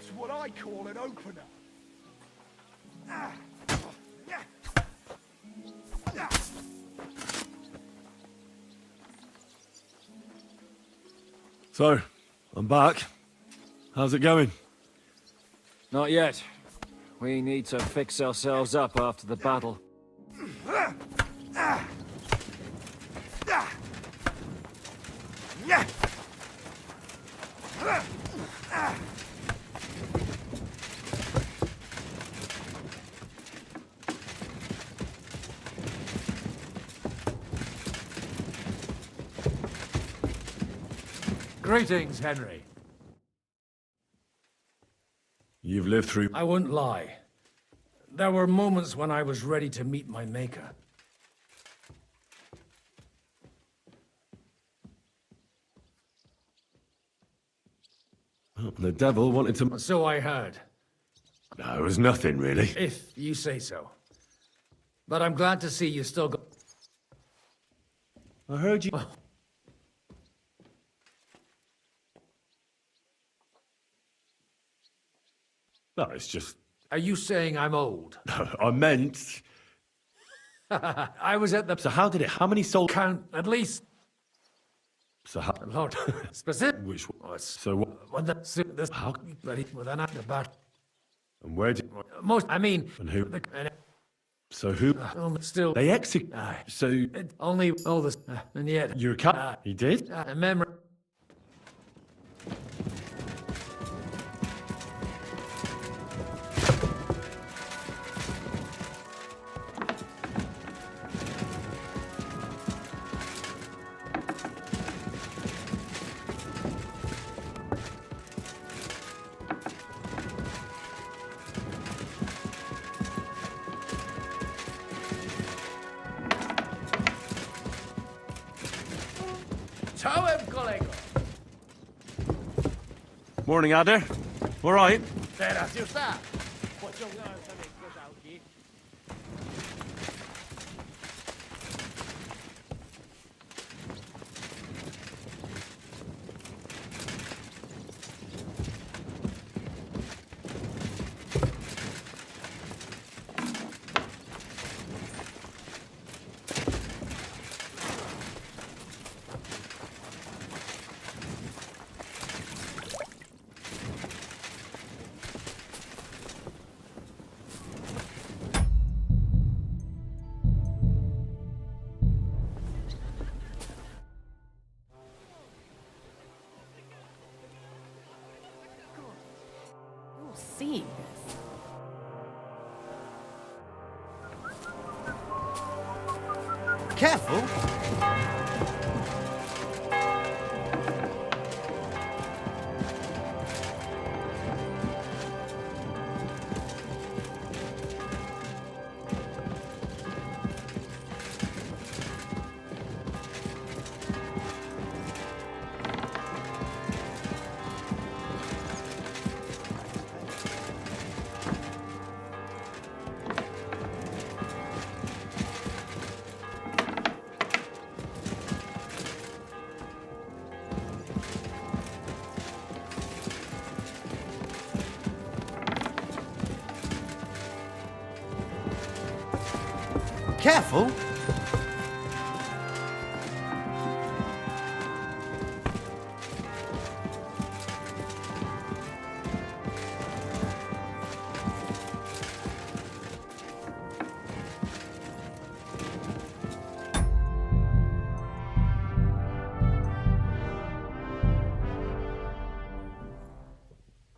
That's what I call an opener. So, I'm back. How's it going? Not yet. We need to fix ourselves up after the battle. Greetings, Henry. You've lived through... I won't lie. There were moments when I was ready to meet my maker. The devil wanted to... So I heard, No, it was nothing, really. if you say so. But I'm glad to see you still got... I heard you... No, it's just... Are you saying I'm old? I meant... I was at the So how did it... How many souls... count, at least. So how... Lord, specific. Which... Oh, So what... when this How... bloody with an act about And where did... most. I mean, And who... and, So who... still. They execute... Aye. So... It only all this, and yet You're a cat... He did? a memory. Czołem, kolego. Morning, Adder. All right. Teraz już tak. Pociągnąłem sobie z gorzałki. Seeing this. Careful! Careful!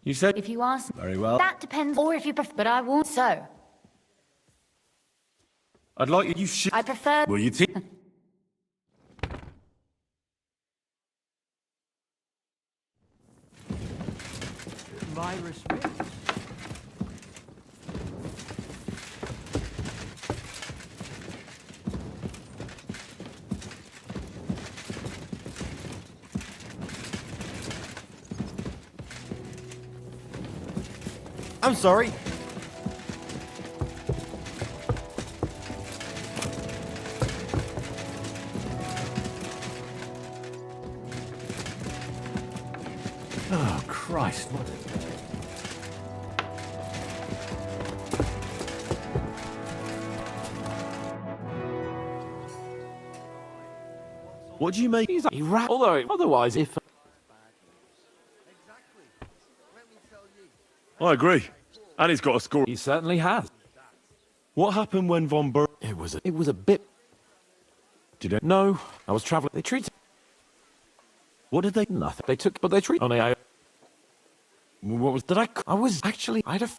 You said... If you ask, Very well. that depends. Or if you prefer, but I won't. So, I'd like you... You should... I prefer. Will you think... My respect. I'm sorry. Oh, Christ, what a... What do you make? He although otherwise, if I agree. And he's got a score. he certainly has. What happened when Von Ber... It was a bit. Did it? No, I was traveling. They treated What did they... nothing. They took, but they treated. Only What was... did I was actually I had a.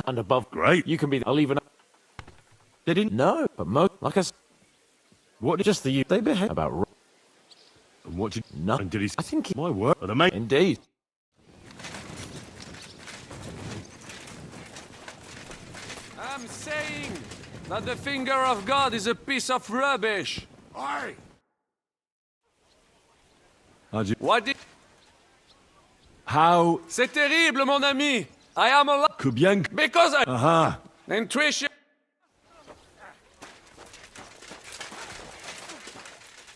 And above, Great. you can be. I'll even. They didn't... No, but most like I said, What did... just the they behave about. And what did... No, And did he... I think he, My work. Are the mate... indeed. I'm saying that the finger of God is a piece of rubbish. Aye. How'd you... What did? How... C'est terrible, mon ami. I am alive Que bien... because I. Aha. Intuition.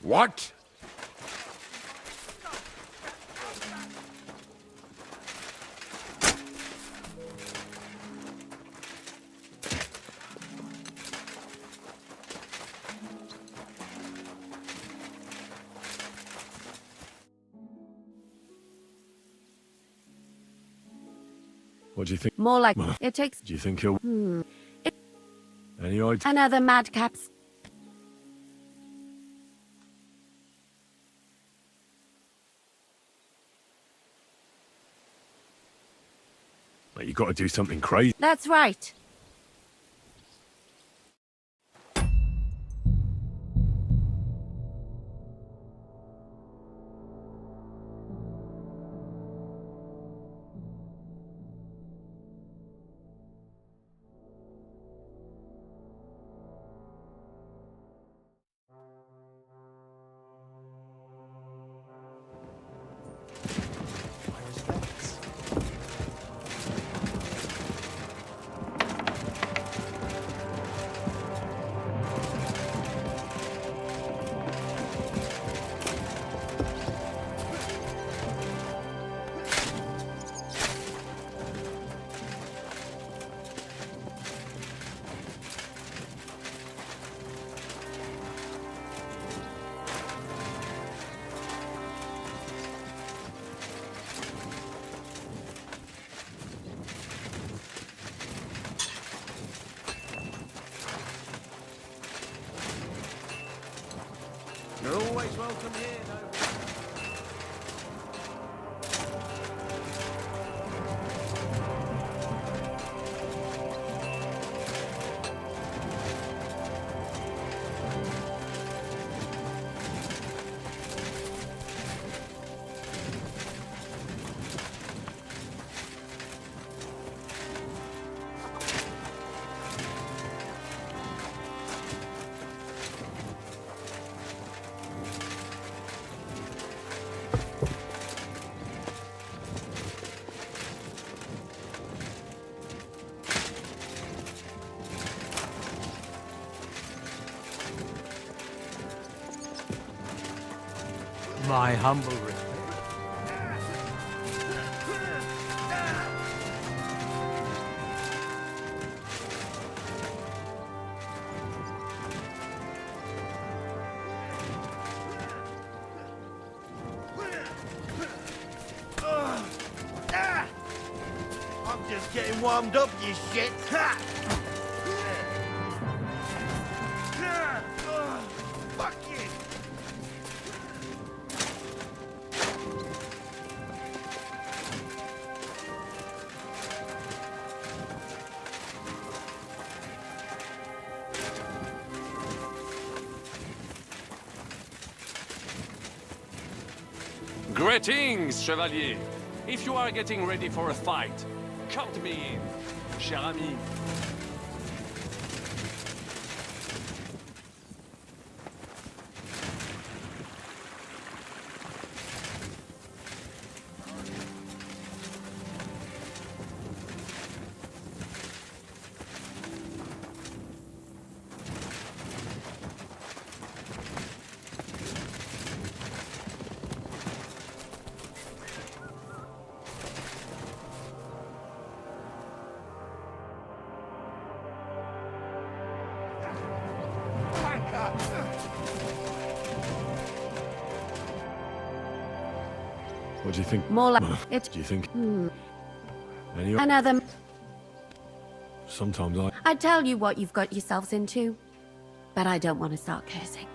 What? What do you think? More like it takes Do you think he'll... Any idea? another madcaps. Like, you got to do something crazy. That's right. You're always welcome here, no. My humble respect. I'm just getting warmed up, you shit. Ha! Fuck you. Greetings, chevalier. If you are getting ready for a fight, count me in, cher ami. What do you think? More like Mother? it. Do you think? Any Another. Sometimes I... I tell you what you've got yourselves into, but I don't want to start cursing.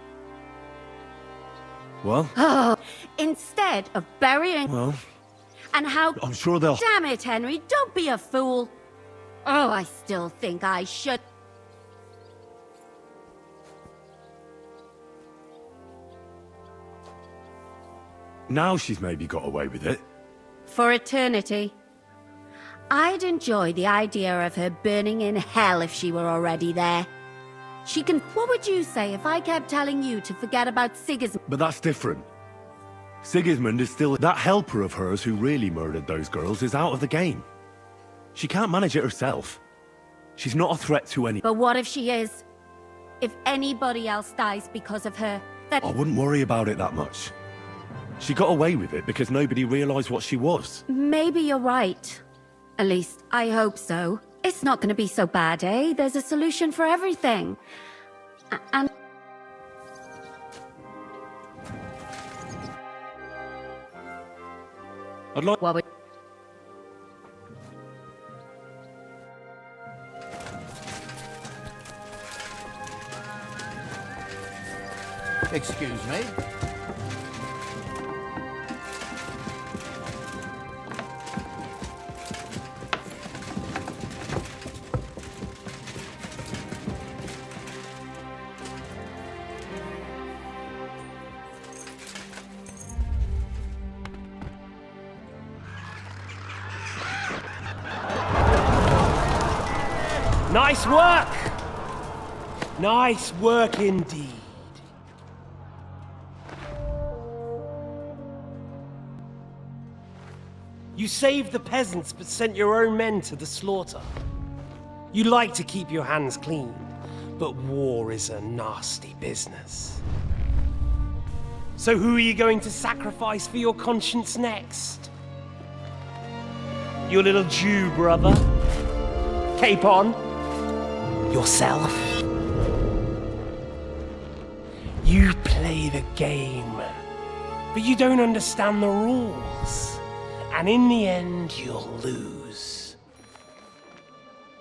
Well? Oh, instead of burying. Well, And how. I'm sure they'll... Damn it, Henry! Don't be a fool. Oh, I still think I should. Now she's maybe got away with it. For eternity. I'd enjoy the idea of her burning in hell if she were already there. She can. What would you say if I kept telling you to forget about Sigismund? But that's different. Sigismund is still... That helper of hers who really murdered those girls is out of the game. She can't manage it herself. She's not a threat to any... But what if she is? If anybody else dies because of her, that. I wouldn't worry about it that much. She got away with it because nobody realized what she was. Maybe you're right. At least, I hope so. It's not going to be so bad, eh? There's a solution for everything. And... I'd like... What would... Excuse me. Nice work! Nice work indeed. You saved the peasants but sent your own men to the slaughter. You like to keep your hands clean, but war is a nasty business. So who are you going to sacrifice for your conscience next? Your little Jew brother? Cape on? Yourself? You play the game, but you don't understand the rules. And in the end, you'll lose.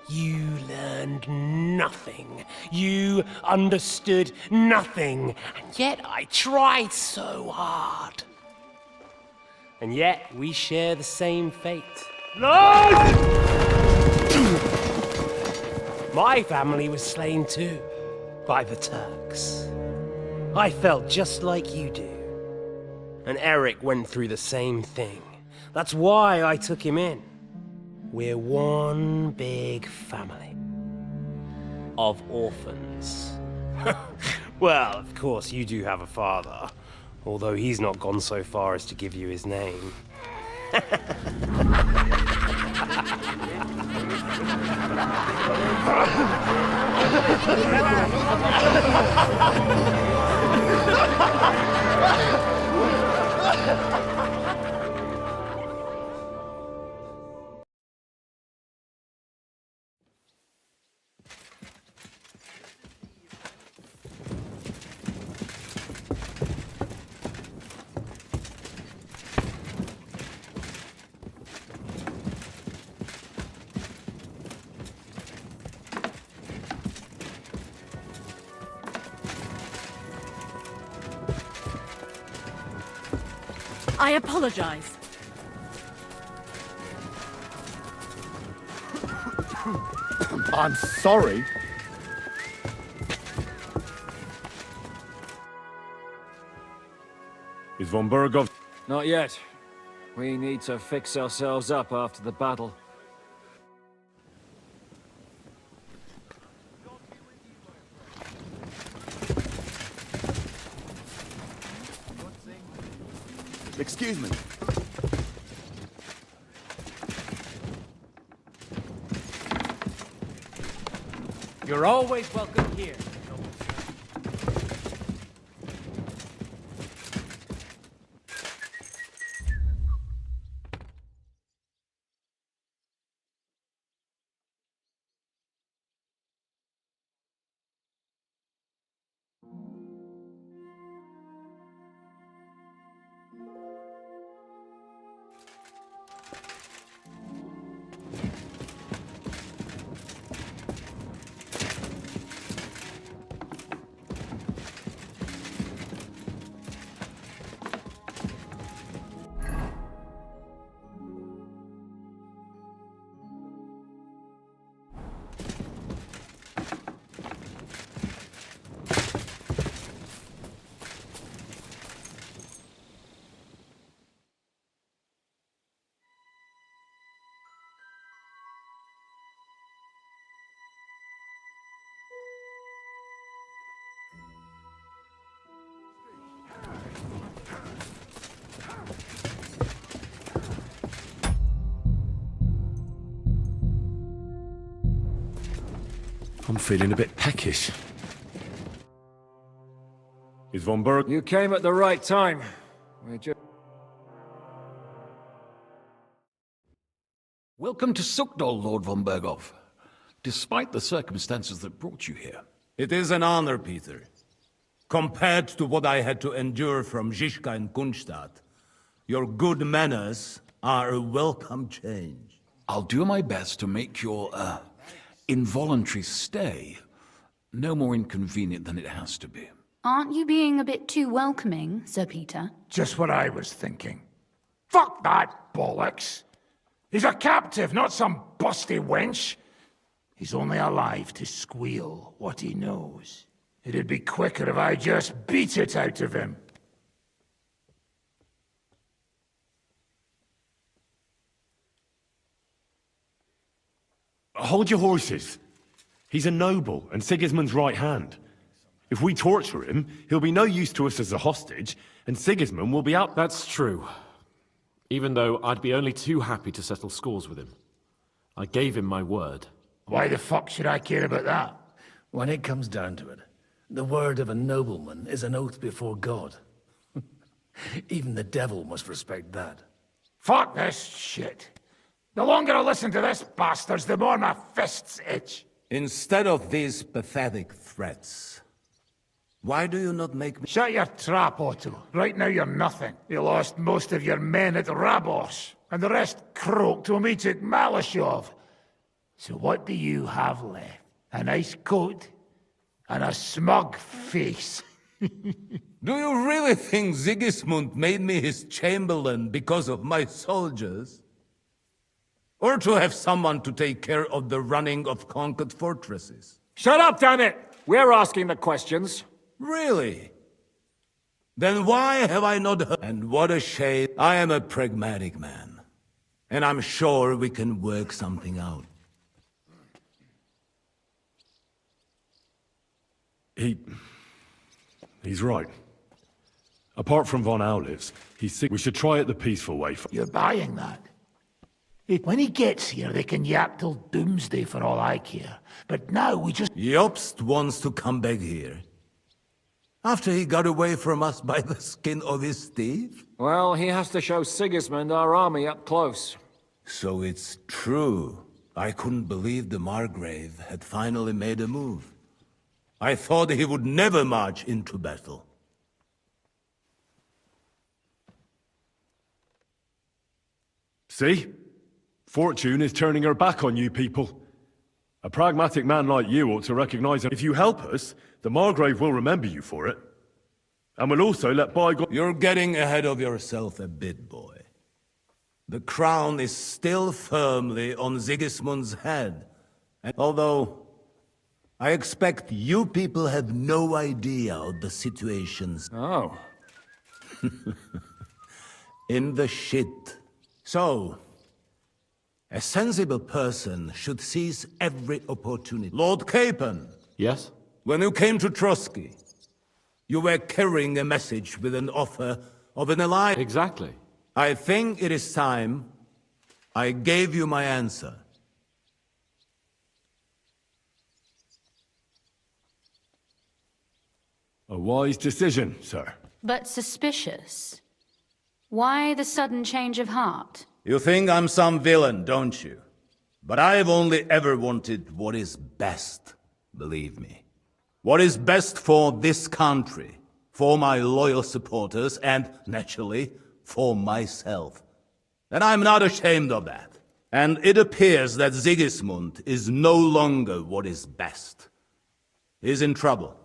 You learned nothing. You understood nothing. And yet I tried so hard. And yet we share the same fate. No! My family was slain too, by the Turks. I felt just like you do. And Eric went through the same thing. That's why I took him in. We're one big family. Of orphans. Well, of course, you do have a father. Although he's not gone so far as to give you his name. I apologize. I'm sorry. Is von Burgov... Not yet. We need to fix ourselves up after the battle. Excuse me. You're always welcome here. I'm feeling a bit peckish. Is von Berg... You came at the right time. We're just... Welcome to Sukdal, Lord von Berghoff. Despite the circumstances that brought you here. It is an honor, Peter. Compared to what I had to endure from Zizka and Kunstadt, your good manners are a welcome change. I'll do my best to make your, involuntary stay no more inconvenient than it has to be. Aren't you being a bit too welcoming, Sir Peter? Just what I was thinking. Fuck that bollocks! He's a captive, not some busty wench. He's only alive to squeal what he knows. It'd be quicker if I just beat it out of him. Hold your horses. He's a noble and Sigismund's right hand. If we torture him, he'll be no use to us as a hostage, and Sigismund will be out... That's true. Even though I'd be only too happy to settle scores with him. I gave him my word. Why the fuck should I care about that? When it comes down to it, the word of a nobleman is an oath before God. Even the devil must respect that. Fuck this shit. The longer I listen to this bastards, the more my fists itch. Instead of these pathetic threats, why do you not make me... Shut your trap, Otto. Right now you're nothing. You lost most of your men at Rabos, and the rest croaked when we took Malashov. So what do you have left? A nice coat and a smug face. Do you really think Sigismund made me his chamberlain because of my soldiers? Or to have someone to take care of the running of conquered fortresses? Shut up, damn it! We're asking the questions. Really? Then why have I not heard? And what a shame. I am a pragmatic man. And I'm sure we can work something out. He's right. Apart from von Aulitz, he's sick. We should try it the peaceful way. You're buying that? When he gets here, they can yap till doomsday for all I care. But now we just... Jobst wants to come back here. After he got away from us by the skin of his teeth? Well, he has to show Sigismund our army up close. So it's true. I couldn't believe the Margrave had finally made a move. I thought he would never march into battle. See? Fortune is turning her back on you people. A pragmatic man like you ought to recognize that if you help us, the Margrave will remember you for it. And will also let bygone... You're getting ahead of yourself a bit, boy. The crown is still firmly on Sigismund's head. And although I expect you people have no idea of the situations Oh. in the shit. So, a sensible person should seize every opportunity. Lord Capon, Yes? when you came to Trotsky, you were carrying a message with an offer of an alliance. Exactly. I think it is time I gave you my answer. A wise decision, sir. But suspicious. Why the sudden change of heart? You think I'm some villain, don't you? But I've only ever wanted what is best, believe me. What is best for this country, for my loyal supporters, and, naturally, for myself. And I'm not ashamed of that. And it appears that Sigismund is no longer what is best. He's in trouble,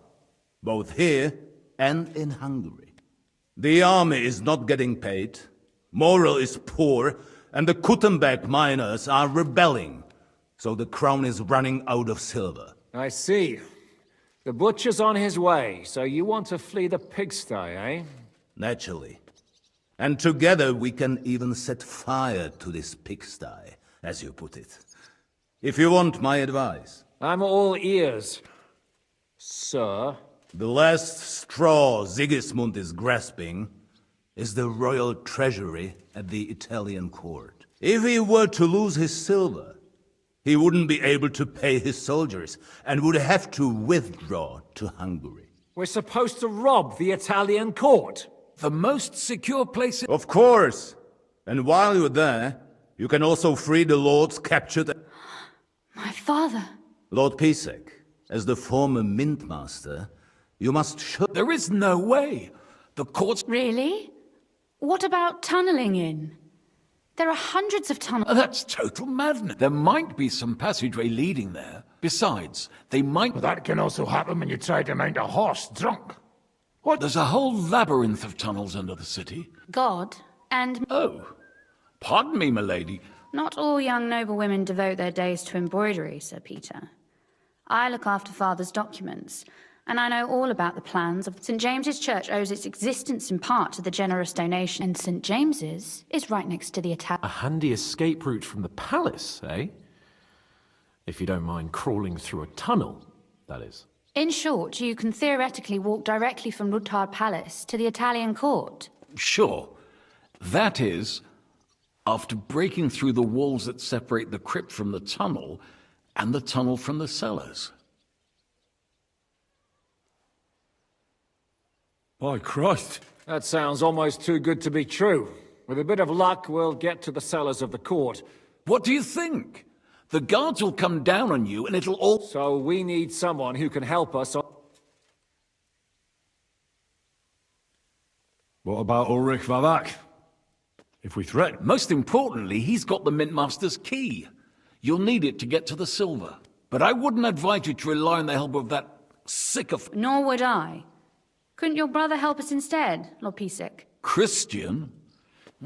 both here and in Hungary. The army is not getting paid, morale is poor, and the Kuttenberg miners are rebelling, so the crown is running out of silver. I see. The butcher's on his way, so you want to flee the pigsty, eh? Naturally. And together we can even set fire to this pigsty, as you put it. If you want my advice. I'm all ears, sir. The last straw Sigismund is grasping is the royal treasury at the Italian court. If he were to lose his silver, he wouldn't be able to pay his soldiers and would have to withdraw to Hungary. We're supposed to rob the Italian court. The most secure place in... Of course. And while you're there, you can also free the lords captured... My father. Lord Pisek, as the former mint master, you must show... There is no way. The court's... Really? What about tunneling in? There are hundreds of tunnels. That's total madness. There might be some passageway leading there. Besides, they might... Well, that can also happen when you try to mount a horse drunk. What? There's a whole labyrinth of tunnels under the city. God and... Oh, pardon me, milady. Not all young noble women devote their days to embroidery, Sir Peter. I look after Father's documents, and I know all about the plans of St. James's Church owes its existence in part to the generous donation, and St. James's is right next to the Italian... A handy escape route from the palace, eh? If you don't mind crawling through a tunnel, that is. In short, you can theoretically walk directly from Ruthard Palace to the Italian court. Sure. That is, after breaking through the walls that separate the crypt from the tunnel, and the tunnel from the cellars. By Christ. That sounds almost too good to be true. With a bit of luck, we'll get to the cellars of the court. What do you think? The guards will come down on you and it'll all... So we need someone who can help us. What about Ulrich Vavak? If we threaten... Most importantly, he's got the Mint Master's key. You'll need it to get to the silver. But I wouldn't advise you to rely on the help of that sycophant. Nor would I. Couldn't your brother help us instead, Lord Pisek? Christian?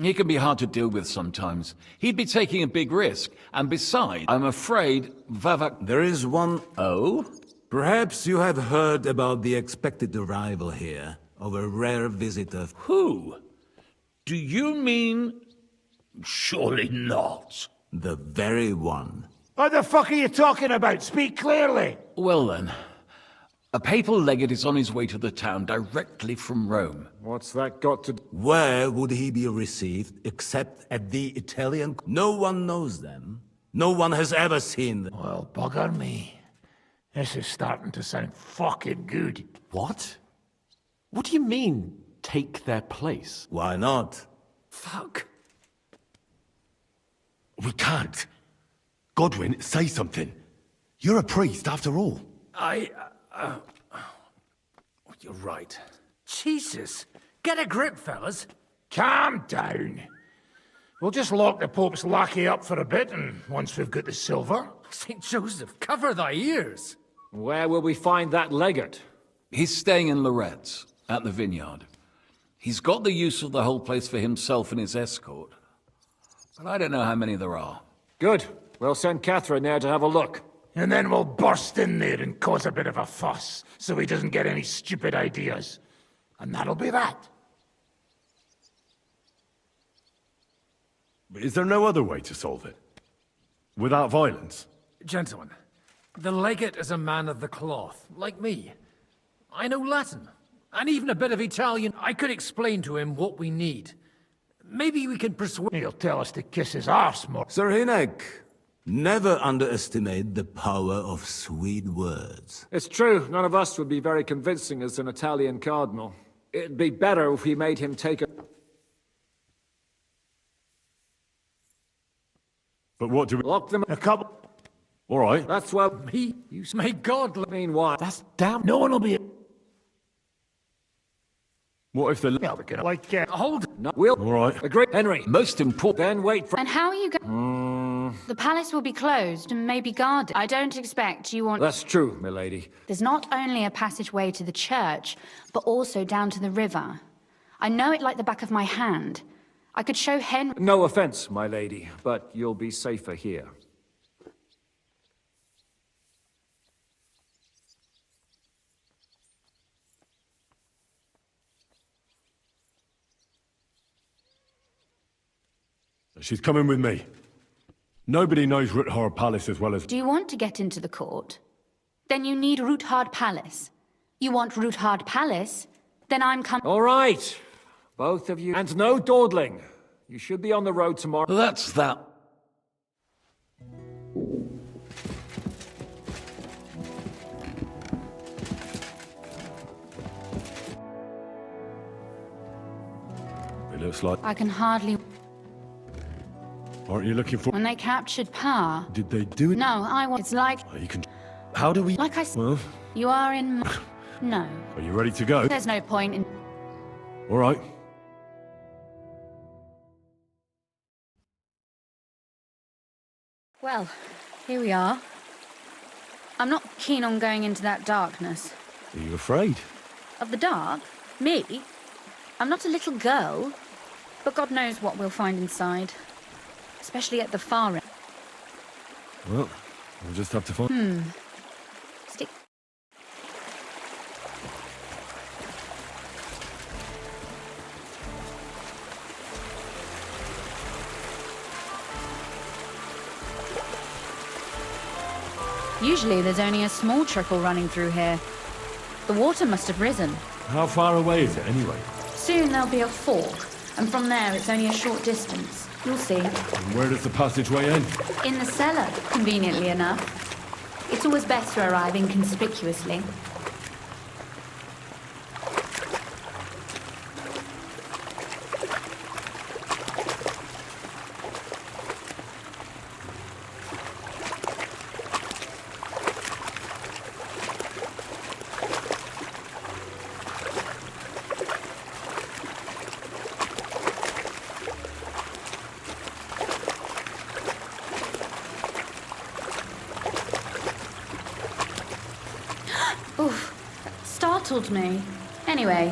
He can be hard to deal with sometimes. He'd be taking a big risk. And besides, I'm afraid Vavak... There is one... Oh? Perhaps you have heard about the expected arrival here of a rare visitor. Who? Do you mean... Surely not. The very one. What the fuck are you talking about? Speak clearly. Well then, a papal legate is on his way to the town directly from Rome. What's that got to do? Where would he be received except at the Italian... No one knows them. No one has ever seen them. Well, bugger me. This is starting to sound fucking good. What? What do you mean, take their place? Why not? Fuck. We can't. Godwin, say something. You're a priest, after all. You're right. Jesus. Get a grip, fellas. Calm down. We'll just lock the Pope's lackey up for a bit, and once we've got the silver... St. Joseph, cover thy ears. Where will we find that legate? He's staying in Loretz, at the vineyard. He's got the use of the whole place for himself and his escort. But I don't know how many there are. Good. We'll send Catherine there to have a look. And then we'll burst in there and cause a bit of a fuss, so he doesn't get any stupid ideas. And that'll be that. Is there no other way to solve it? Without violence? Gentlemen, the legate is a man of the cloth, like me. I know Latin, and even a bit of Italian. I could explain to him what we need. Maybe we can persuade... He'll tell us to kiss his arse more. Sir Hinek, never underestimate the power of sweet words. It's true, none of us would be very convincing as an Italian cardinal. It'd be better if we made him take a... But what do we... Lock them... A couple... All right. That's what... Me? You may God... Meanwhile... That's damn... No one will be... What if the... Yeah, we're gonna like... Hold... No, we'll... All right. Agree. Henry, Most important... then wait for... And how are you going? The palace will be closed and may be guarded. I don't expect you want... That's true, milady. There's not only a passageway to the church, but also down to the river. I know it like the back of my hand. I could show Henry... No offense, my lady, but you'll be safer here. She's coming with me. Nobody knows Ruthard Palace as well as... Do you want to get into the court? Then you need Ruthard Palace. You want Ruthard Palace? Then I'm coming... All right, both of you. And no dawdling. You should be on the road tomorrow. That's that. Looks like... I can hardly... Aren't you looking for... When they captured Pa... Did they do it? No, I want... It's like... You can... How do we... Like I said... Well, You are in... No. are you ready to go? There's no point in... All right. Well, here we are. I'm not keen on going into that darkness. Are you afraid? Of the dark? Me? I'm not a little girl. But God knows what we'll find inside. Especially at the far end. Well, we'll just have to find... Stick... Usually there's only a small trickle running through here. The water must have risen. How far away is it, anyway? Soon there'll be a fork, and from there it's only a short distance. You'll see. And where does the passageway end? In the cellar, conveniently enough. It's always best to arrive inconspicuously. Oof, startled me. Anyway,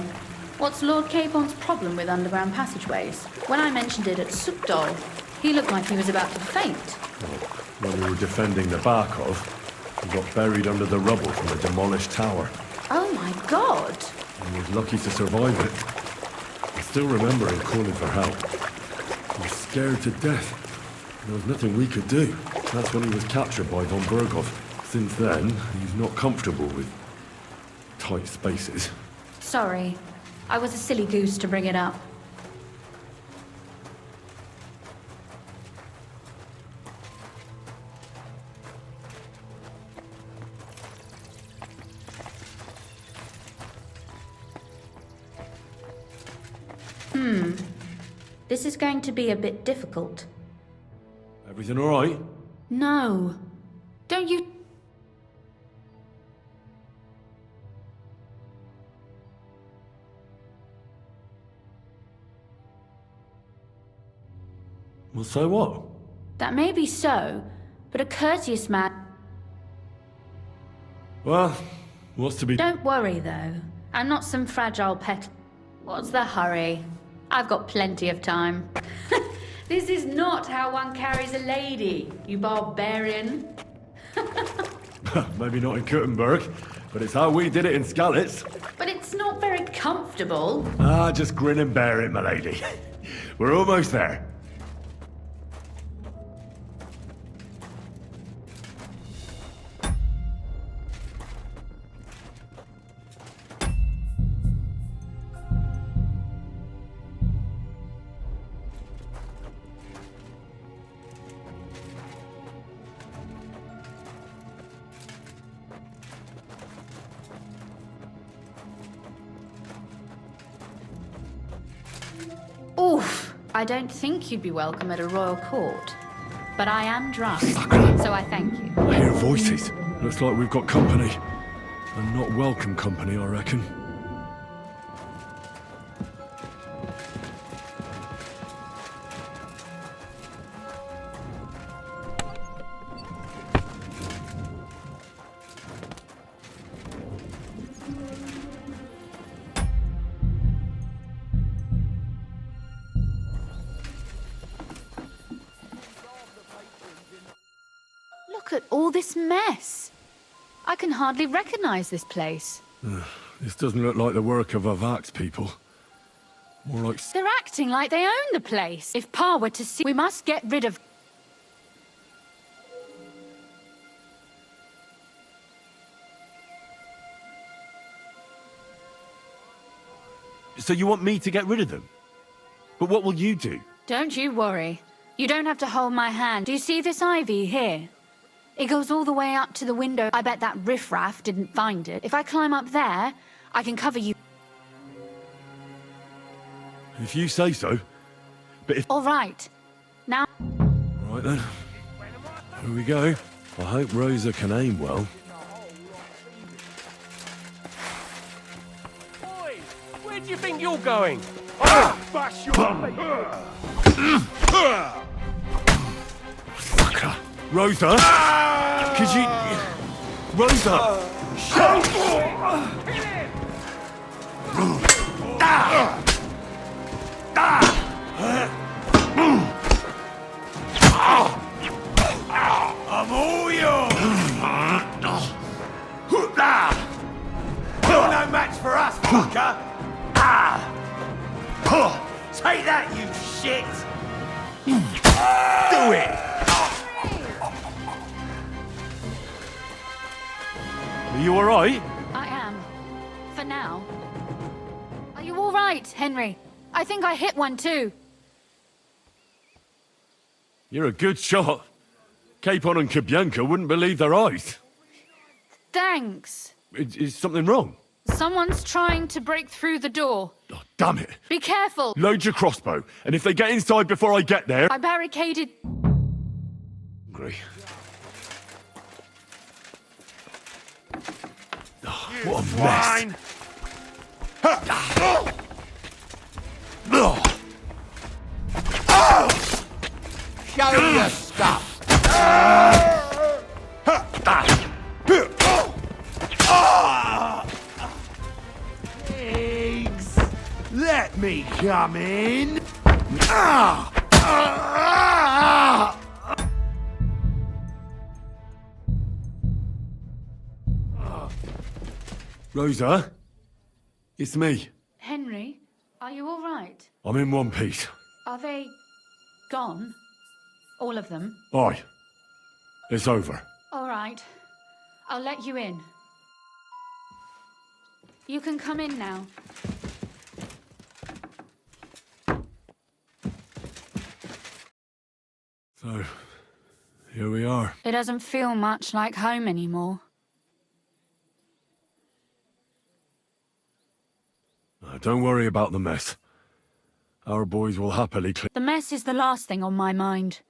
what's Lord Capon's problem with underground passageways? When I mentioned it at Sukdol, he looked like he was about to faint. Well, when we were defending the Barkov, we got buried under the rubble from a demolished tower. Oh my God! He was lucky to survive it. I still remember him calling for help. He was scared to death. There was nothing we could do. That's when he was captured by von Berghoff. Since then, he's not comfortable with tight spaces. Sorry. I was a silly goose to bring it up. This is going to be a bit difficult. Everything all right? No. Don't you... Well, so what? That may be so, but a courteous man... Well, what's to be... Don't worry, though. I'm not some fragile pet. What's the hurry? I've got plenty of time. This is not how one carries a lady, you barbarian. Maybe not in Kuttenberg, but it's how we did it in Skalitz. But it's not very comfortable. Ah, just grin and bear it, my lady. We're almost there. Oof! I don't think you'd be welcome at a royal court. But I am drunk, so I thank you. I hear voices. Looks like we've got company. And not welcome company, I reckon. Look at all this mess. I can hardly recognize this place. This doesn't look like the work of Avax people. More like... They're acting like they own the place. If Pa were to see... We must get rid of... So you want me to get rid of them? But what will you do? Don't you worry. You don't have to hold my hand. Do you see this ivy here? It goes all the way up to the window. I bet that riffraff didn't find it. If I climb up there, I can cover you. If you say so. But if... All right. Now... Right then. Here we go. I hope Rosa can aim well. Boy, where do you think you're going? I'll bash your Fucker. Rosa? Could you... Rosa! I'm all yours! You're no match for us, fucker! Take that, you shit! Do it! Are you alright? I am. For now. Are you all right, Henry? I think I hit one too. You're a good shot. Capon and Kabianka wouldn't believe their eyes. Thanks. Is something wrong? Someone's trying to break through the door. Oh, damn it. Be careful. Load your crossbow, and if they get inside before I get there... I barricaded... Angry. Oh, what a mess. Show your stuff! Pigs! Let me come in! Rosa? It's me. Henry, are you all right? I'm in one piece. Are they... gone? All of them? Aye. It's over. All right. I'll let you in. You can come in now. So, here we are. It doesn't feel much like home anymore. Don't worry about the mess. Our boys will happily clean... The mess is the last thing on my mind.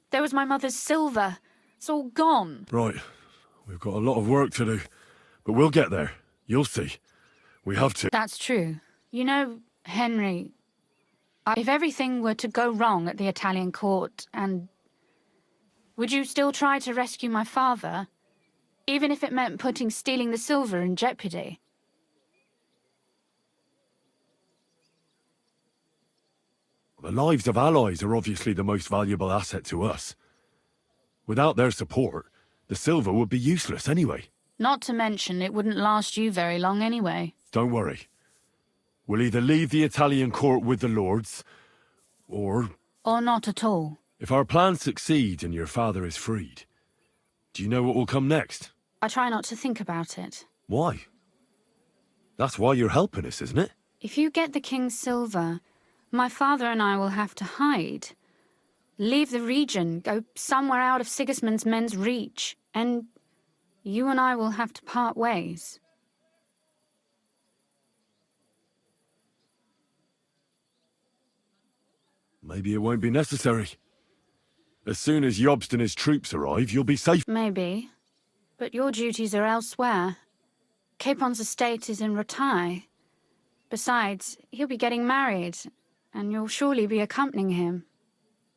There was my mother's silver. It's all gone. Right. We've got a lot of work to do. But we'll get there. You'll see. We have to. That's true. You know, Henry, if everything were to go wrong at the Italian court, and... would you still try to rescue my father? Even if it meant putting stealing the silver in jeopardy? The lives of allies are obviously the most valuable asset to us. Without their support, the silver would be useless anyway. Not to mention, it wouldn't last you very long anyway. Don't worry. We'll either leave the Italian court with the lords, or... Or not at all. If our plan succeeds and your father is freed, do you know what will come next? I try not to think about it. Why? That's why you're helping us, isn't it? If you get the king's silver, my father and I will have to hide. Leave the region, go somewhere out of Sigismund's men's reach, and you and I will have to part ways. Maybe it won't be necessary. As soon as Jobst and his troops arrive, you'll be safe. Maybe. But your duties are elsewhere. Capon's estate is in Retaille. Besides, he'll be getting married, and you'll surely be accompanying him.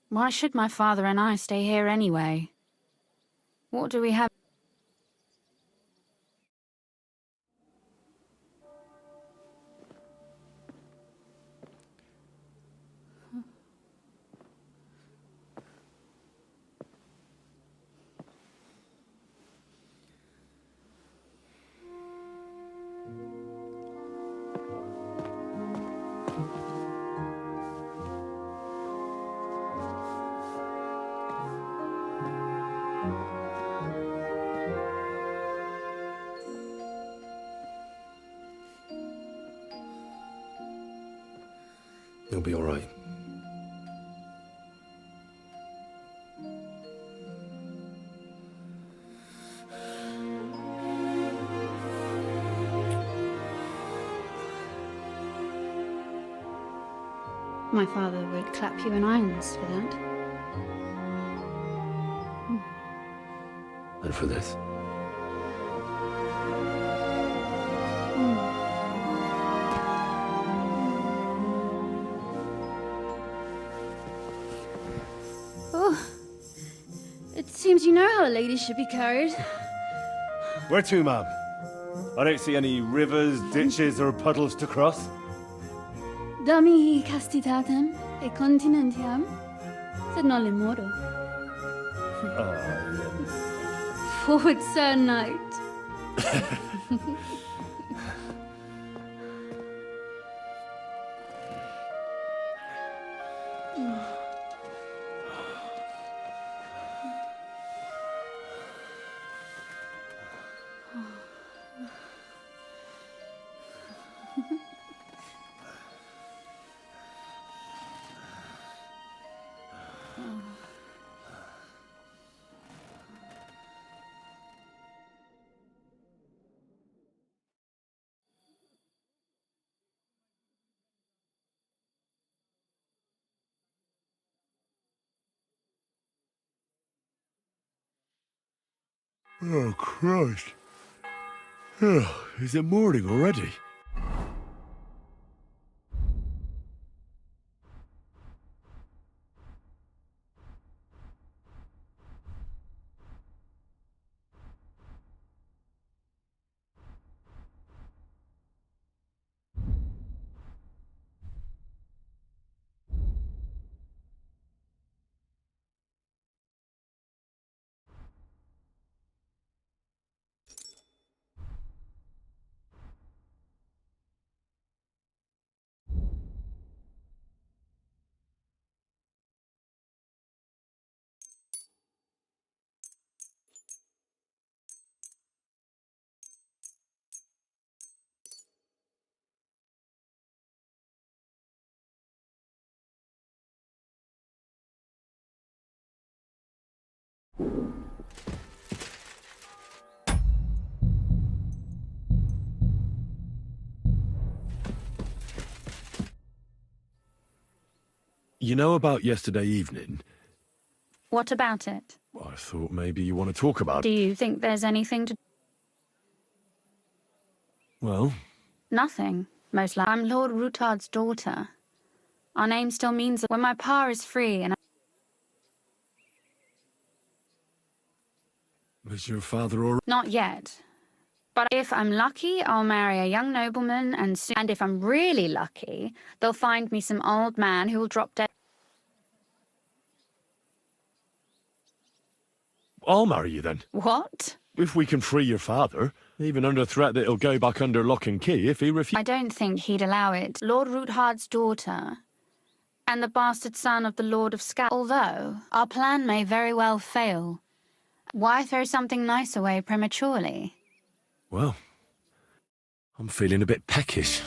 Why should my father and I stay here anyway? What do we have? You'll be all right. My father would clap you in irons for that. And for this? Oh, it seems you know how a lady should be carried. Where to, ma'am? I don't see any rivers, ditches, or puddles to cross. Dami castitatem e continentiam, sed non le moro. Forward, Sir Knight. Oh, Christ. Oh, is it morning already? You know about yesterday evening? What about it? I thought maybe you want to talk about Do it. you think there's anything to... Well, Nothing, most likely. I'm Lord Routard's daughter. Our name still means that when my pa is free and was your father all right? Not yet. But if I'm lucky, I'll marry a young nobleman, and if I'm really lucky, they'll find me some old man who will drop dead. I'll marry you then. What? If we can free your father, even under threat that he'll go back under lock and key if he refuses. I don't think he'd allow it. Lord Routard's daughter, and the bastard son of the Lord of Scout. Although our plan may very well fail, why throw something nice away prematurely? Well, I'm feeling a bit peckish.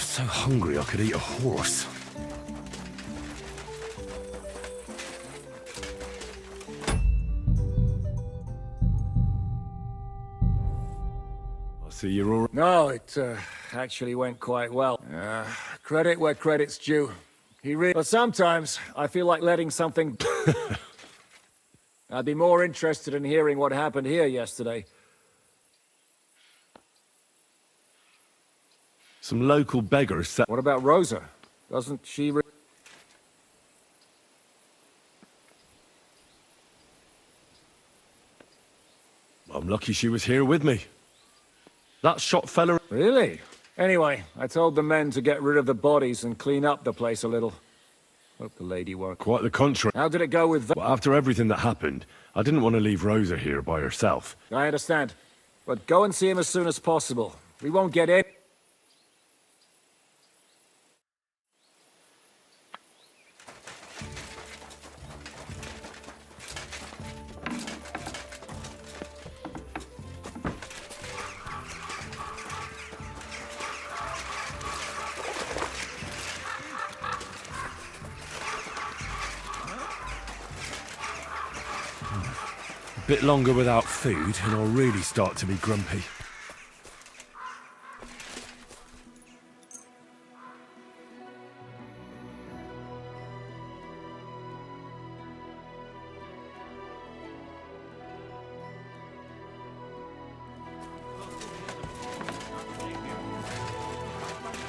So hungry I could eat a horse. I see you're all right. No, it actually went quite well. Credit where credit's due. But sometimes I feel like letting something... I'd be more interested in hearing what happened here yesterday. Some local beggars set... What about Rosa? Doesn't she... I'm lucky she was here with me. That shot fella... Really? Anyway, I told the men to get rid of the bodies and clean up the place a little. Hope the lady won't... Quite the contrary. How did it go with... But after everything that happened, I didn't want to leave Rosa here by herself. I understand. But go and see him as soon as possible. We won't get in... A bit longer without food, and I'll really start to be grumpy.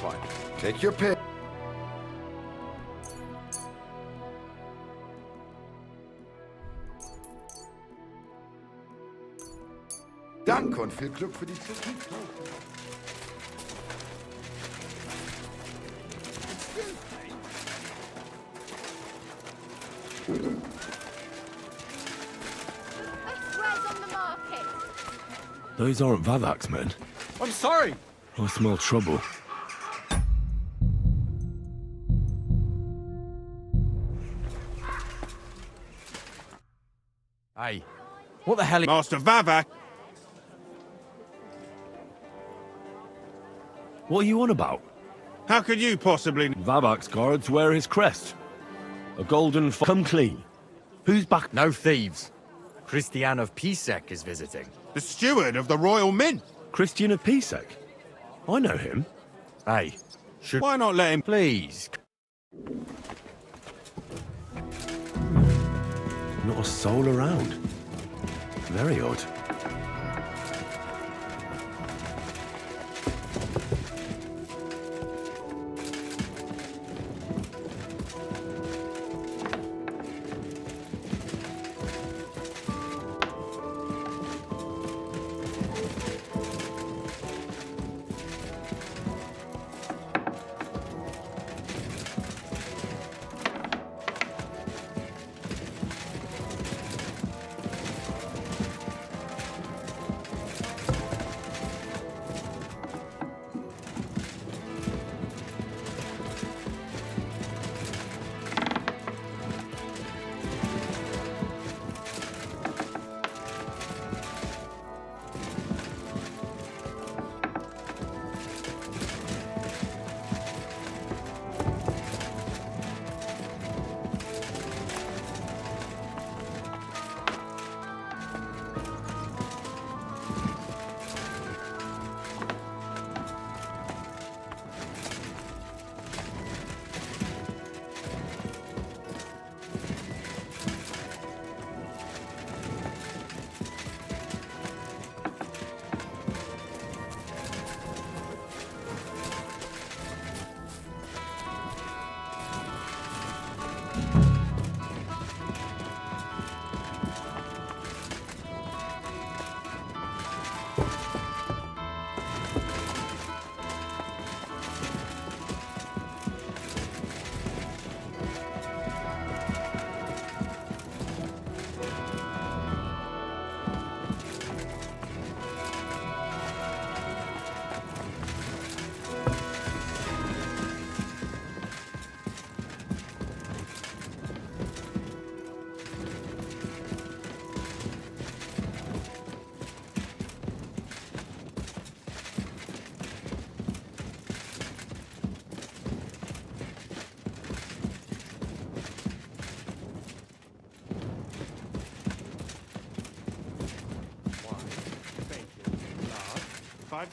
Fine. Take your pick. Danke und viel Glück für die Zukunft. Those aren't Vavak's men. I'm sorry! I smell trouble. Hey, what the hell? Master Vavak! What are you on about? How could you possibly... Vavak's guards wear his crest. A golden come clean. Who's back? No thieves. Christian of Pisek is visiting. The steward of the Royal Mint? Christian of Pisek. I know him. Hey, Why not let him... please? Not a soul around. Very odd.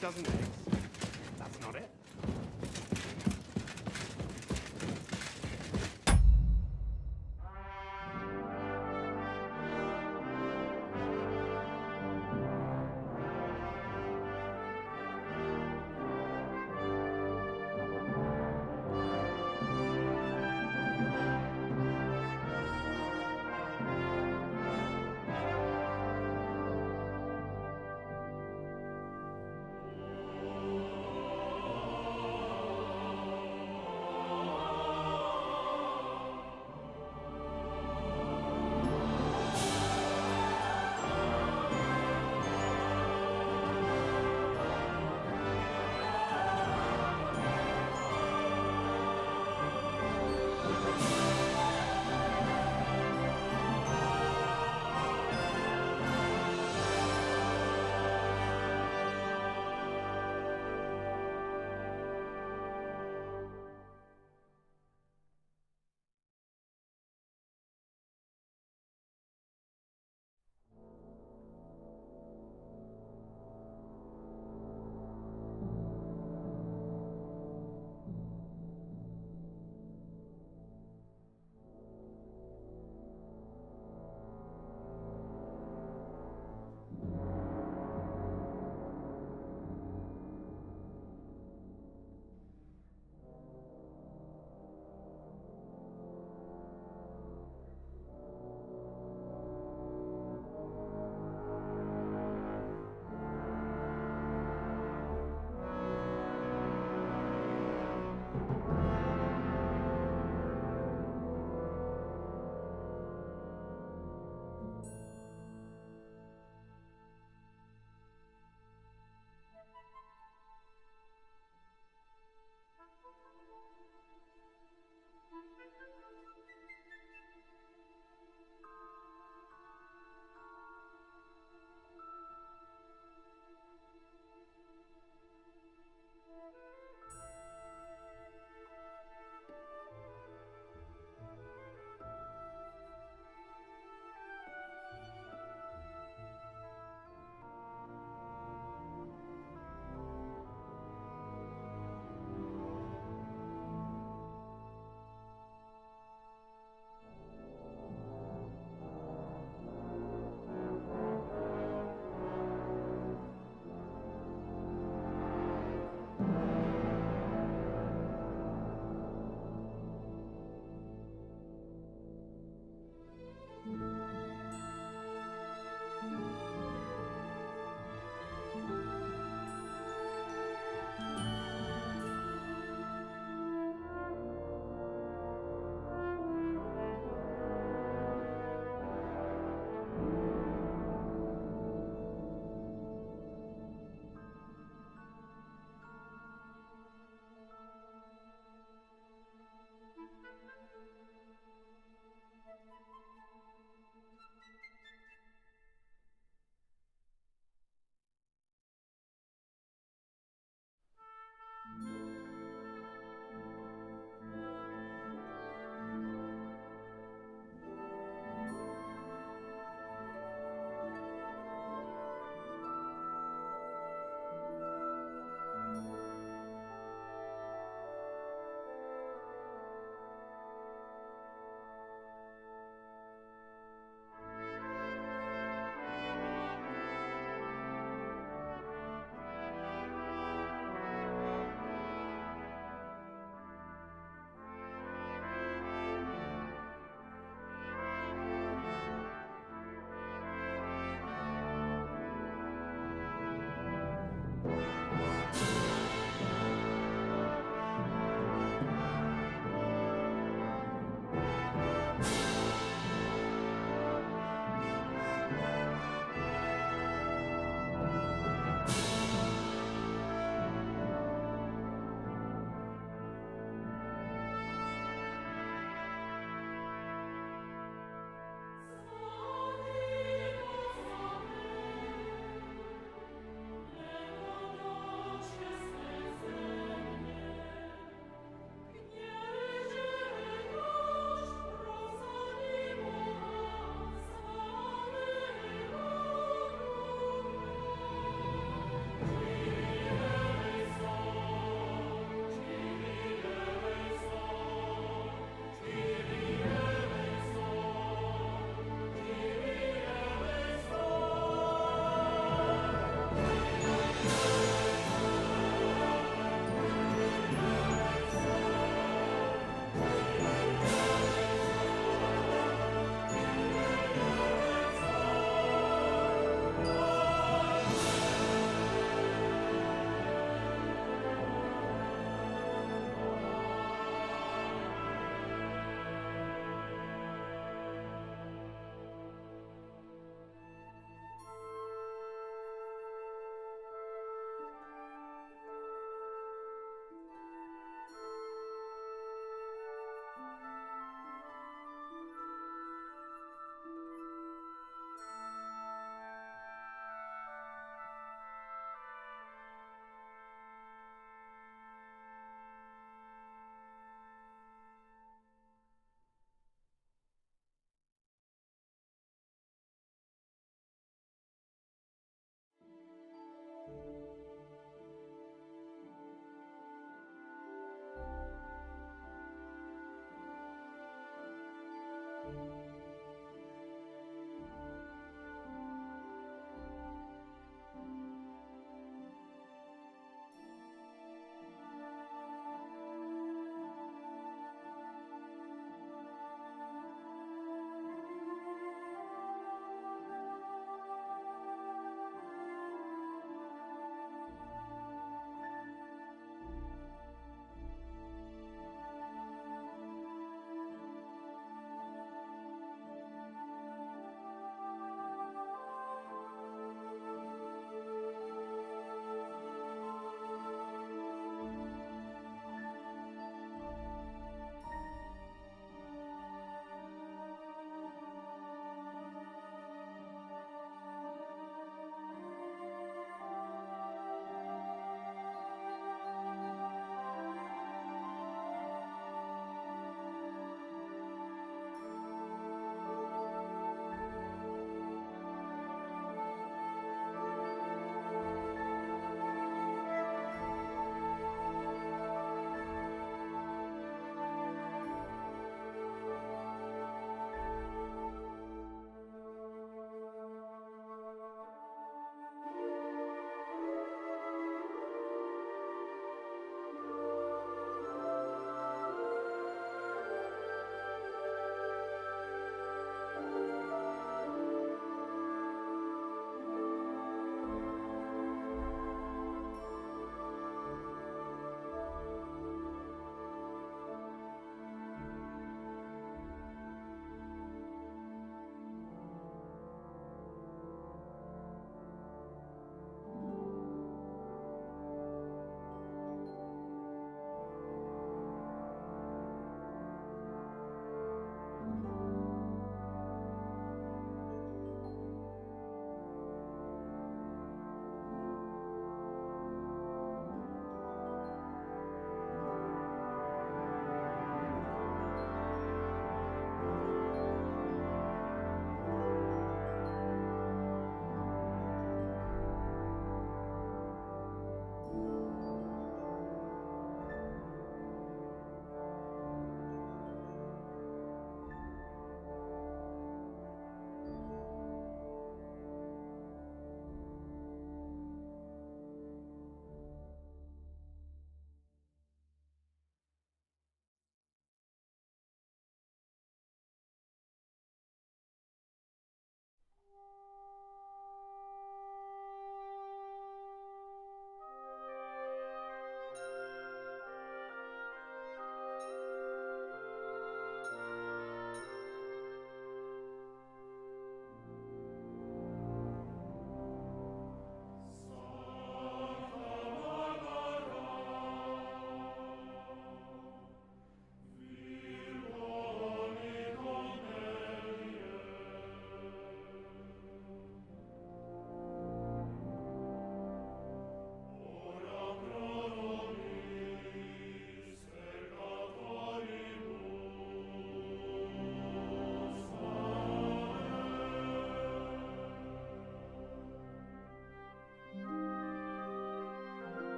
dozen eggs. That's not it.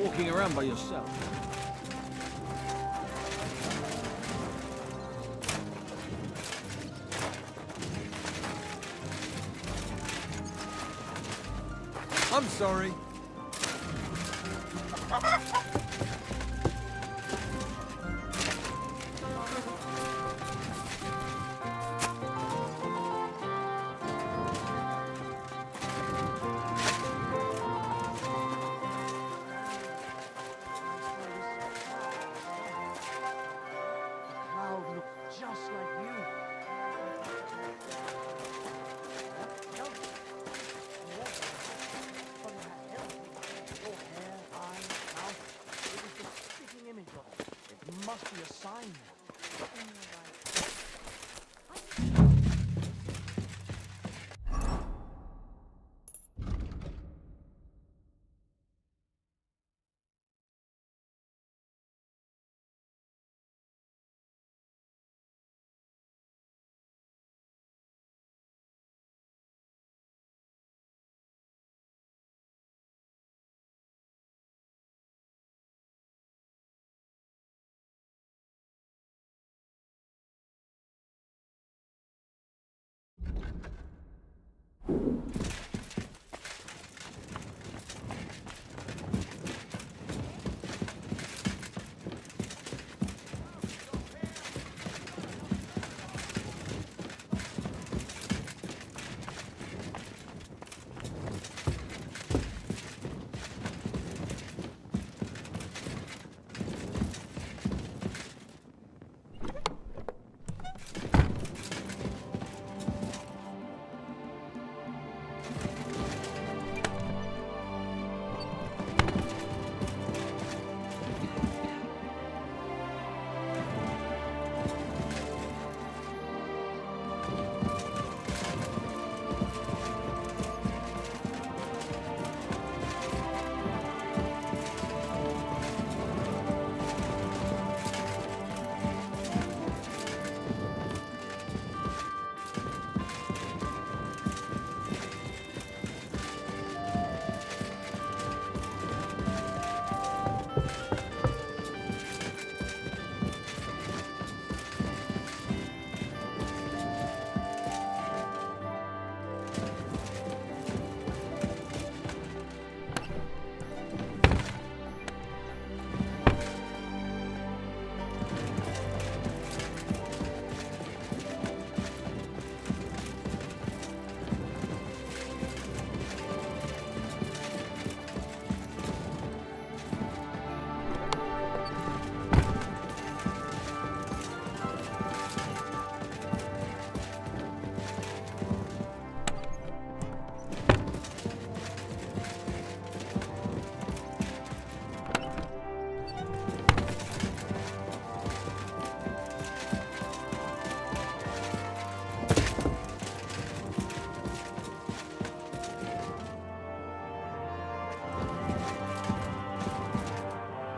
walking around by yourself. I'm sorry.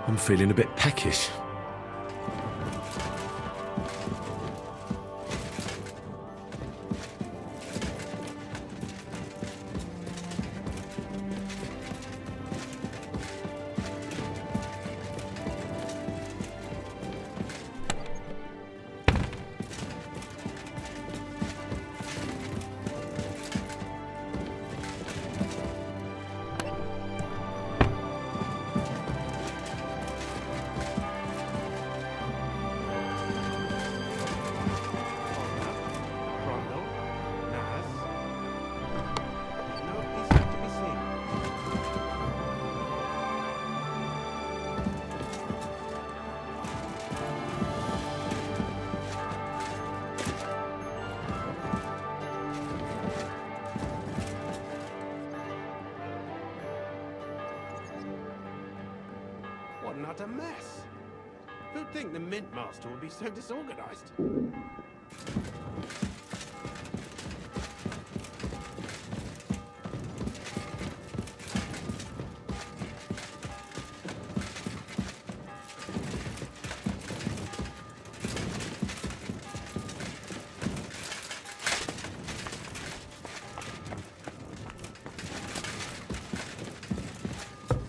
I'm feeling a bit peckish. Not a mess. Who'd think the Mint Master would be so disorganized?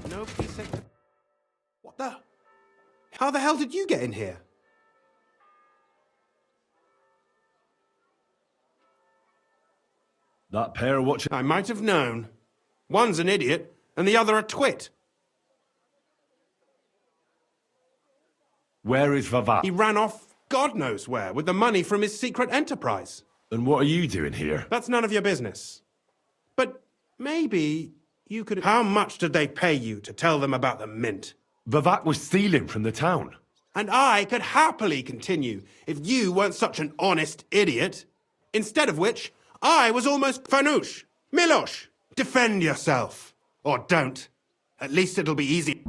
No peace. How the hell did you get in here? That pair watching... I might have known. One's an idiot, and the other a twit. Where is Vavat? He ran off God knows where with the money from his secret enterprise. And what are you doing here? That's none of your business. But maybe you could... How much did they pay you to tell them about the mint? Vavat was stealing from the town. And I could happily continue if you weren't such an honest idiot. Instead of which, I was almost Fanush. Milosh, defend yourself. Or don't. At least it'll be easy.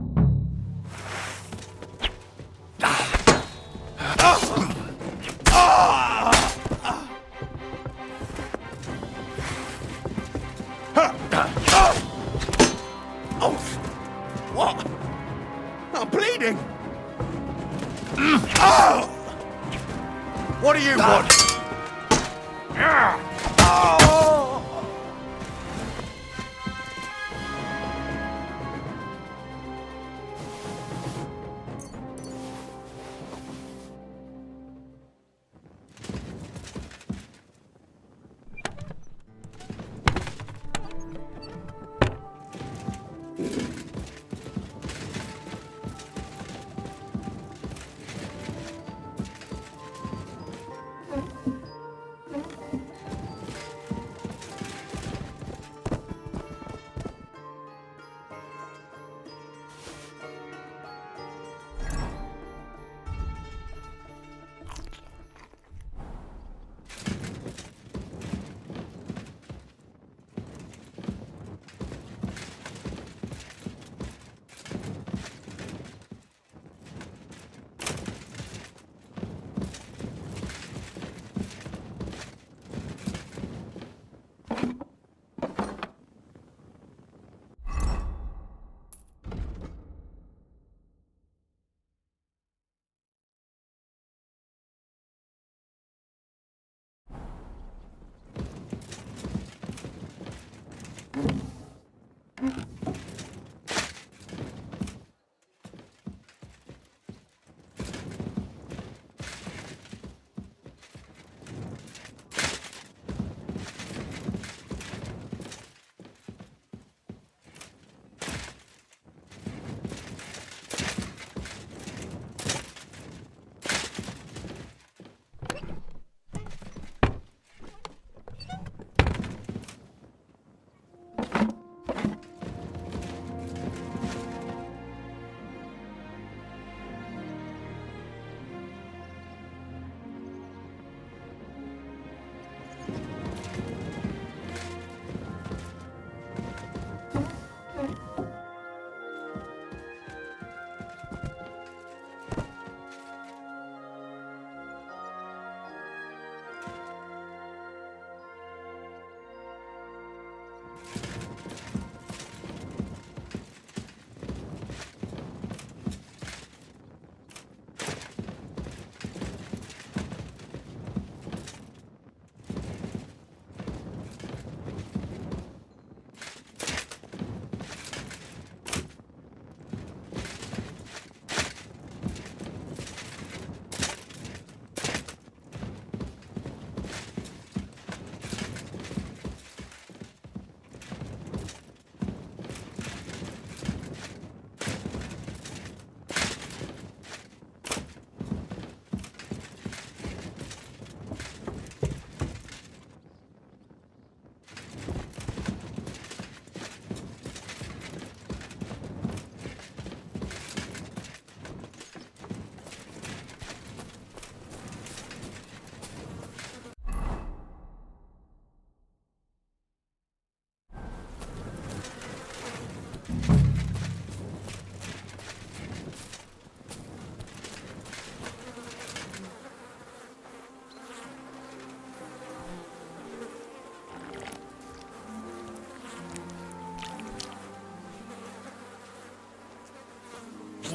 What? I'm bleeding! What do you want?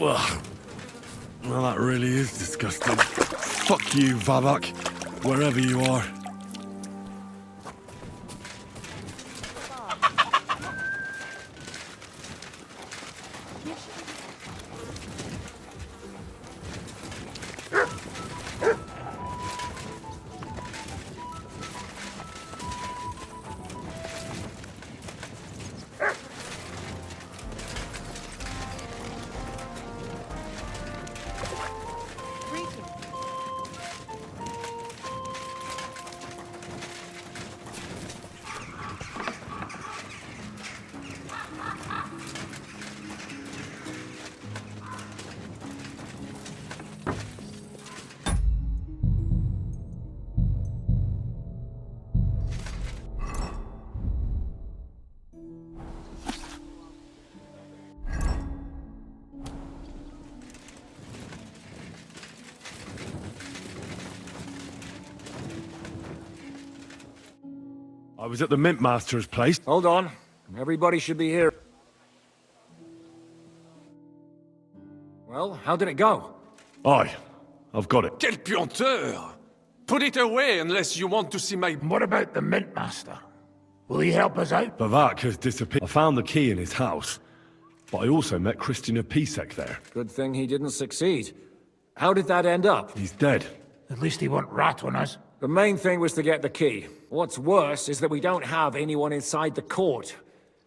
Ugh. Well, that really is disgusting. Fuck you, Vavak, wherever you are. I was at the Mint Master's place. Hold on. Everybody should be here. Well, how did it go? Aye, I've got it. Quel puanteur! Put it away unless you want to see my... What about the Mint Master? Will he help us out? Bavak has disappeared. I found the key in his house, but I also met Christian of Pisek there. Good thing he didn't succeed. How did that end up? He's dead. At least he won't rat on us. The main thing was to get the key. What's worse is that we don't have anyone inside the court.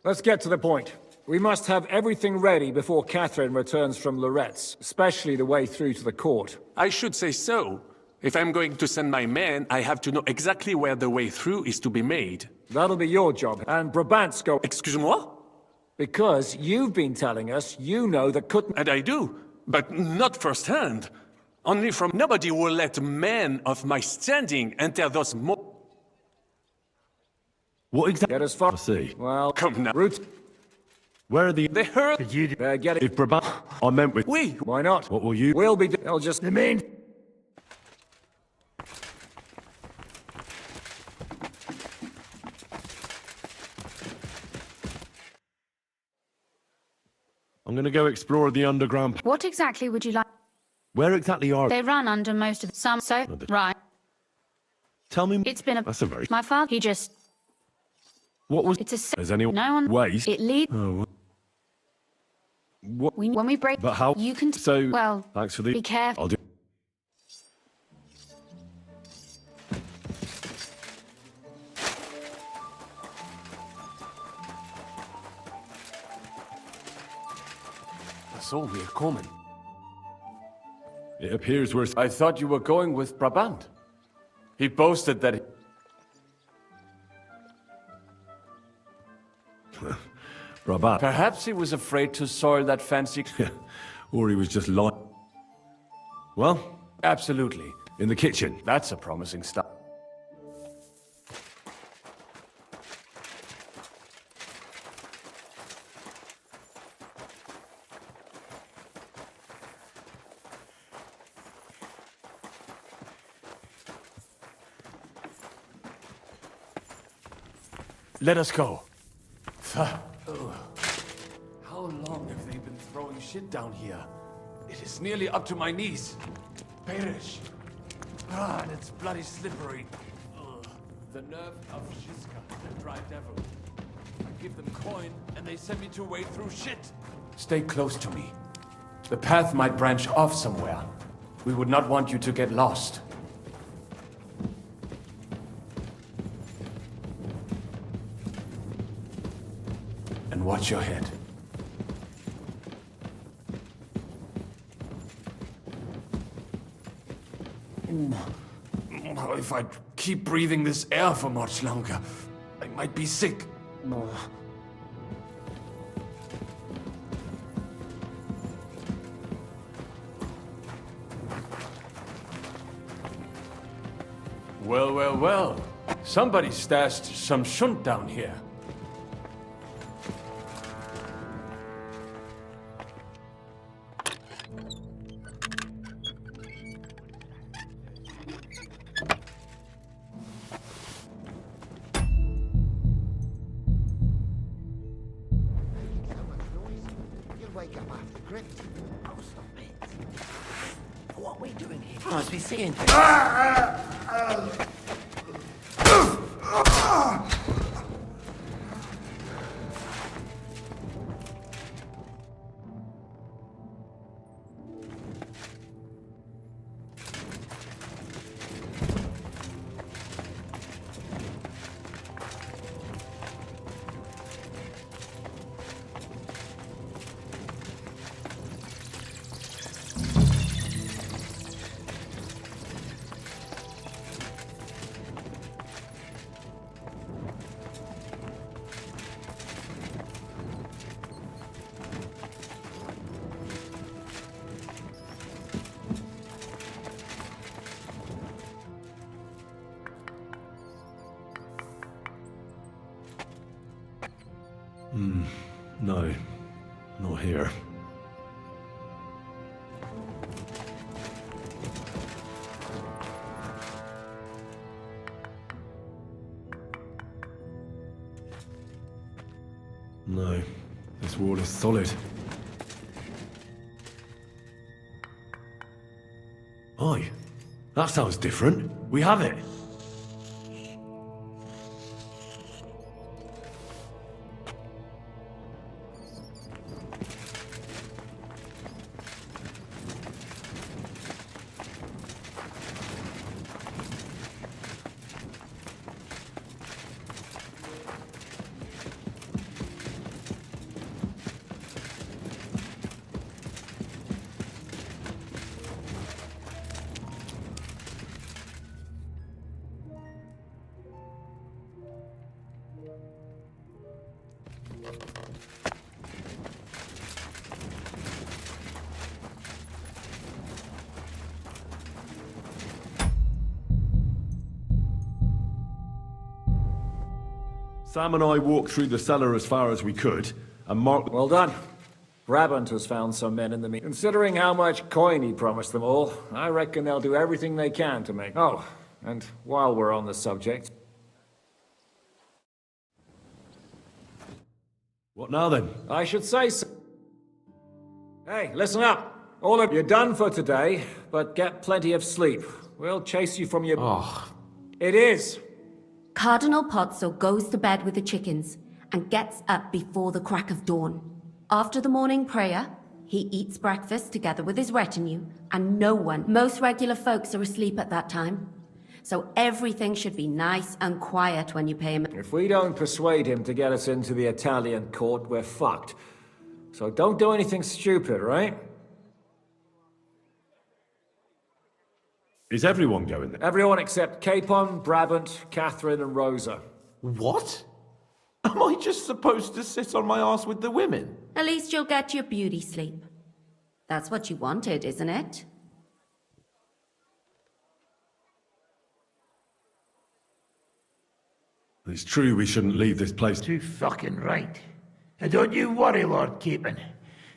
Let's get to the point. We must have everything ready before Catherine returns from Loretz, especially the way through to the court. I should say so. If I'm going to send my men, I have to know exactly where the way through is to be made. That'll be your job. And Brabantsko... Excuse-moi? Because you've been telling us you know the Kut... And I do, but not firsthand. Only from nobody will let men of my standing enter those What exactly? Get as far... I see. Well, Come now. Root... Where are the... They heard... Could you do... Get it. If Brabant... I meant with... Oui. Why not? What will you... We'll be... They'll just... The main... I'm gonna go explore the underground... What exactly would you like? Where exactly are... They run under most of some, so, right. Tell me... It's been a... That's a very... My father, he just... What was... It's a... Has anyone... No one... Ways? It leads... Oh, what... When we break... But how... You can... So... Well... Thanks for the... Be careful. I'll do... That's all we're coming. It appears we're... I thought you were going with Brabant. He boasted that... Brabant. Perhaps he was afraid to soil that fancy... Or he was just lying. Well, Absolutely. in the kitchen. That's a promising start. Let us go. How long have they been throwing shit down here? It is nearly up to my knees. Perish. And it's bloody slippery. Ugh. The nerve of Shiska, the dry devil. I give them coin, and they send me to wade through shit. Stay close to me. The path might branch off somewhere. We would not want you to get lost. And watch your head. If I keep breathing this air for much longer, I might be sick. Well, well, well. Somebody stashed some shunt down here. What are we doing here? Must be seeing No, not here. No, this wall is solid. Aye, that sounds different. We have it. Sam and I walked through the cellar as far as we could, and Mark... Well done. Brabant has found some men in the meet. Considering how much coin he promised them all, I reckon they'll do everything they can to make... Oh, and while we're on the subject... What now then? I should say so. Hey, listen up. All of you done for today, but get plenty of sleep. We'll chase you from your... Oh. It is. Cardinal Pozzo goes to bed with the chickens and gets up before the crack of dawn. After the morning prayer, he eats breakfast together with his retinue, and no one, most regular folks are asleep at that time. So everything should be nice and quiet when you pay him. If we don't persuade him to get us into the Italian court, we're fucked. So don't do anything stupid, right? Is everyone going there? Everyone except Capon, Brabant, Catherine and Rosa. What? Am I just supposed to sit on my ass with the women? At least you'll get your beauty sleep. That's what you wanted, isn't it? It's true we shouldn't leave this place. Too fucking right. And don't you worry, Lord Capon.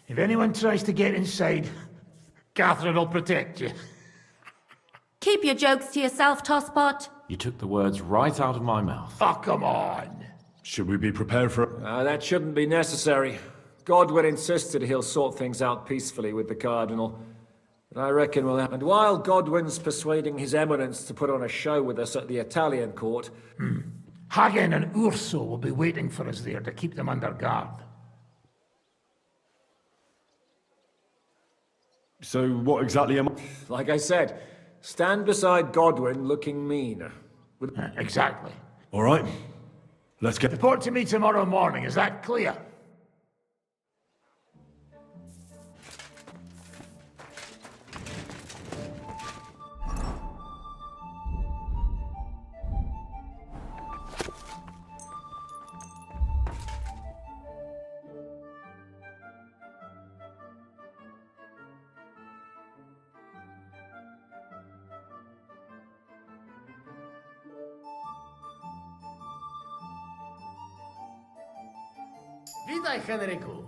If anyone tries to get inside, Catherine will protect you. Keep your jokes to yourself, Tosspot. You took the words right out of my mouth. Oh, come on. Should we be prepared for... That shouldn't be necessary. Godwin insisted he'll sort things out peacefully with the Cardinal. But I reckon we'll have... And while Godwin's persuading His Eminence to put on a show with us at the Italian court... Hagen and Urso will be waiting for us there to keep them under guard. So what exactly am I... Like I said, stand beside Godwin looking mean. Exactly. All right, let's get... Report to me tomorrow morning, is that clear? Witaj, Henryku.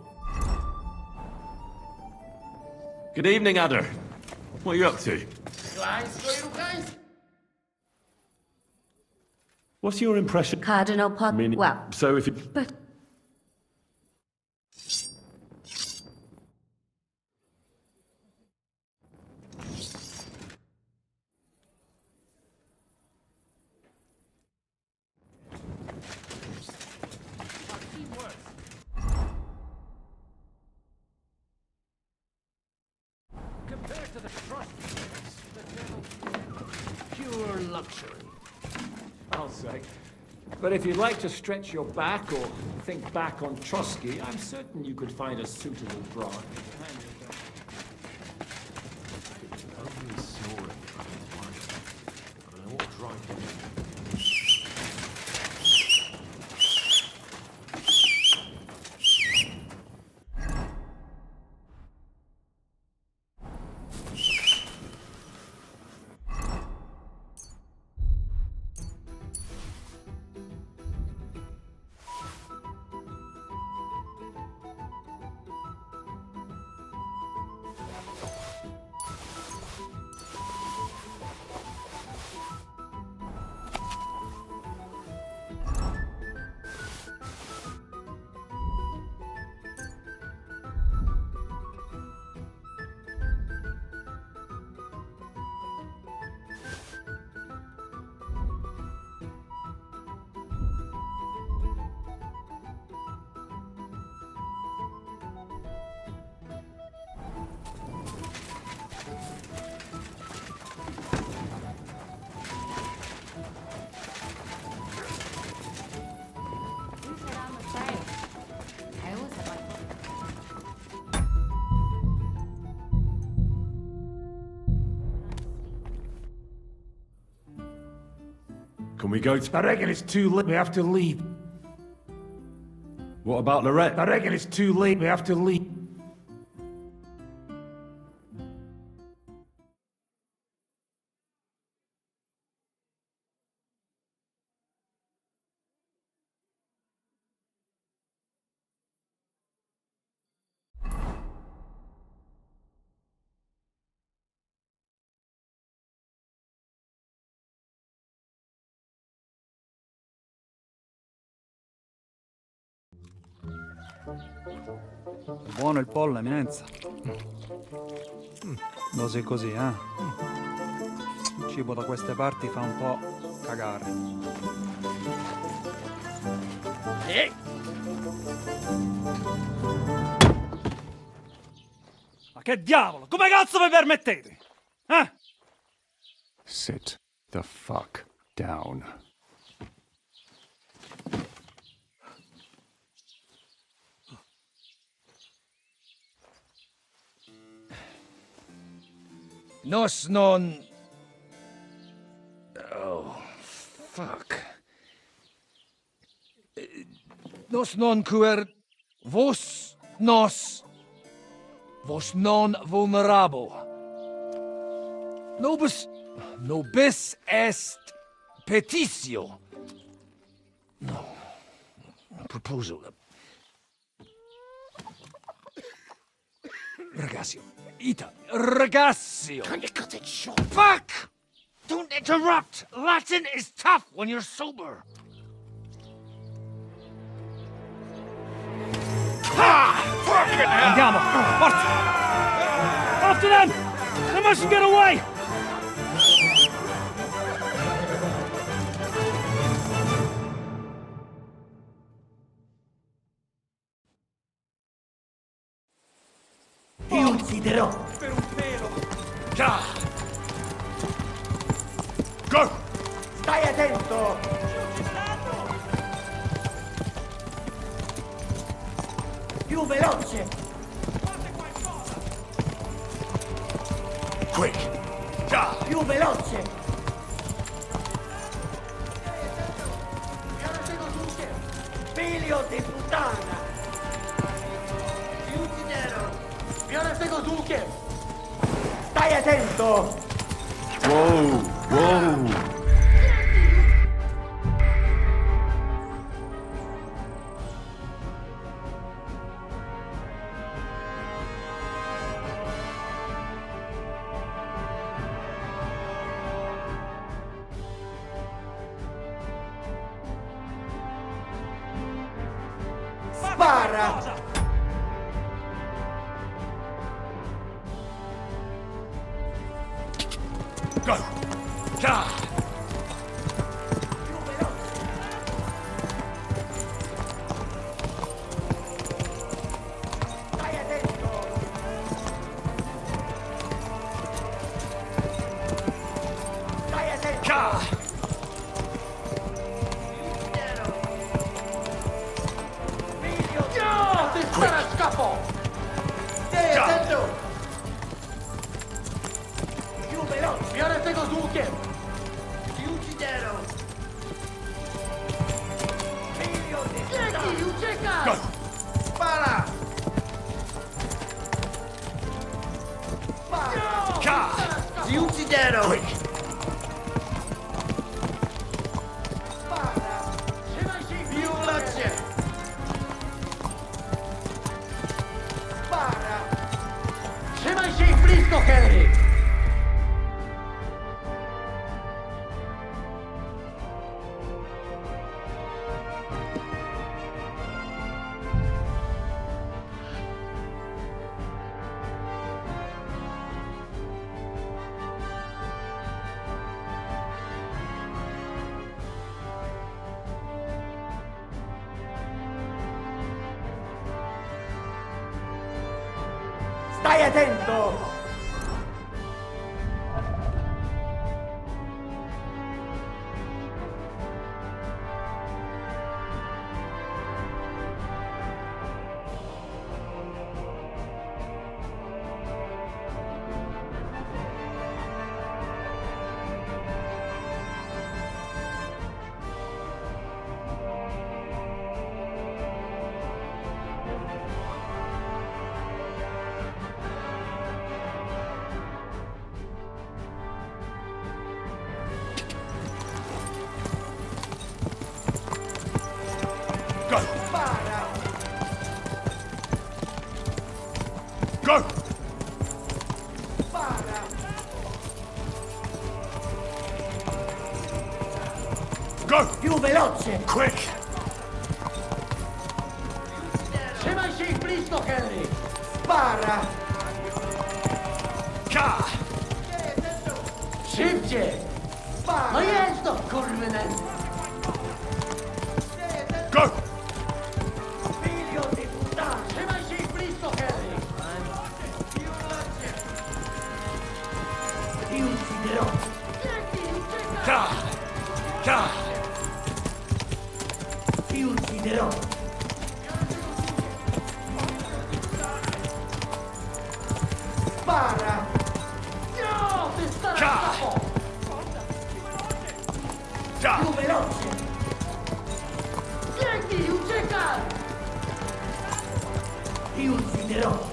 Good evening, Adder. What are you up to? What's your impression? Cardinal Pot... Well, So if you... but... Compared to the trust, pure luxury. I'll say. But if you'd like to stretch your back or think back on Trotsky, I'm certain you could find a suitable bride. Can we go to... I reckon it's too late. We have to leave. What about Lorette? I reckon it's too late. We have to leave. Buono il pollo, eminenza. Dose così, eh? Il cibo da queste parti fa un po' cagare. Ma che diavolo? Come cazzo vi permettete? Eh? Sit the fuck down. Nos non... Oh, fuck. Nos non quer... Vos nos... Vos non vulnerabo. Nobis... Nobis est... Petitio. No. Proposal. Ragazio. Ita. Ragazio. Can you cut it short? Fuck! Don't interrupt! Latin is tough when you're sober. Andiamo! Forza! After them! They mustn't get away! Ti ucciderò! Per un pelo! Già! Go! Stai attento! Più veloce! Quick! Già! Più veloce! Figlio di puttana! Ti ucciderò! Mi ora seguo tu che... Stai attento! Whoa! Whoa! Spara! Go! Già! Stai attento! Stai attento! Già! Figlio! Ti spara scappo! Stai attento! Più veloce! Mi ora tego dukiem! Ti ucciderò! Figlio di puttana! Uciekaj! Go! Spara! Spara! Già! Ti ucciderò! Quick! Spara! Più veloce! Spara! Trzymaj się ich blisko, Henry! Stai attento! Go! Più veloce! Quick! Trzymaj się ich blisko, Henry! Spara! Ka! Szybciej! Spara! No jedź do kurwynen! Go! Milion i puta! Trzymaj się ich blisko, Henry! Już idę rok! Ka! Ka! Już idę rok! Spara! No, ty stara szafo! Ka! Più veloce! Biegnij, uciekaj! Już idę rok!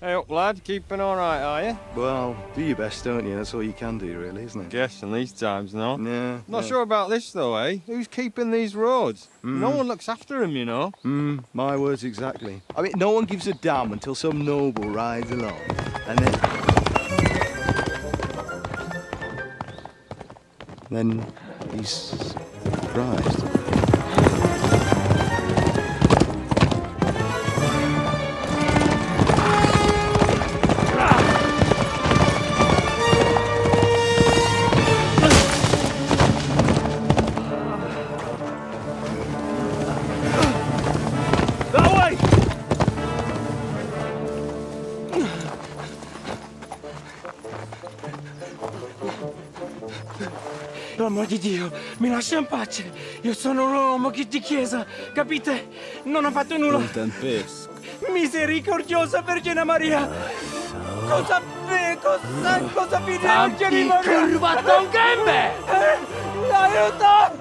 Hey up, lad. Keeping all right, are you? Well, do your best, don't you? That's all you can do, really, isn't it? Guess in these times, no? Yeah. Not sure about this, though, eh? Who's keeping these roads? No one looks after them, you know. My words exactly. I mean, no one gives a damn until some noble rides along. And then he's surprised. Per amor di Dio, mi lascia in pace. Io sono un uomo di chiesa, capite? Non ho fatto nulla. Misericordiosa Vergine Maria. Cosa vedi Vergine Maria? Kurwa, tą gębę! Aiuto!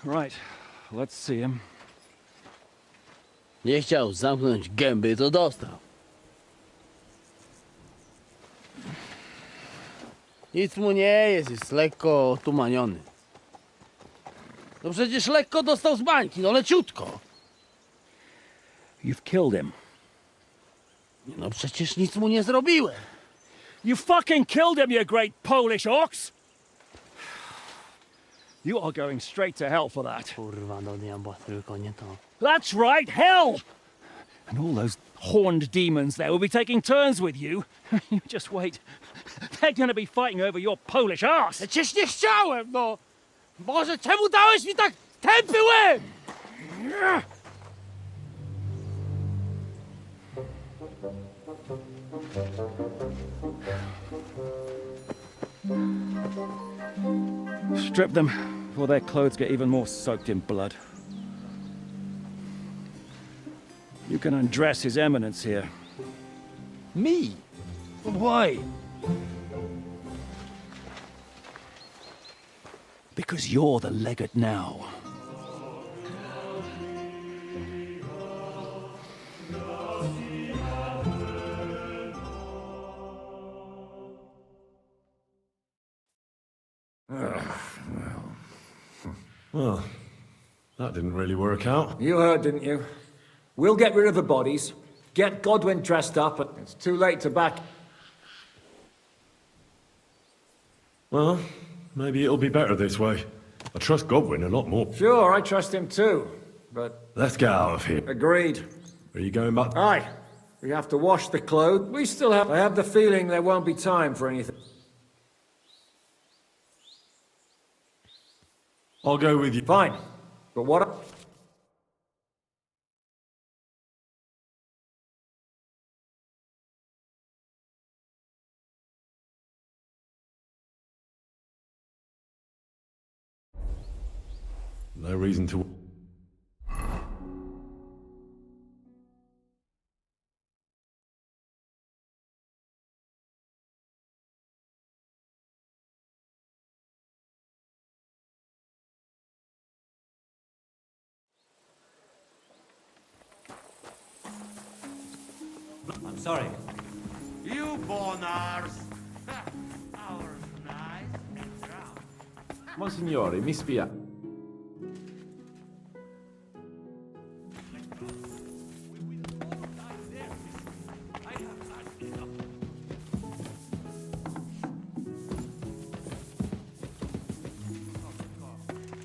Right, let's see him. Nie chciał zamknąć gęby, to dostał. Nic mu nie jest lekko otumaniony. No przecież lekko dostał z bańki, no leciutko. You've killed him. No przecież nic mu nie zrobiłem. You fucking killed him, you great Polish ox! You are going straight to hell for that. Kurwa, do diabła, tylko nie to. That's right, hell! And all those horned demons there will be taking turns with you. You just wait. They're gonna be fighting over your Polish ass. Przecież nie chciałem, no! Boże, czemu dałeś mi tak tępy łeb? Strip them before their clothes get even more soaked in blood. You can undress His Eminence here. Me? Why? Because you're the legate now. Well, that didn't really work out. You heard, didn't you? We'll get rid of the bodies, get Godwin dressed up, and it's too late to back. Well, maybe it'll be better this way. I trust Godwin a lot more. Sure, I trust him too, but... Let's get out of here. Agreed. Are you going back? Aye. We have to wash the clothes. We still have... I have the feeling there won't be time for anything. I'll go with you. Fine. But what... No reason to... I'm sorry. You bonars! Ours nice and round. Monsignore, mi spiace.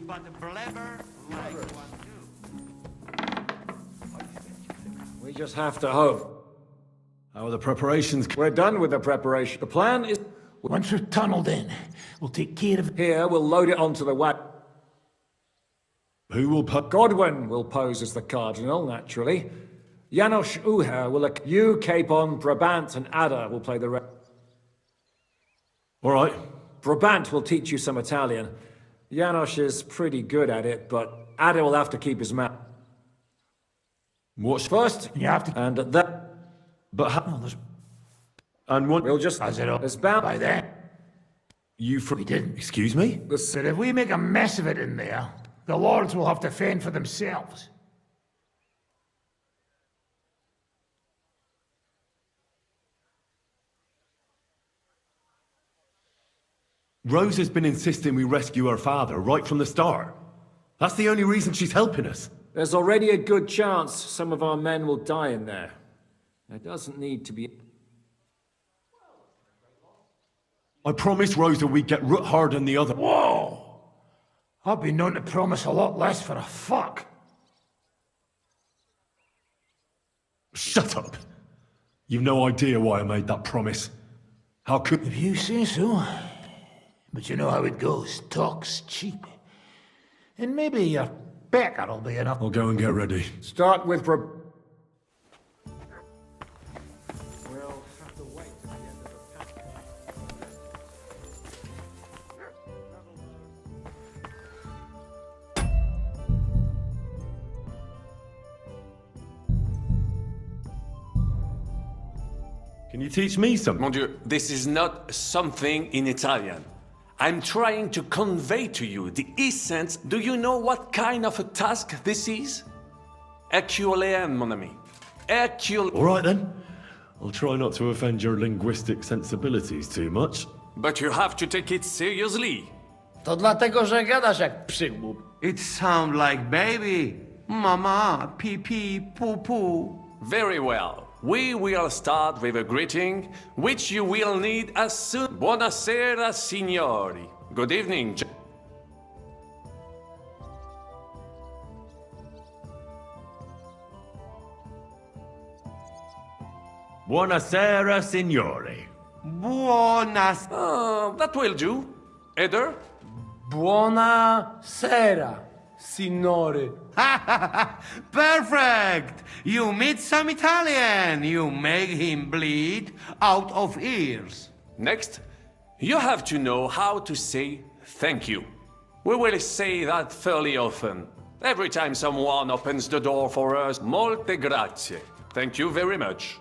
But blabber like one We just have to hope. How are the preparations? We're done with the preparation. The plan is... Once we're tunneled in, we'll take care of it. Here, we'll load it onto the wagon. Who will put... Godwin will pose as the cardinal, naturally. Janos Uher will... You, Capon, Brabant, and Ada will play the rest. All right. Brabant will teach you some Italian. Janos is pretty good at it, but Ada will have to keep his mouth. What's first? You have to... And that... But how... No, there's... And what... We'll just... As it all... It's bound... By then, You we didn't. Excuse me? The But if we make a mess of it in there, the lords will have to fend for themselves. Rose has been insisting we rescue her father right from the start. That's the only reason she's helping us. There's already a good chance some of our men will die in there. There doesn't need to be... I promised Rosa we'd get root hard than the other. Whoa! I've been known to promise a lot less for a fuck. Shut up. You've no idea why I made that promise. How could... If you say so. But you know how it goes. Talk's cheap. And maybe your pecker will be enough. I'll go and get ready. Start with... We'll have to wait till the end of the pack. Can you teach me something? Mon Dieu, this is not something in Italian. I'm trying to convey to you the essence. Do you know what kind of a task this is? Herculean, mon ami. All right then. I'll try not to offend your linguistic sensibilities too much. But you have to take it seriously. To dlatego, że gadasz jak przygłup. It sounds like baby. Mama, pee pee, poo poo. Very well. We will start with a greeting, which you will need as soon. Buonasera, signori. Good evening. Buonasera, signori. Buonas. That will do. Eder? Buona sera, signore. Perfect! You meet some Italian. You make him bleed out of ears. Next, you have to know how to say thank you. We will say that fairly often. Every time someone opens the door for us, molte grazie. Thank you very much.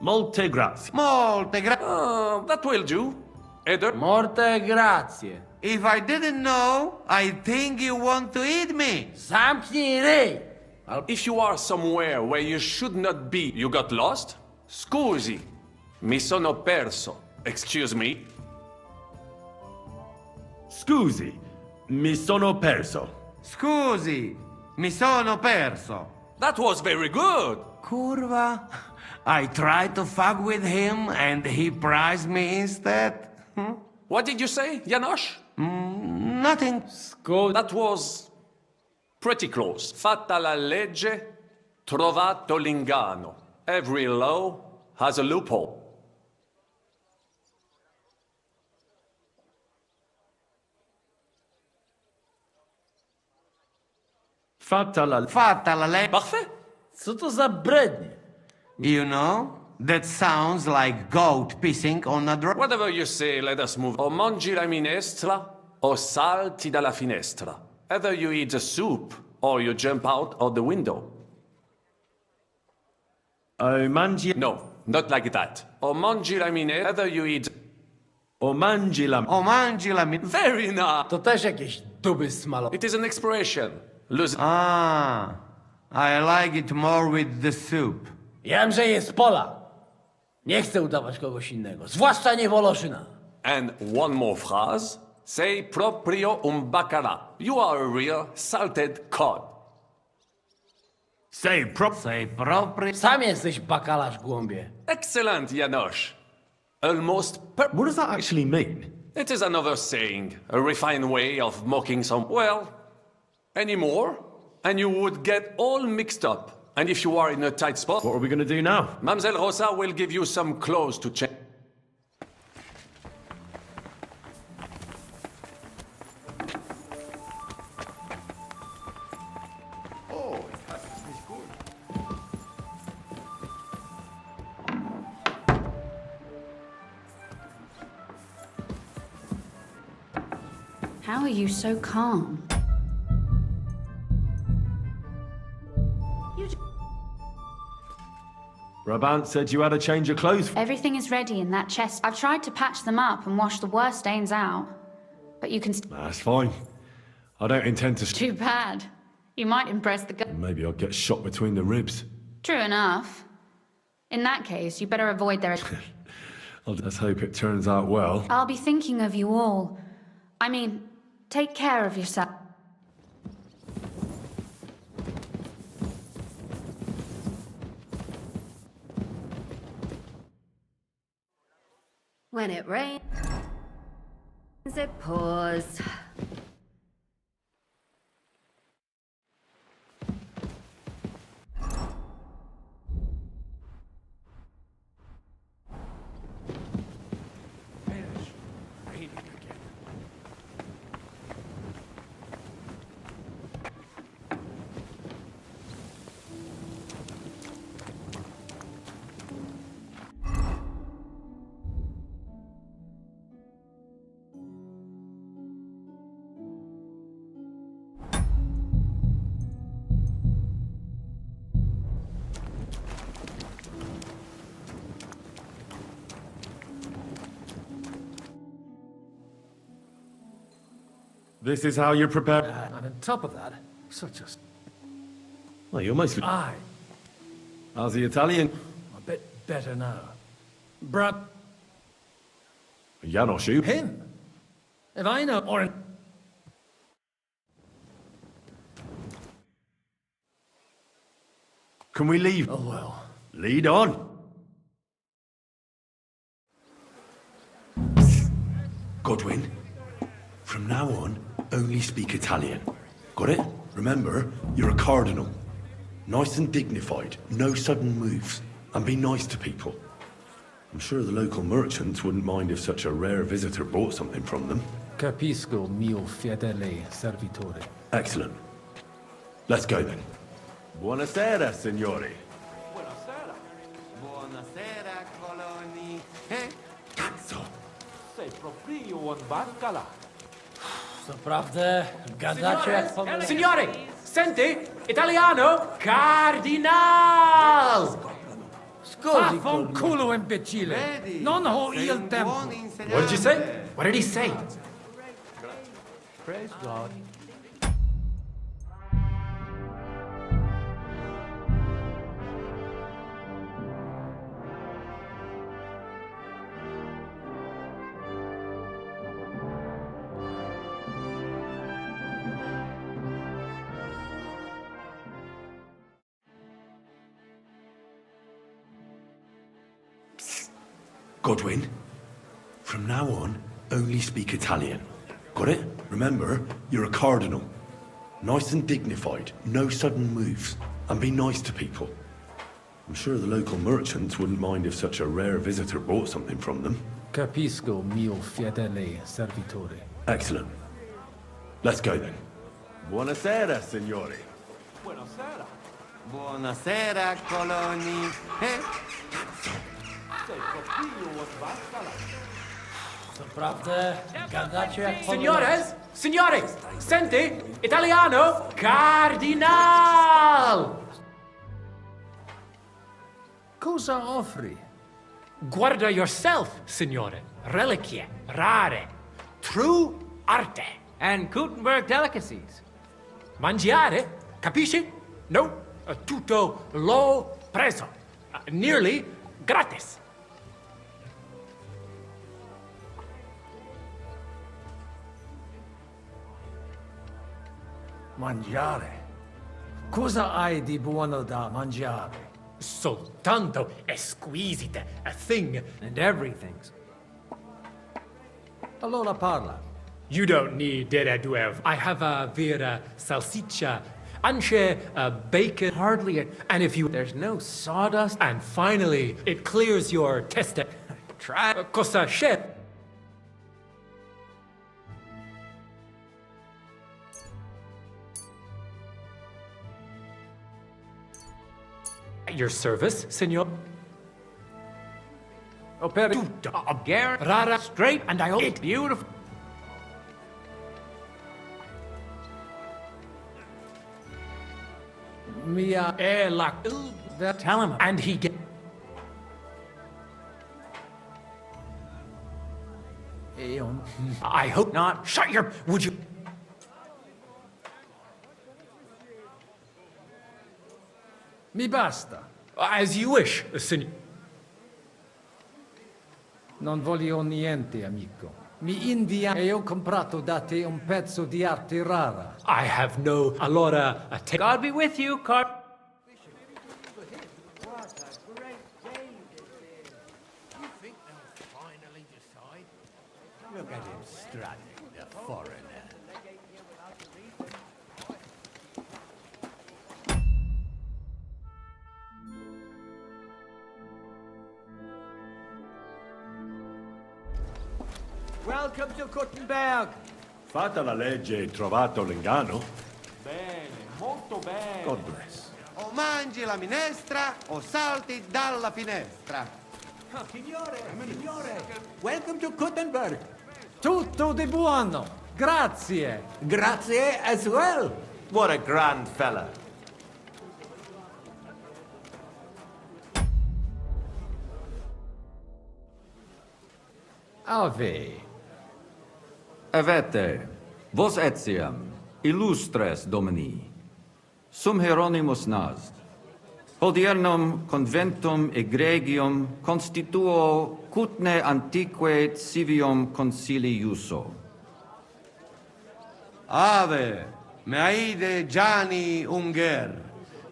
Molte grazie. Molte grazie. That will do. Eder? Morte grazie. If I didn't know, I think you want to eat me. Zamknij ryj! If you are somewhere where you should not be, you got lost? Scusi. Mi sono perso. Excuse me. Scusi. Mi sono perso. Scusi, mi sono perso. That was very good. Curva. I tried to fuck with him and he prized me instead. What did you say, Janos? Nothing. That was pretty close. Fatta la legge, trovato l'inganno. Every law has a loophole. Fatta la legge. Parfait. Co to za brednie? You know, that sounds like goat pissing on a drum. Whatever you say, let us move. O mangi la minestra, o salti dalla finestra. Either you eat the soup, or you jump out of the window. O mangi... No, not like that. O mangi la minestra, either you eat... O mangi la... O mangi la... Very nice. To też jakieś duby smalo. It is an expression. I like it more with the soup. Ja wiem, że jest Pola. Nie chcę udawać kogoś innego, zwłaszcza nie Woloszyna. And one more phrase. Sei proprio un baccarat. You are a real salted cod. Say proprio. Sam jesteś bakalarz, głąbie. Excellent, Janusz. Almost What does that actually mean? It is another saying, a refined way of mocking some, well, any more, and you would get all mixed up. And if you are in a tight spot... What are we going to do now? Mademoiselle Rosa will give you some clothes to change. Oh, das ist nicht gut. How are you so calm? Brabant said you had a change of clothes. Everything is ready in that chest. I've tried to patch them up and wash the worst stains out. But you can... That's fine. I don't intend to... Too bad. You might impress the guy. Maybe I'll get shot between the ribs. True enough. In that case, you better avoid their... Let's hope it turns out well. I'll be thinking of you all. I mean, take care of yourself. When it rains, it pours. This is how you prepare... And on top of that, such a... Well, you almost... Aye, How's the Italian? a bit better now. Bruh, Janos, you? him? If I know, or... Can we leave? Oh well. Lead on. Godwin, from now on, only speak Italian. Got it? Remember, you're a cardinal. Nice and dignified, no sudden moves, and be nice to people. I'm sure the local merchants wouldn't mind if such a rare visitor bought something from them. Capisco, mio fedele servitore. Excellent. Let's go then. Buonasera, signori. Buonasera. Buonasera, coloni. Cazzo! Sei proprio un baccarat. Naprawdę, gadacie jak pomylicie. Signore, senti, italiano, cardinal! Scusi, Fanculo, imbecille! Non ho il tempo! What did you say? What did he say? Praise God. Godwin, from now on, only speak Italian. Got it? Remember, you're a cardinal. Nice and dignified, no sudden moves, and be nice to people. I'm sure the local merchants wouldn't mind if such a rare visitor bought something from them. Capisco, mio fedele servitore. Excellent. Let's go then. Buonasera, signori. Buonasera. Buonasera, coloni. Sei proprio un baccarat. Naprawdę, gadacie jak Signores, signores, senti, italiano, cardinal! Cosa offri? Guarda yourself, signore. Reliquie, rare, true arte. And Gutenberg delicacies. Mangiare, capisci? No, tutto l'ho preso. Nearly gratis. Mangiare. Cosa hai di buono da mangiare? Soltanto esquisite, a thing. And everything's. Allora parla. You don't need dere duev. I have a vera salsiccia, anche bacon, hardly, and if you... There's no sawdust. And finally, it clears your test. Try cosa chef. At your service, senor. Opera. Garrett, rara, straight, and I hope beautiful. Mia Like tell him, and he get. I hope not. Shut your. Would you? Mi basta. As you wish, senor. Non voglio niente, amico. Mi invia e ho comprato da te un pezzo di arte rara. I have no. Allora, God be with you, Car. Look at him strutting, the foreigner. Welcome to Kuttenberg. Fatta la legge e trovato l'inganno? Bene, molto bene. God bless. O mangi la minestra o salti dalla finestra. Signore, welcome to Kuttenberg. Tutto di buono. Grazie. Grazie as well. What a grand fella. Ave. Avete, vos etiam, illustres domini, sum Hieronymus nas, hodiernum conventum egregium constituo cutne antique civium concili iuso. Ave, meaide Gianni Unger,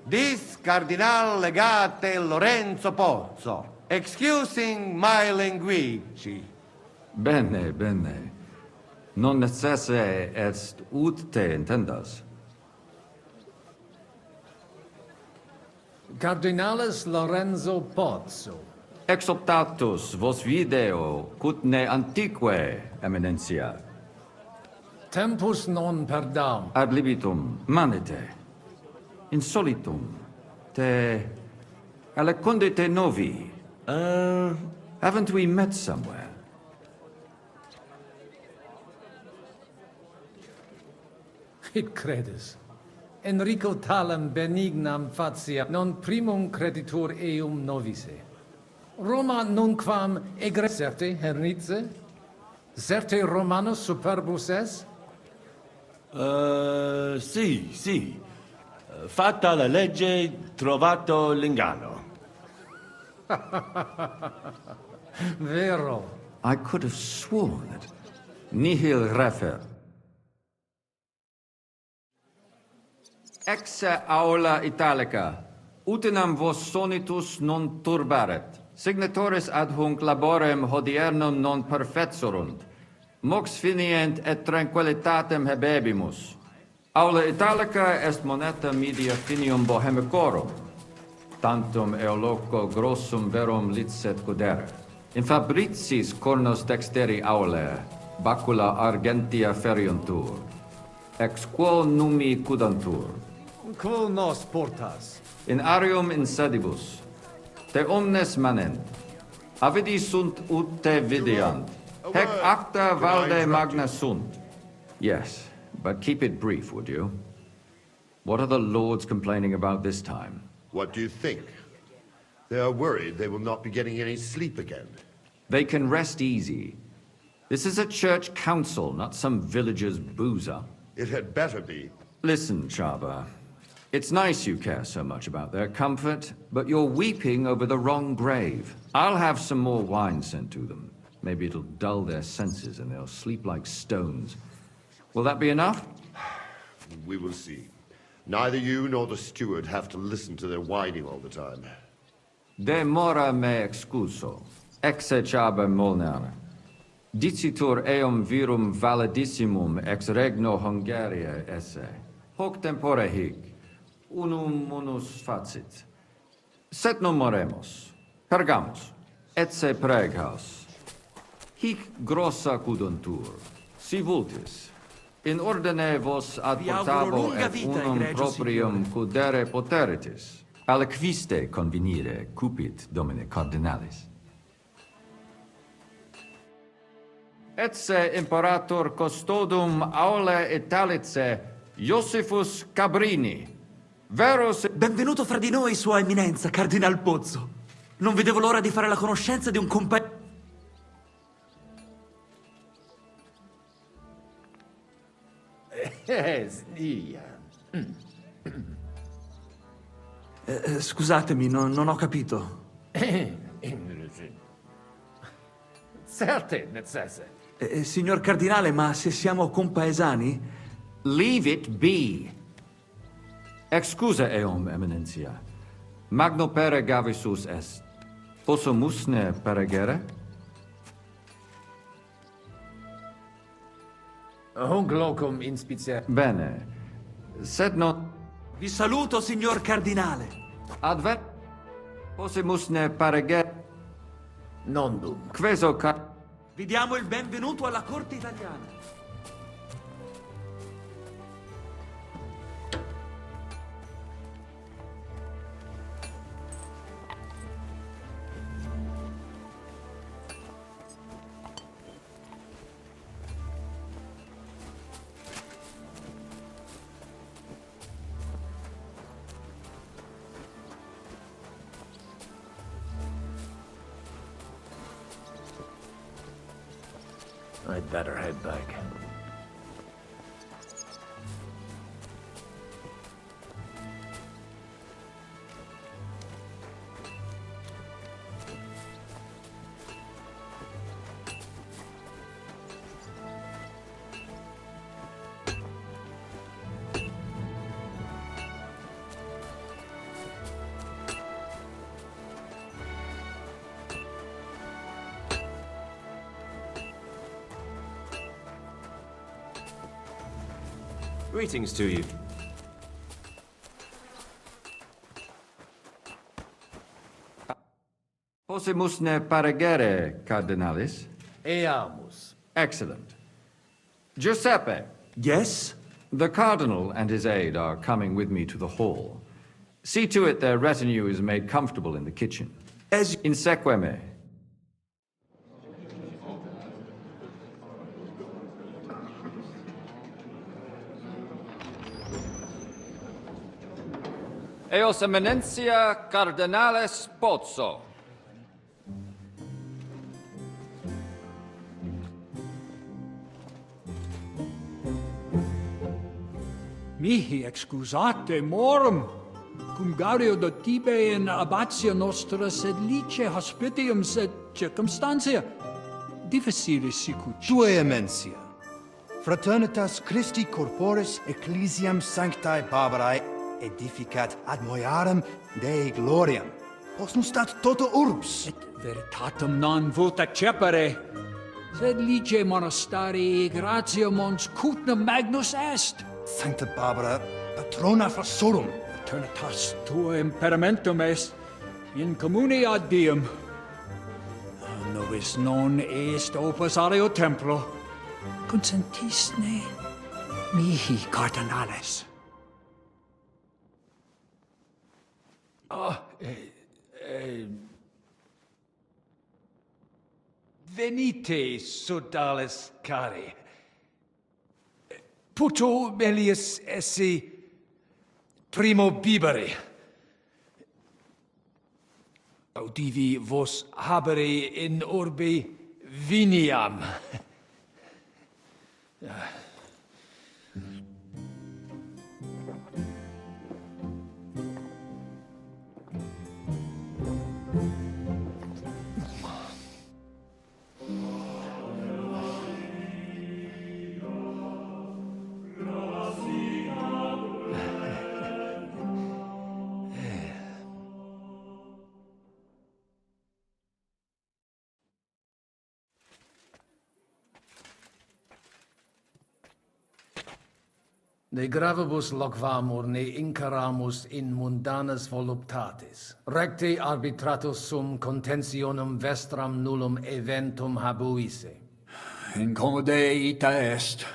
dis cardinal legate Lorenzo Pozzo, excusing my linguici. Bene, bene. Non necesse est ut te intendas. Cardinalis Lorenzo Pozzo. Exoptatus vos video cutne antique eminencia. Tempus non perdam. Ad libitum manete. Insolitum. Te alecundite novi. Haven't we met somewhere? It credes. Enrico talem benignam facia non primum creditur eum novice. Roma nunquam egre certe hernice? Certe Romanus superbus es? Sì. Fatta la legge, trovato l'inganno. Vero. I could have sworn that nihil refer. Ex aula italica, utinam vos sonitus non turbaret. Signatores adhunc laborem hodiernum non perfetsurunt. Mox finient et tranquillitatem habebimus. Aula italica est moneta media finium bohemicorum. Tantum eoloco grossum verum licet godere. In fabricis cornos dexteri aulae, bacula argentia feriuntur. Ex quo numi cudantur. Quo nos portas? In arium insedibus. Te omnes manent. Avidi sunt ut te videant. Hec acta valde magna sunt. Yes, but keep it brief, would you? What are the lords complaining about this time? What do you think? They are worried they will not be getting any sleep again. They can rest easy. This is a church council, not some villager's boozer. It had better be. Listen, Chaba. It's nice you care so much about their comfort, but you're weeping over the wrong grave. I'll have some more wine sent to them. Maybe it'll dull their senses and they'll sleep like stones. Will that be enough? We will see. Neither you nor the steward have to listen to their whining all the time. Demora me excuso, exechaber molnar. Dicitur eum virum validissimum ex regno Hungaria esse. Hoc tempore hic, unum munus facit. Set non moremus, pergamus, etse preghaus. Hic grossa cuduntur, si vultis. In ordine vos ad portavo et unum proprium cudere poteritis. Aliquiste convenire cupit domine cardinalis. Etse imperator custodum aule Italice Iosifus Cabrini. Verus... Benvenuto fra di noi, Sua Eminenza, Cardinal Pozzo. Non vedevo l'ora di fare la conoscenza di un compagno... Scusatemi, non ho capito. Signor Cardinale, ma se siamo compaesani? Leave it be. Excusa eum, Eminentia. Magno pere gavisus est. Possumusne peregere? Hunc locum inspicia... Bene. Sed non... Vi saluto, signor Cardinale. Advent... Possumusne peregere... Non dum. Queso ca... Vi diamo il benvenuto alla corte italiana. I'd better head back. Greetings to you. Possumusne paregere, Cardinalis? Eamus. Excellent. Giuseppe. Yes? The Cardinal and his aide are coming with me to the hall. See to it their retinue is made comfortable in the kitchen. As Inseque me. Eos Eminentia Cardinales Pozzo. Mihi excusate morum, cum gaudio de tibe in abatia nostra sed lice hospitium sed circumstantia difficile sicut. Tua emensia, fraternitas Christi corporis ecclesiam sanctae Barbarae edificat ad moiarem Dei gloriam. Post nustat toto urbs. Et veritatem non vult accepere, sed lice monastarii gratia mons cutna magnus est. Sancta Barbara, patrona frassorum. Eternitas tua imperamentum est, in communi ad diem. Novis non est opus areo templo. Consentisne mihi cardinales. Venite, sodales cari. Puto melius esse primo bibere. Audivi vos habere in orbe viniam. De gravibus loquamur ne incaramus in mundanas voluptatis. Recte arbitratus sum contentionum vestram nullum eventum habuisse. Incommode ita est.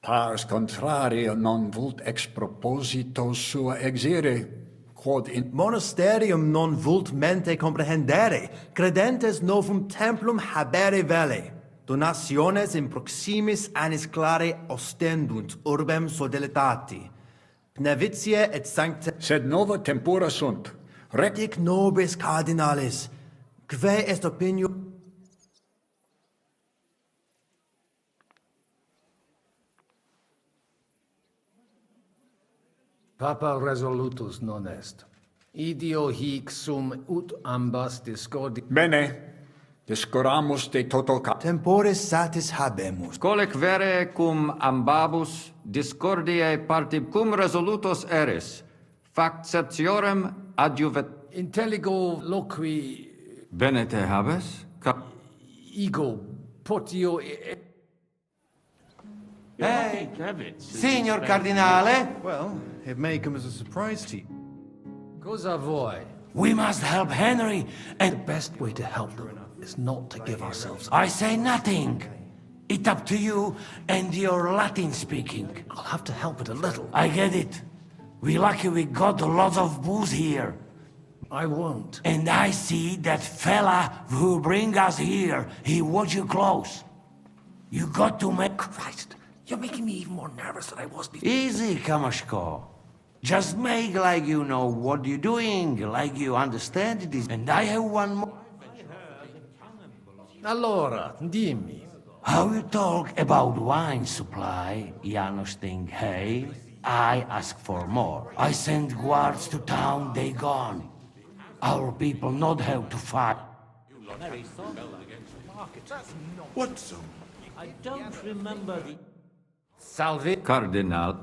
Pars contraria non vult ex proposito sua exire, quod in monasterium non vult mente comprehendere, credentes novum templum habere vele. Donationes in proximis annis clare ostendunt urbem sodelitati. Pnevitiae et sancta... Sed nova tempora sunt. Dic nobis cardinalis, quae est opinio... Papa resolutus non est. Idio hic sum ut ambas discordi... Bene. Discoramus de toto temporis satis habemus. Colec vere cum ambabus discordiae partib cum resolutos eris. Factiorem adjuvet... Intelligo loqui... Bene te habes? Ego potio... Hey, signor Cardinale? Well, it may come as a surprise to you. Cosa vuoi? We must help Henry, and the best way to help them is not to give ourselves... I say nothing. It's up to you and your Latin speaking. I'll have to help it a little. I get it. We lucky we got a lot of booze here. I won't. And I see that fella who bring us here, he watch you close. You got to make... Christ, you're making me even more nervous than I was before. Easy, Kamashko. Just make like you know what you're doing, like you understand it. And I have one more. Allora, dimmi. How you talk about wine supply, Janos think, hey, I ask for more. I send guards to town, they gone. Our people not have to fight. What so? I don't remember the... Salve. Cardinal.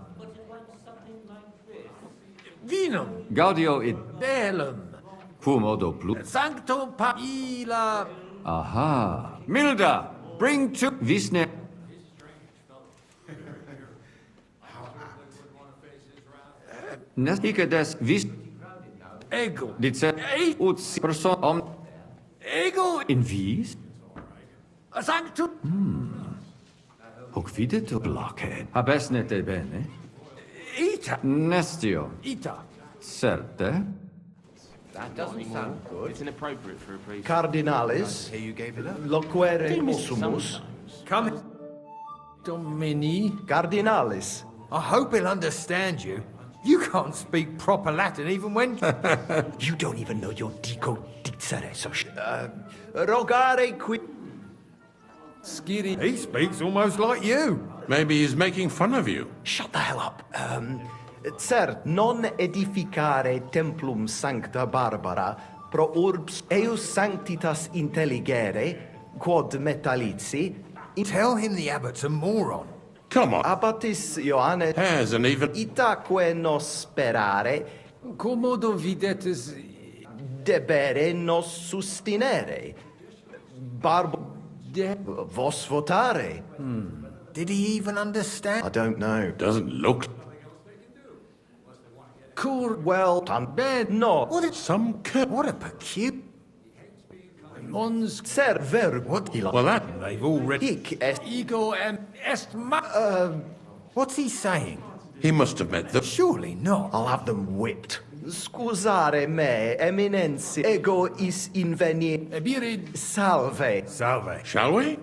Vinum. Gaudio it. Bellum. Quomodo plus. Sancto Paila. Aha. Milda, bring to Visne. Nesike des vis. Ego. Dice ut person om. Ego. In vis? Sancto. Hoc videte blockhead. Habesnete bene. Ita. Nestio. Ita. Certe. That doesn't sound good. It's inappropriate for a priest. Cardinalis, Here you gave it up. loquere ossumus. Come. Domini. Cardinalis. I hope he'll understand you. You can't speak proper Latin even when... You don't even know your dico dicere, so Rogare qui... Skiri. He speaks almost like you. Maybe he's making fun of you. shut the hell up. Cert, non edificare templum sancta Barbara pro urbs eius sanctitas intelligere, quod metallici... Tell him the abbot's a moron. Come on. Abbatis Ioanne... Hasn't even... Itaque nos sperare... Commodo videtis... Debere nos sustinere. Barbo... Vos votare. Did he even understand? I don't know. Doesn't look... Cur... Well, bed no. Some What a peculiar... Mons... Ser ver... What? Well, that... They've already... Hic est... Ego and est ma... What's he saying? He must have met the... Surely not. I'll have them whipped. Scusare me, eminentia, ego is inveni... Ebirid... Salve. Salve. Shall we?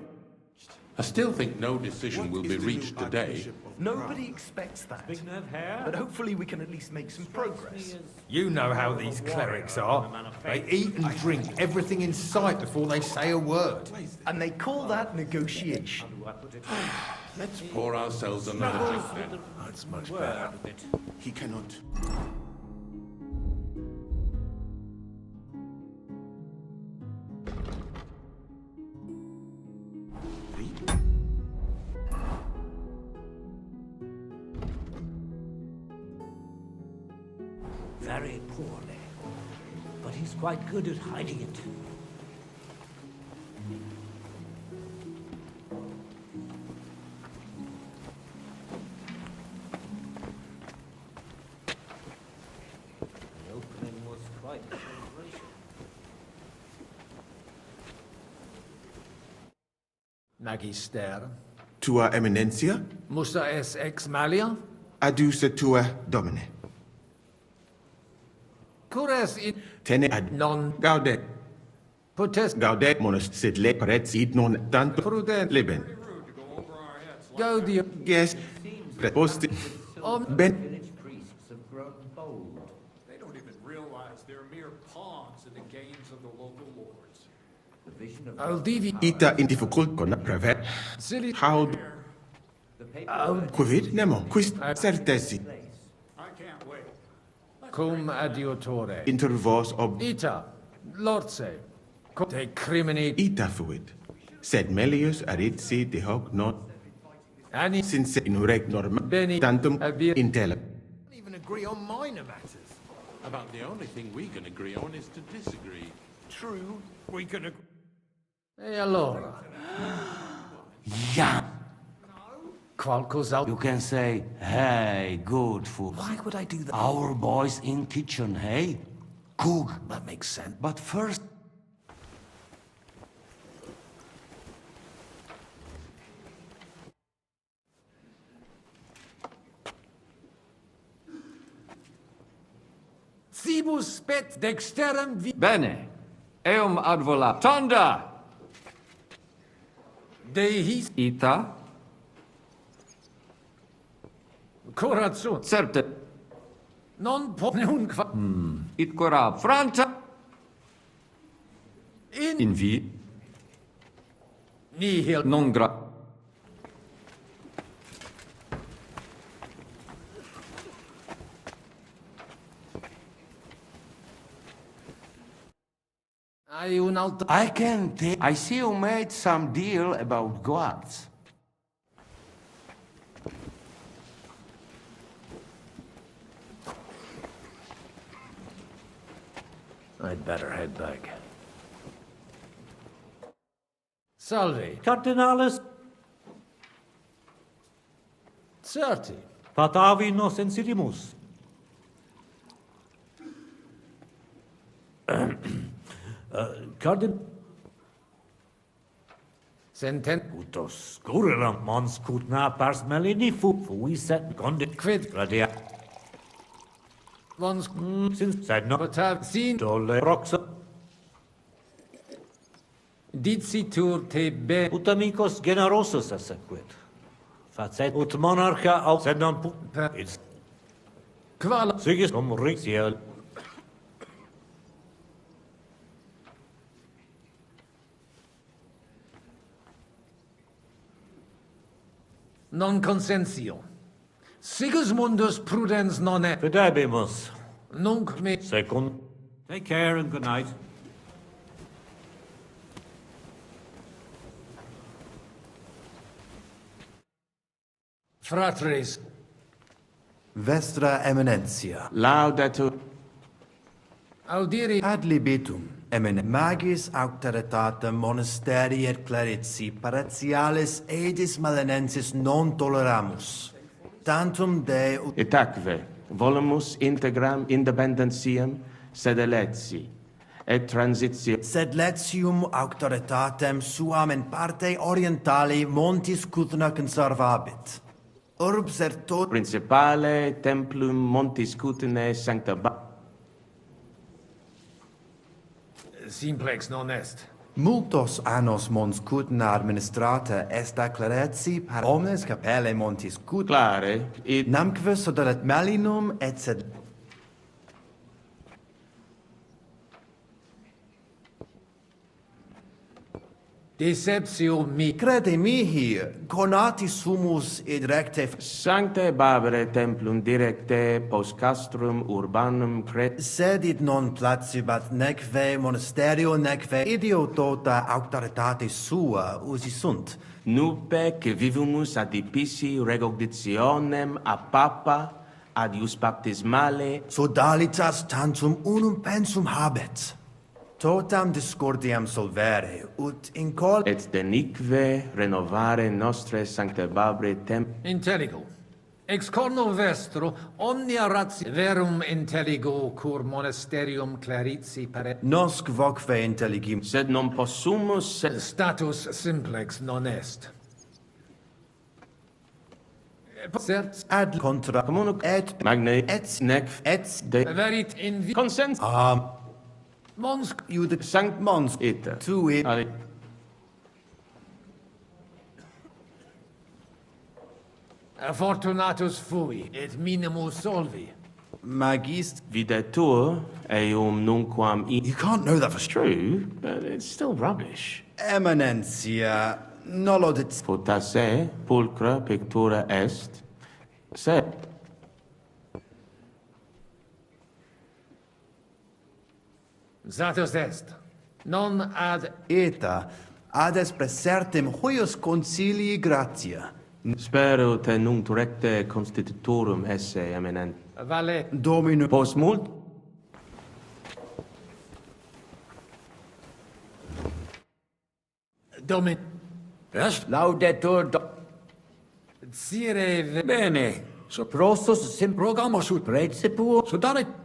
I still think no decision will be reached today. Nobody expects that. But hopefully we can at least make some progress. You know how these clerics are. They eat and drink everything in sight before they say a word. And they call that negotiation. Let's pour ourselves another drink then. That's much better. He cannot... Very poorly. But he's quite good at hiding it. Magister. Tua eminencia? Musa es ex malia? Aduce tua domine. Cures in Tene ad non gaudet. potest Gaudet monus sed le parets id non tanto prudent leben. gaudium. Yes. Preposti. Ben. They don't even realize they're mere pawns in the games of the local lords. Aldivi. Ita in difficultco na prevet. Silly. How quid nemo quist certesi. I can't wait. Cum adiutore. Inter vos ob Ita. Lordse. Te crimini. ita fuit. Sed melius aritsi de hoc not Ani. since in reg norma Beni. tantum Abir. intellem. Even agree on minor matters. About the only thing we can agree on is to disagree. True, we can agree. E allora? Yeah. Qualcosa. You can say, hey, good food. Why would I do that? Our boys in kitchen, hey? Cook. That makes sense. But first... Cibus spet dexterem vi... Bene. Eum ad vola. Tonda! Deis Ita? corazon. Certe. Non po... Nun qua... It cora. Franta! In vi? Nihil. Non gra... Hai un altro... I can take... I see you made some deal about guards. I'd better head back. Salve. Cardinalis Certi. patavi nos insidimus. Cardin... Senten... Utos gurelam mons cutna pars melini fui set gondit Quid. radia. Vons... Since said no But have seen... dole roxa. Dicitur te be... Ut amicos generosus assequit. Facet ut monarcha au sed non pu... It's... Quala... Sigis cum rixiel. Non consensio. Sigismundus prudens non est. Fidebimus. Nunc me... Secund. Take care and good night. Fratres. Vestra Eminentia. Laudatur Audiri... Ad libitum, magis auctoritatem monasteri et clerici paratialis edis malenensis non toleramus. Tantum de... etaque volumus integram independentiam sed eletsi et transitio Sed letium auctoritatem suam in parte orientali montis Cutna conservabit. Urbs er tot... principale templum montis Cutinae sancta Simplex non est. Multos annos mons Cutna administrata est a clerici par omnes capelle montis Cutna. clare id Namque sodalet malinum et sed... Deceptio mi... Crede mihi, conati sumus id recte... sanctae Barbare templum directe post castrum urbanum Sed id non placibat neque monasterio neque idiotota auctoritate sua usi sunt. nupe que vivumus adipici recognitionem a papa ad ius baptismale Sodalitas tantum unum pensum habet. Totam discordiam solvere, ut in col... et denique renovare nostre sanctae Barbare Intelligo. Ex corno vestro omnia ratio verum intelligo cur monasterium clarici pare. Nosc vocve intelligim. Sed non possumus... Status simplex non est. Cert Ad contra communic et Magne et nec et de... verit in vi... Consens... Mons iude Sanct mons Ita. tu it Ali. Fortunatus fui, et minimus solvi. magist. Videtur eum nunquam... You can't know that for sure. True, but it's still rubbish. Eminentia, nolodit. Potasse pulcra pictura est, sed... Satus est. Non ad... Eta, ad es presertem huius concilii gratia. Spero te nunc recte constitutorum esse eminent. Vale. Domino. Post mult... Domin... Est? Laudetur Sire... Bene. So prostus sim Rogamus ut principio. so daret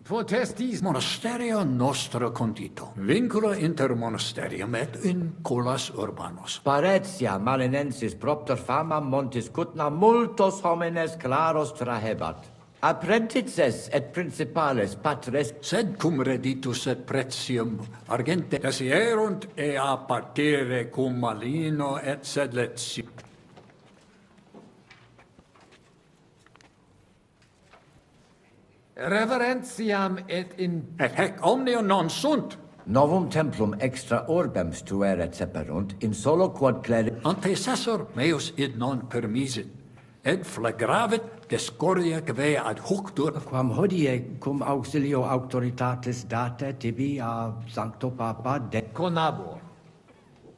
Potestis... monasterio nostra condito. Vincula inter monasterium et in colas urbanos. Paretia malinensis propter fama montis cutna multos homines claros trahebat. Apprentices et principales patres. Sed cum reditus et pretium argente desierunt ea partire cum malino et sed letsi. Reverentiam et in... Et hec omnia non sunt. Novum templum extra orbem stueret seperunt in solo quod cleri. Antecessor meus id non permisit, et flagravit discordia que ad huctur. Quam hodie cum auxilio auctoritatis date tibi a sancto papa de... Conabor.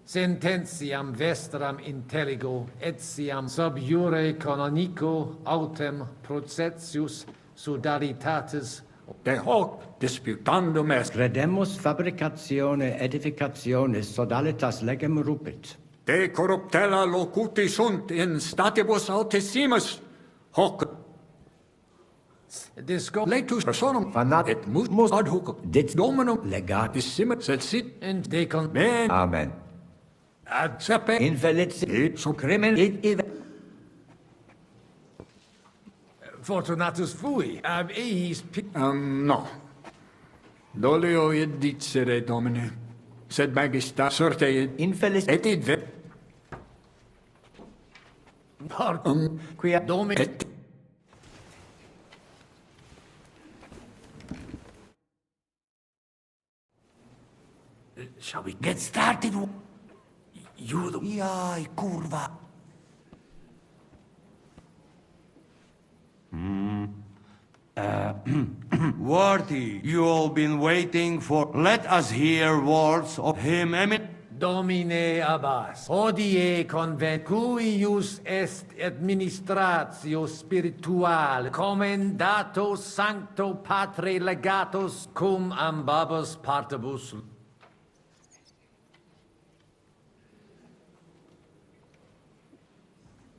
Sententiam vestram intelligo, etiam sub iure canonico autem processius sudalitatis. De hoc disputandum est. Credemus fabricatione edificationis sodalitas legem rupit. De corruptella locuti sunt in statibus altissimus. Hoc Disco... letus personum Fanat et mus ad hoc dit dominum legatissimum sed sit And decon... ben Amen. ad sepe Infelici sum crimen id Fortunatus fui, ab eis... no. Dolio id dicere domine, sed magista sorte id infelici et id ve... Pardon, quia domine... et Shall we get started? You the... Jaj, kurva. Worthy, you all been waiting for. Let us hear words of him, Domine abbas, hodie convent, cuius est administratio spiritual, commendato sancto patre legatus cum ambabus partibus.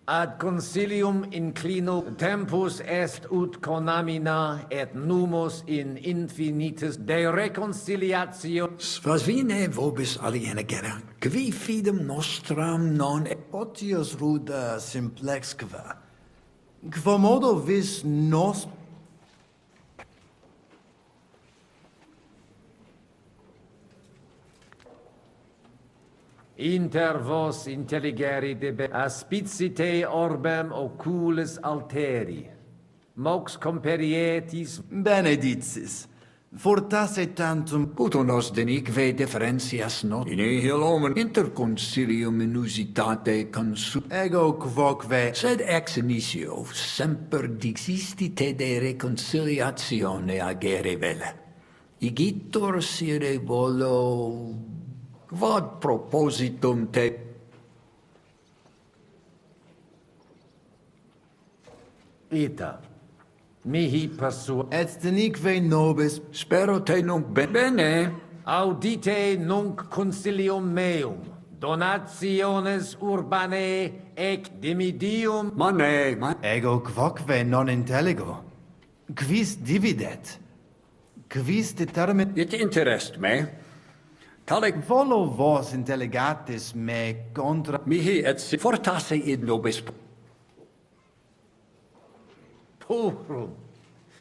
Ad concilium inclino tempus est ut conamina et numus in infinitus de reconciliatio. Svasvine vobis aliena gera, qui fidem nostram non Otius ruda simplexque. Quomodo vis nos... Inter vos intelligeri debe aspicite orbem oculis alteri. Mox comperietis Benedictis. Fortasse tantum... puto nos denique differentias not. In nihil omen interconcilium inusitate consu... Ego quoque... Sed ex initio semper dixistite de reconciliatione agere vele. Igitur sire volo... Quod propositum te... Ita, mihi persu... Et denique nobis... Spero te nunc bene... Audite nunc concilium meum, Donationes urbanae ec dimidium. Ego quoque non intelligo. Quis dividet? Quis determinat? It interests me. Volo vos intelligatis me contra... Mihi et fortasse id nobis. Purum.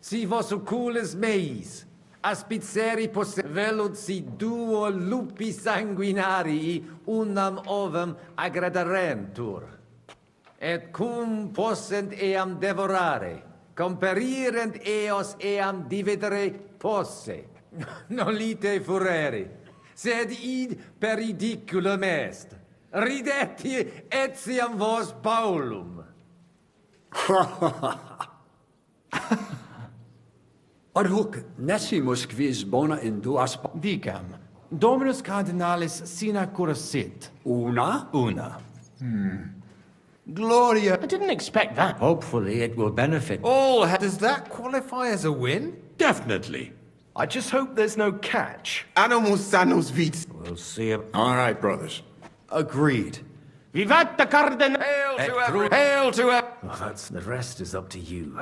Si vos oculis meis, aspiceri posse velut si duo lupi sanguinarii unam ovum aggradarentur. Et cum possent eam devorare, comperirent eos eam dividere posse. Nolite furere, sed id peridiculum est. Ridetti etiam vos Paulum. Ad hoc nesimus quis bona in duas... Dicam, Dominus Cardinalis sina cursit. Una? Una. Gloria. I didn't expect that. Hopefully it will benefit. Does that qualify as a win? Definitely. I just hope there's no catch. Animus sanus vit. We'll see. All right, brothers. Agreed. Vivat the Cardinal! Hail to everyone! Hail to everyone! Oh, the rest is up to you.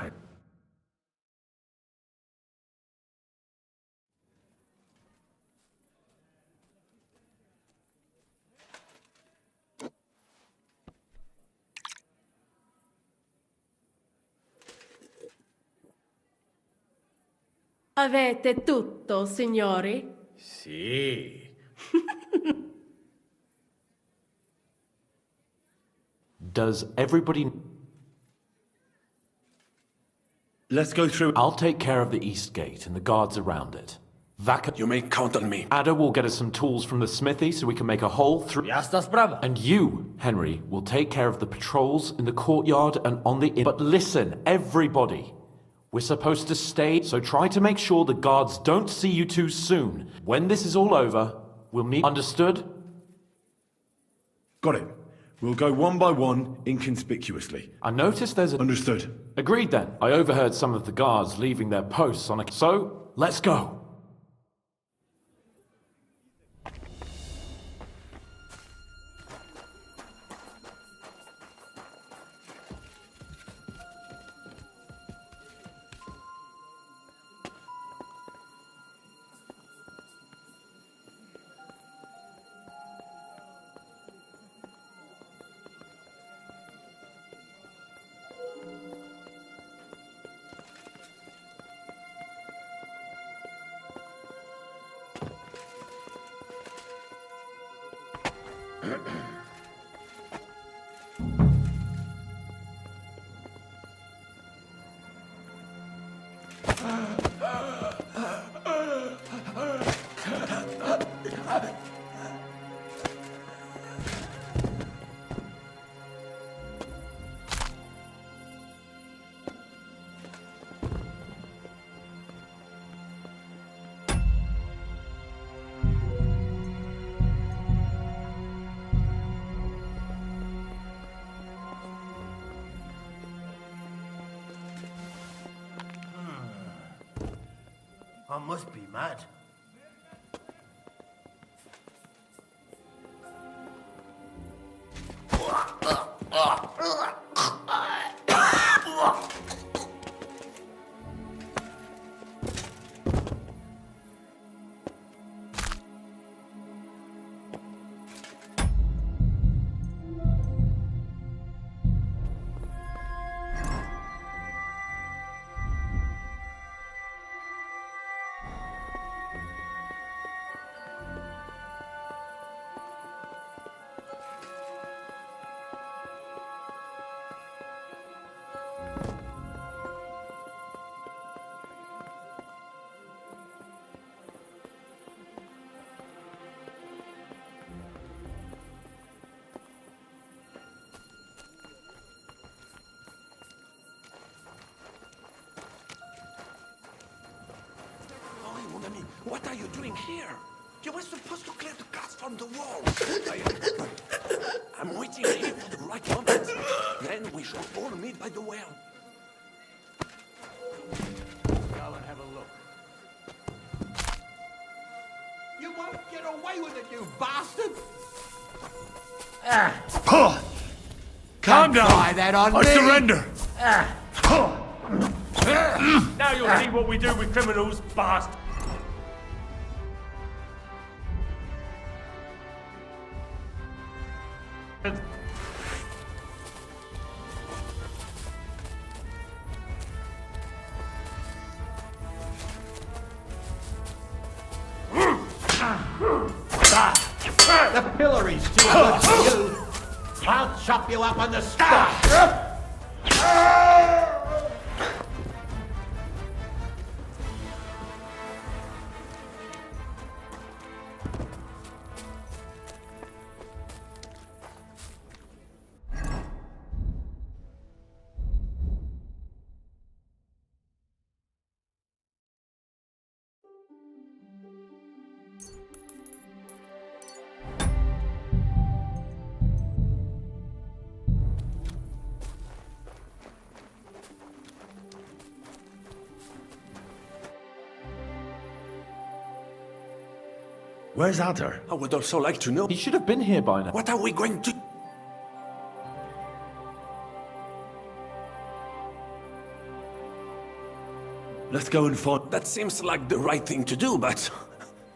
Avete tutto, signori? Sì. Does everybody... Let's go through... I'll take care of the east gate and the guards around it. Vaka... You may count on me. Ada will get us some tools from the smithy so we can make a hole through... Jasna sprawa. And you, Henry, will take care of the patrols in the courtyard and on the... But listen, everybody. We're supposed to stay, so try to make sure the guards don't see you too soon. When this is all over, we'll meet... Understood? Got it. We'll go one by one, inconspicuously. I noticed there's a... Understood. Agreed then. I overheard some of the guards leaving their posts on a... So, let's go. I must be mad. What are you doing here? You were supposed to clear the guards from the wall. I'm waiting here for the right moment. Then we shall all meet by the well. Go and have a look. You won't get away with it, you bastard! Calm down. Try that on I me. surrender. Now you'll see what we do with criminals, bastard. The pillory's too good for you. I'll chop you up on the spot. Where's Adder? I would also like to know. He should have been here by now. What are we going to... Let's go and find... That seems like the right thing to do, but...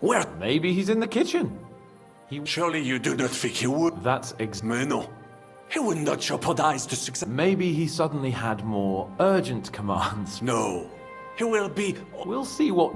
Where? Maybe he's in the kitchen. Surely you do not think he would? That's No. He would not jeopardize the success. Maybe he suddenly had more urgent commands. No. He will be... We'll see what...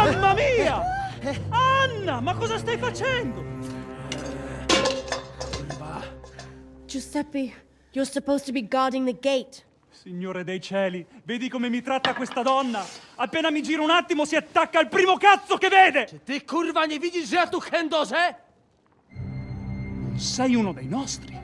Mamma mia! Anna, ma cosa stai facendo? Giuseppe, you're supposed to be guarding the gate. Signore dei cieli, vedi come mi tratta questa donna? Appena mi giro un attimo si attacca al primo cazzo che vede! Ty kurwa nie widzisz, że ja tu chędożę? Sei uno dei nostri.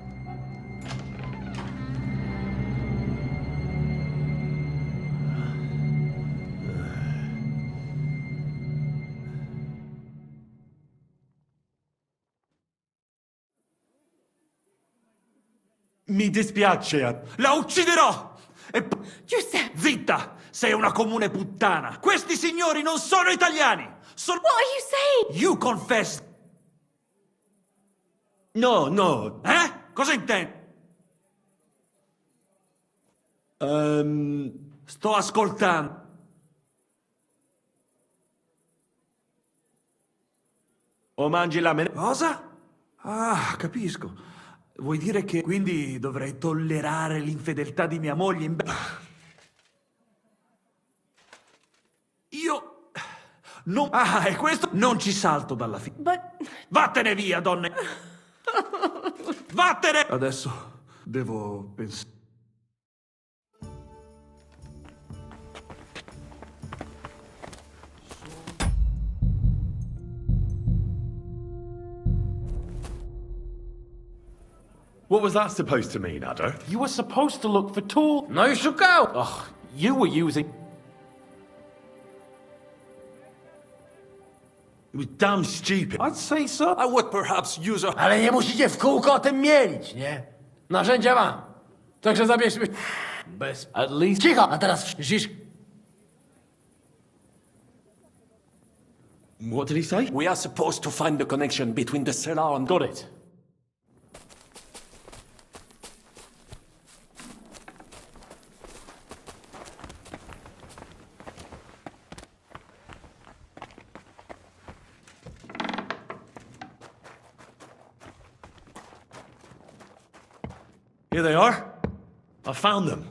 Mi dispiace, la ucciderò! Giuseppe! Zitta! Sei una comune puttana! Questi signori non sono italiani! What are you saying? You confess! No. Cosa intendi? Sto ascoltando. O mangi la Cosa? Ah, capisco. Vuoi dire che quindi dovrei tollerare l'infedeltà di mia moglie in... Io... Non... Ah, e questo... Non ci salto dalla fine. Vattene via, donne! Vattene! Adesso devo pensare... What was that supposed to mean, Adder? You were supposed to look for tools. No i szukał! Ugh, you were using... It was damn stupid. I'd say so. I would perhaps use a... Ale nie musicie w kółko o tym mielić, nie? Narzędzia mam. Także zabierzmy... Bez... At least... Cicho! A teraz cisz. What did he say? We are supposed to find the connection between the cellar and... Got it. Here they are. I found them.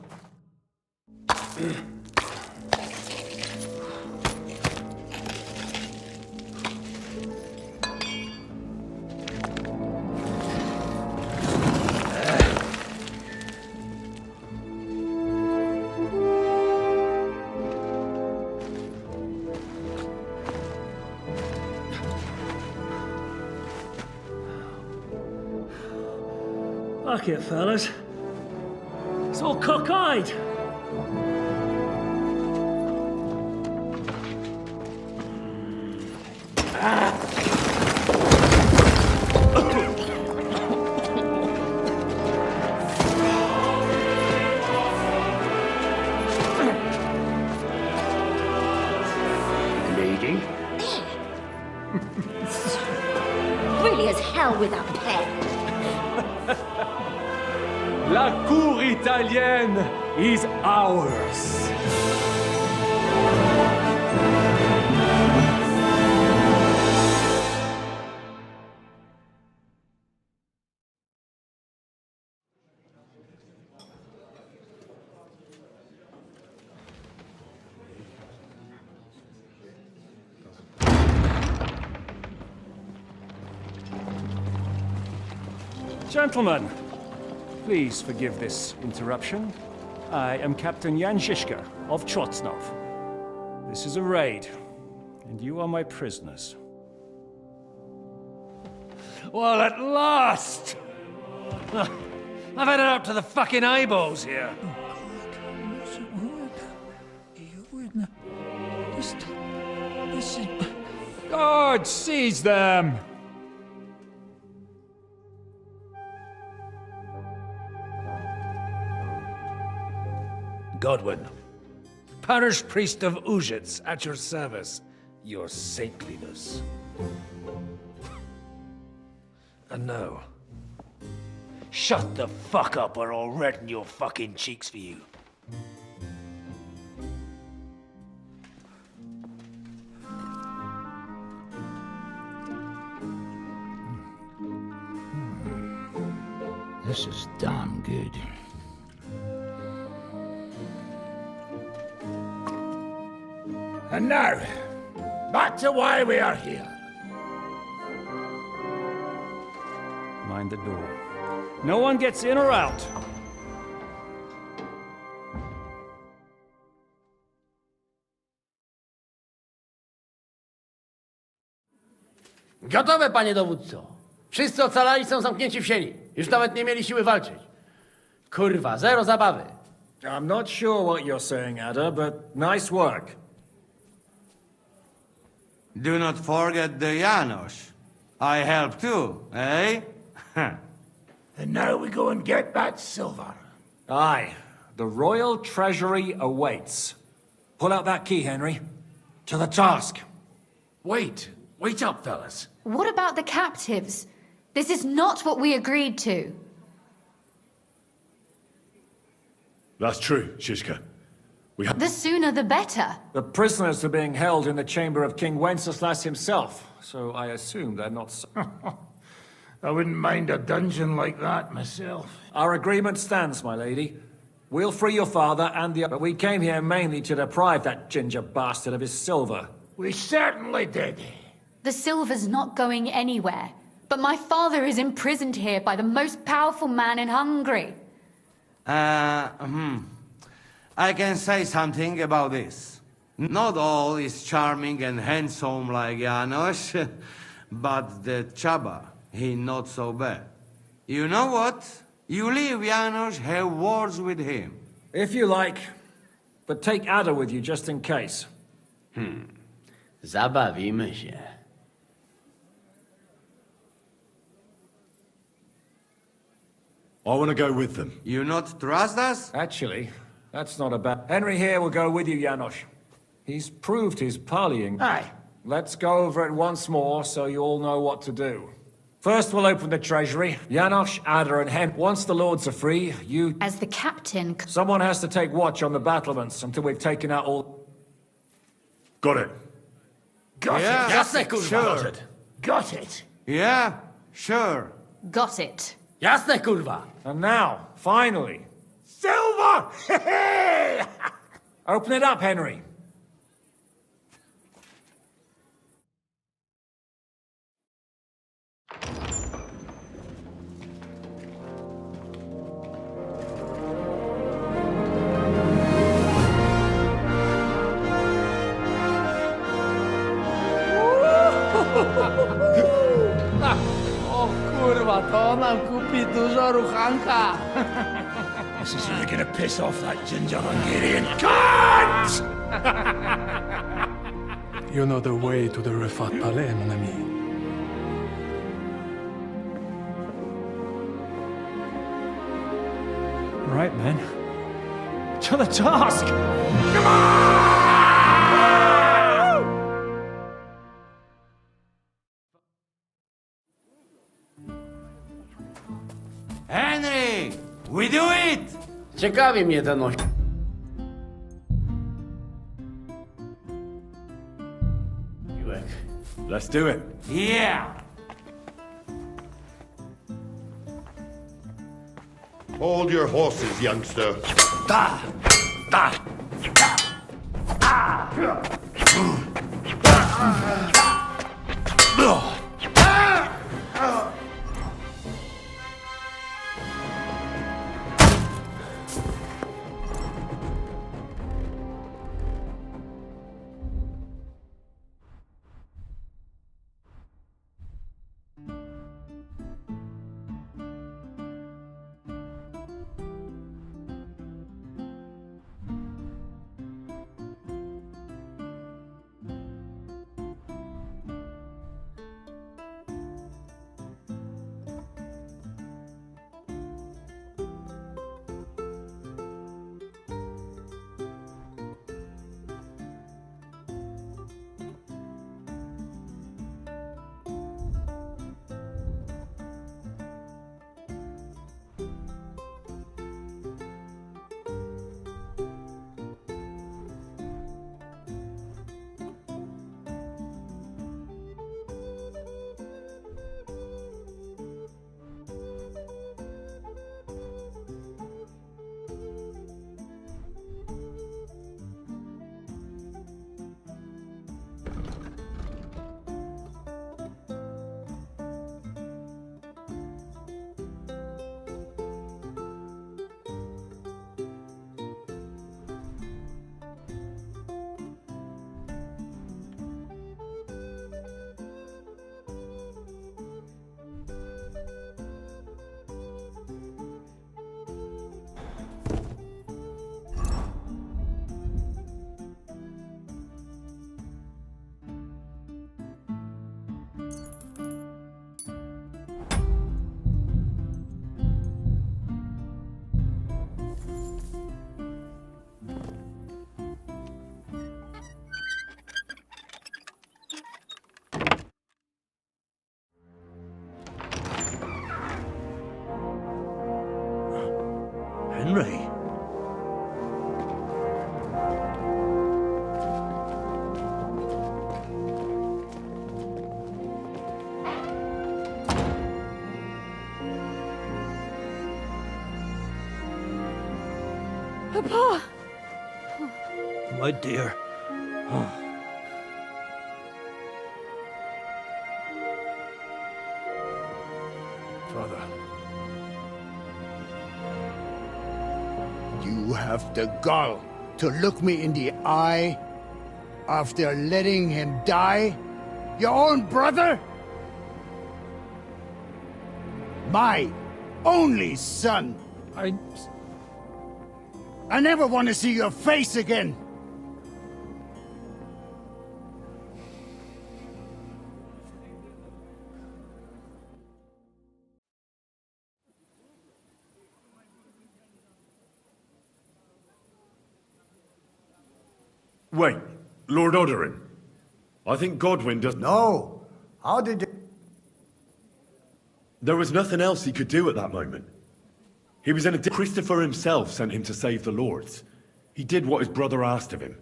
Fuck it, fellas. It's all cockeyed. Lady? Really as hell with that pen. La cour italienne is ours. Gentlemen, please forgive this interruption. I am Captain Jan Žižka of Trotznov. This is a raid, and you are my prisoners. Well, at last! I've had it up to the fucking eyeballs here. Guard, seize them! Godwin, parish priest of Uzhitz, at your service, your saintliness. And now, shut the fuck up or I'll redden your fucking cheeks for you. This is damn good. And now, back to why we are here. Mind the door. No one gets in or out. Gotowe, panie dowódco. Wszyscy ocalali są zamknięci w sieni. Już nawet nie mieli siły walczyć. Kurwa, zero zabawy. I'm not sure what you're saying, Ada, but nice work. Do not forget the Janos. I help too, eh? And now we go and get that silver. Aye, the royal treasury awaits. Pull out that key, Henry. To the task. Wait up, fellas. What about the captives? This is not what we agreed to. That's true, Žižka. We have... The sooner the better. The prisoners are being held in the chamber of King Wenceslas himself, so I assume they're not... I wouldn't mind a dungeon like that myself. Our agreement stands, my lady. We'll free your father and the... But we came here mainly to deprive that ginger bastard of his silver. We certainly did. The silver's not going anywhere. But my father is imprisoned here by the most powerful man in Hungary. I can say something about this. Not all is charming and handsome like Janos, but the Chaba, he not so bad. You know what? You leave Janos, have words with him. If you like, but take Ada with you just in case. Zabawimy się. I want to go with them. You not trust us? Actually, that's not a bad... Henry here will go with you, Janos. He's proved his parleying. Aye. Let's go over it once more so you all know what to do. First, we'll open the treasury. Janos, Ada, and Hen. Once the lords are free, you... As the captain... Someone has to take watch on the battlements until we've taken out all... Got it. Got Yeah, it. Jasne, kurwa. sure. Got it. Yeah, sure. Got it. Jasne, kurwa. And now, finally, Silver! open it up, Henry. kurwa, to nam kupi dużo ruchanka. This is really gonna piss off that ginger Hungarian cunt! You know the way to the Rifat Palais, mon ami. Right, men. To the task! Henry! We do it! Ciekawi mnie ten oś... Let's do it. Yeah! Hold your horses, youngster. Da! Da! Henry? Papa! My dear. Father. You have the gall to look me in the eye after letting him die? Your own brother? My only son. I never want to see your face again. Wait, Lord Oderin. I think Godwin does... No. How did... There was nothing else he could do at that moment. He was in a... Christopher himself sent him to save the lords. He did what his brother asked of him.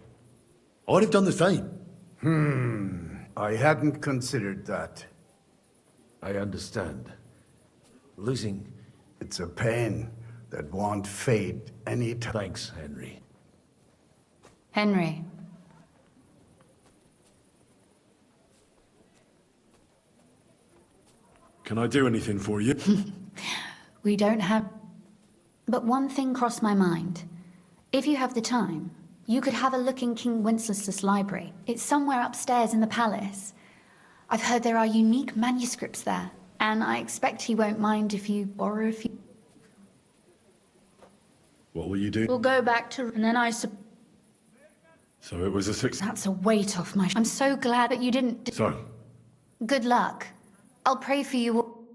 I'd have done the same. I hadn't considered that. I understand. Losing... It's a pain that won't fade any time. Thanks, Henry. Henry. Can I do anything for you? We don't have... But one thing crossed my mind. If you have the time, you could have a look in King Wenceslas' library. It's somewhere upstairs in the palace. I've heard there are unique manuscripts there. And I expect he won't mind if you borrow a few. What will you do? We'll go back to... And then So it was a success. That's a weight off my... I'm so glad that you didn't... So, Good luck. I'll pray for you.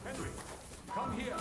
Henry, come here.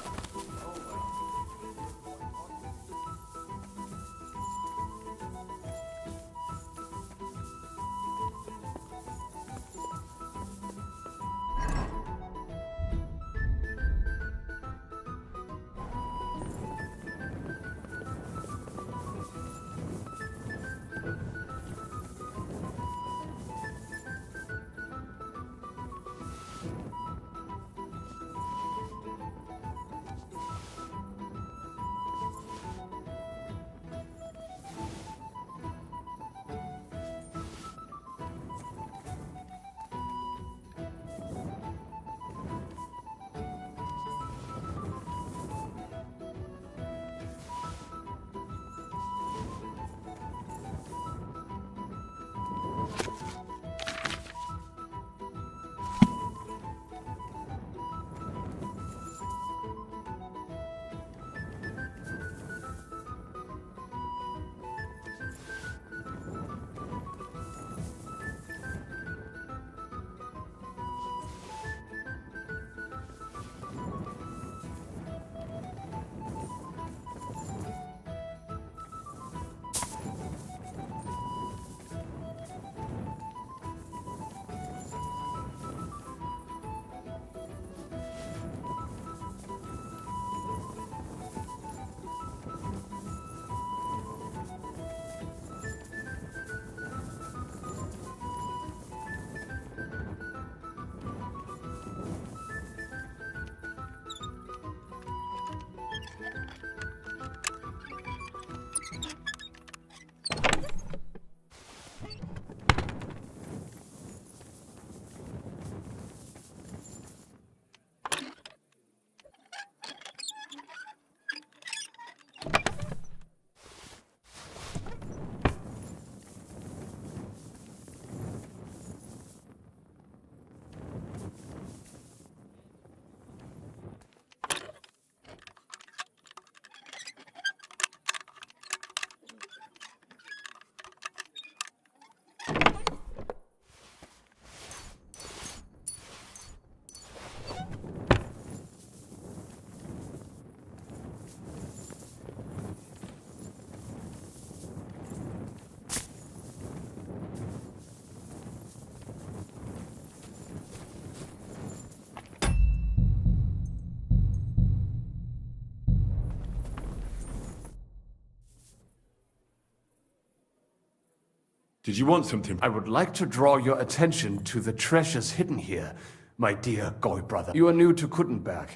did you want something? I would like to draw your attention to the treasures hidden here, my dear Goy brother. You are new to Kuttenberg,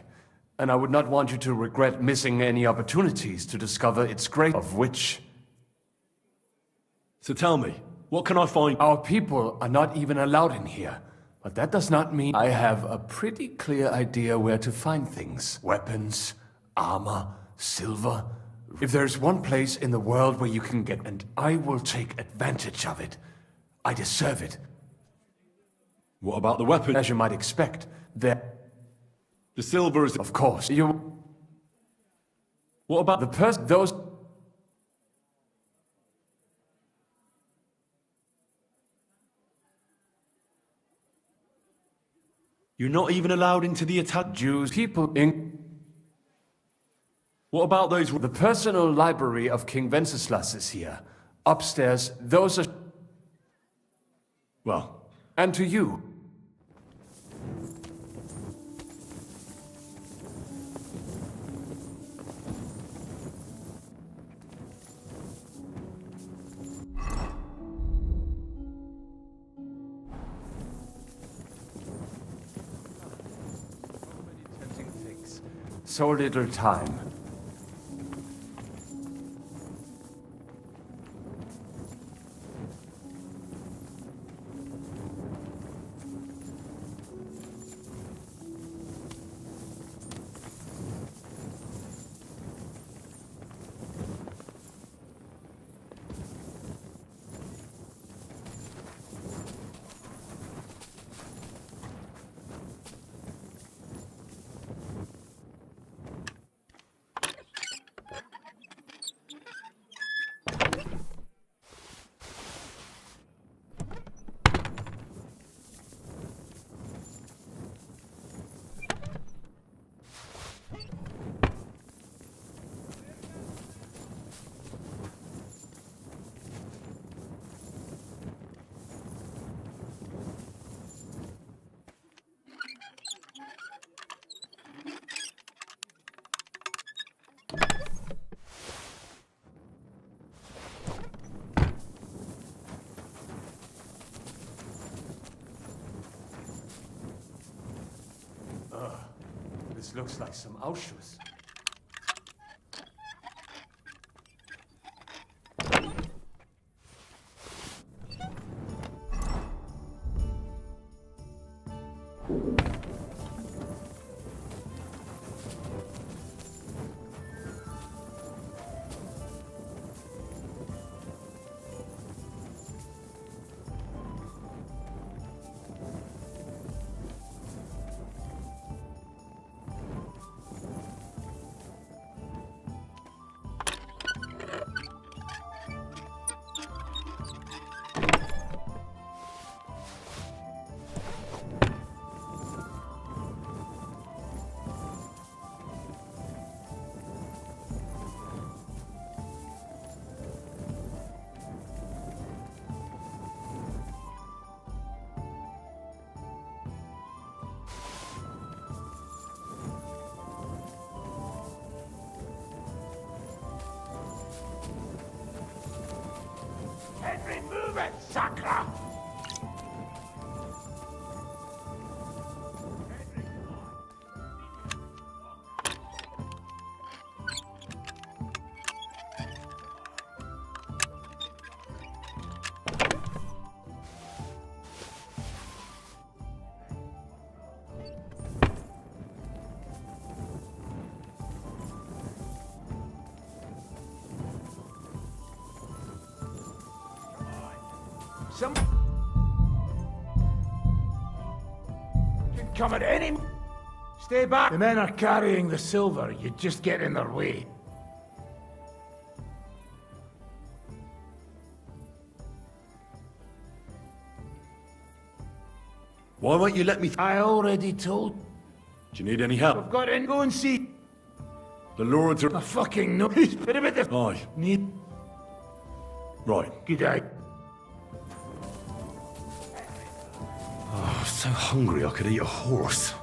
and I would not want you to regret missing any opportunities to discover its great of which... So tell me, what can I find? Our people are not even allowed in here, but that does not mean I have a pretty clear idea where to find things. Weapons, armor, silver... If there's one place in the world where you can get, and I will take advantage of it. I deserve it. What about the weapon? As you might expect, The silver is... Of course, you... What about the those... You're not even allowed into the attack. Jews, people in... What about those... The personal library of King Wenceslas is here. Upstairs, those are... Well... And to you. So little time. looks like some Ausschuss. Henry, move it, sucker! Some can come at any. Stay back. The men are carrying the silver. You just get in their way. Why won't you let me... I already told. Do you need any help? I've got in. Go and see. The Lords are... I fucking know. Bit of it. Aye. Need. Right. Good day. Oh, I'm so hungry I could eat a horse.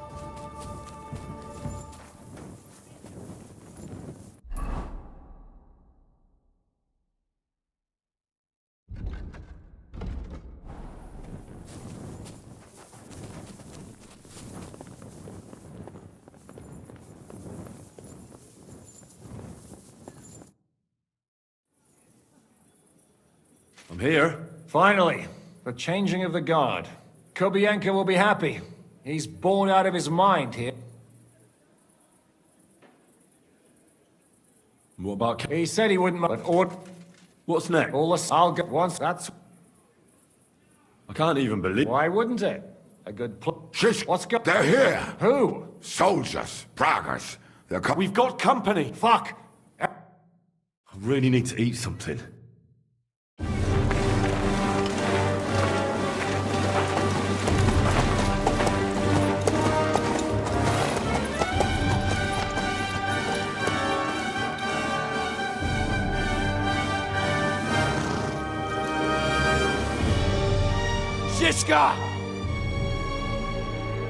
I'm here. Finally, the changing of the guard. Kubienka will be happy. He's born out of his mind here. What about... He said he wouldn't... But what's next? All the... I'll get once. That's... I can't even believe... Why wouldn't it? A good Shish, What's go... they're here. Who? Soldiers, braggers. We've got company. Fuck. I really need to eat something. Shiska!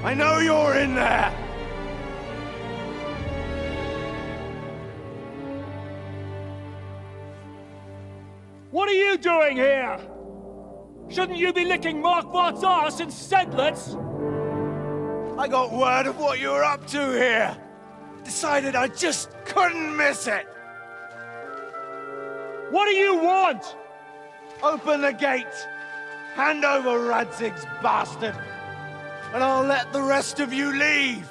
I know you're in there! What are you doing here? Shouldn't you be licking Markvart's arse instead, let's... I got word of what you were up to here. Decided I just couldn't miss it. What do you want? Open the gate. Hand over Radzig's bastard. And I'll let the rest of you leave.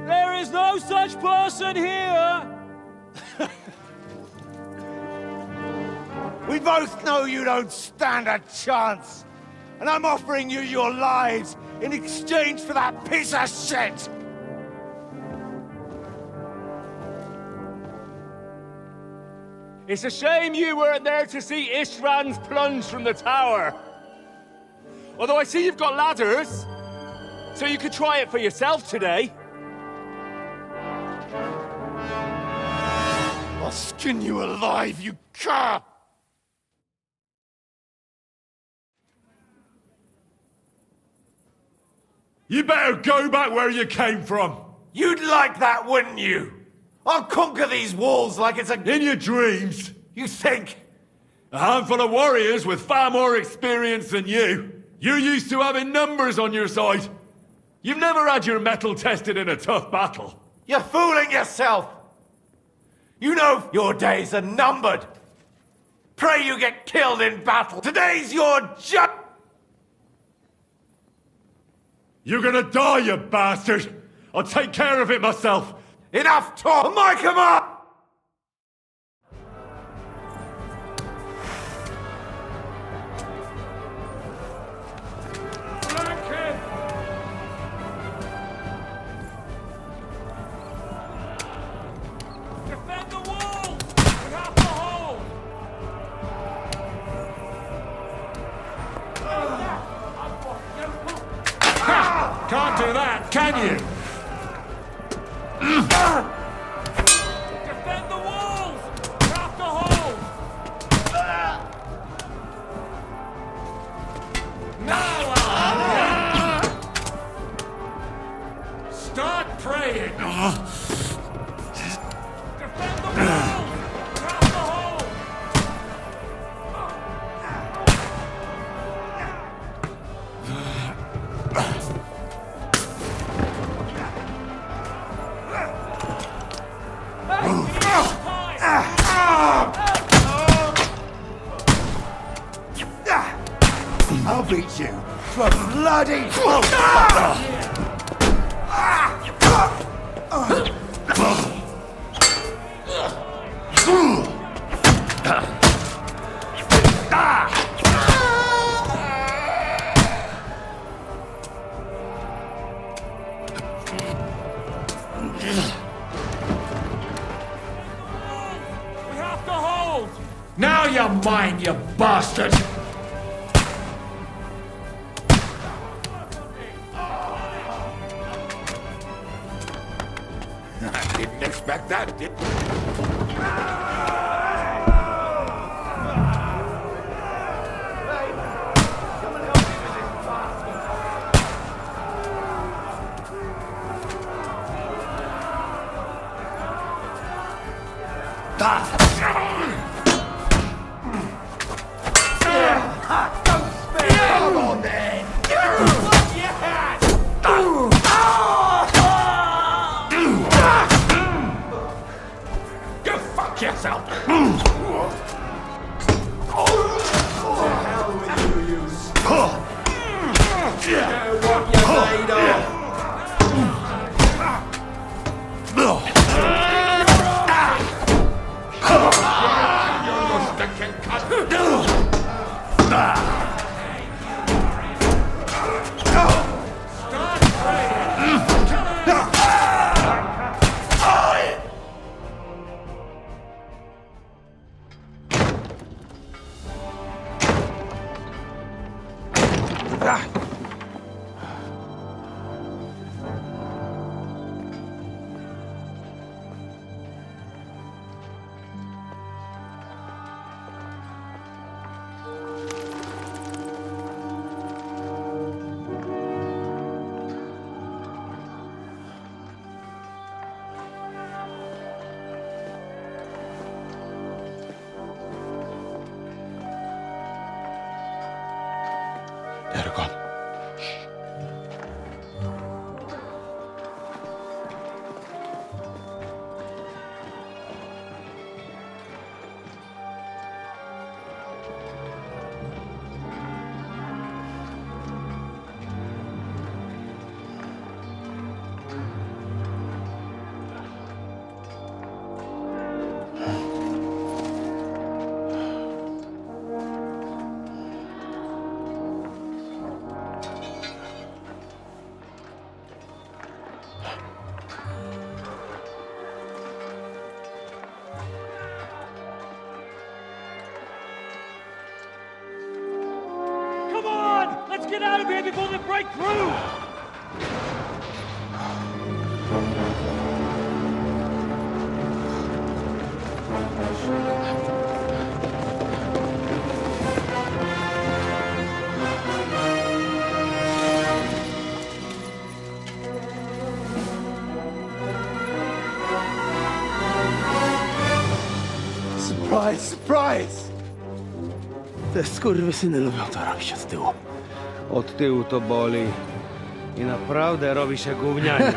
There is no such person here! We both know you don't stand a chance. And I'm offering you your lives in exchange for that piece of shit! It's a shame you weren't there to see Ishrand's plunge from the tower. Although I see you've got ladders, so you could try it for yourself today. I'll skin you alive, you cur! You better go back where you came from. You'd like that, wouldn't you? I'll conquer these walls like it's a... In your dreams. You think? A handful of warriors with far more experience than you. You're used to having numbers on your side. You've never had your mettle tested in a tough battle. You're fooling yourself! You know your days are numbered! Pray you get killed in battle! Today's your You're gonna die, you bastard! I'll take care of it myself! Enough talk! My command! Can't do that, can you? Defend the walls! Craft the hole! Now! Start praying! Defend the walls! Craft the hole! I'll beat you to a bloody pulp! We have to hold! Now you're mine, you bastard! Didn't expect that, did Come on then! Go fuck yourself! Let's get out of here before they break through! Surprise, surprise! Te skurwysyny lubią to robić od tyłu. Od tyłu to boli. I naprawdę robi się gównianie.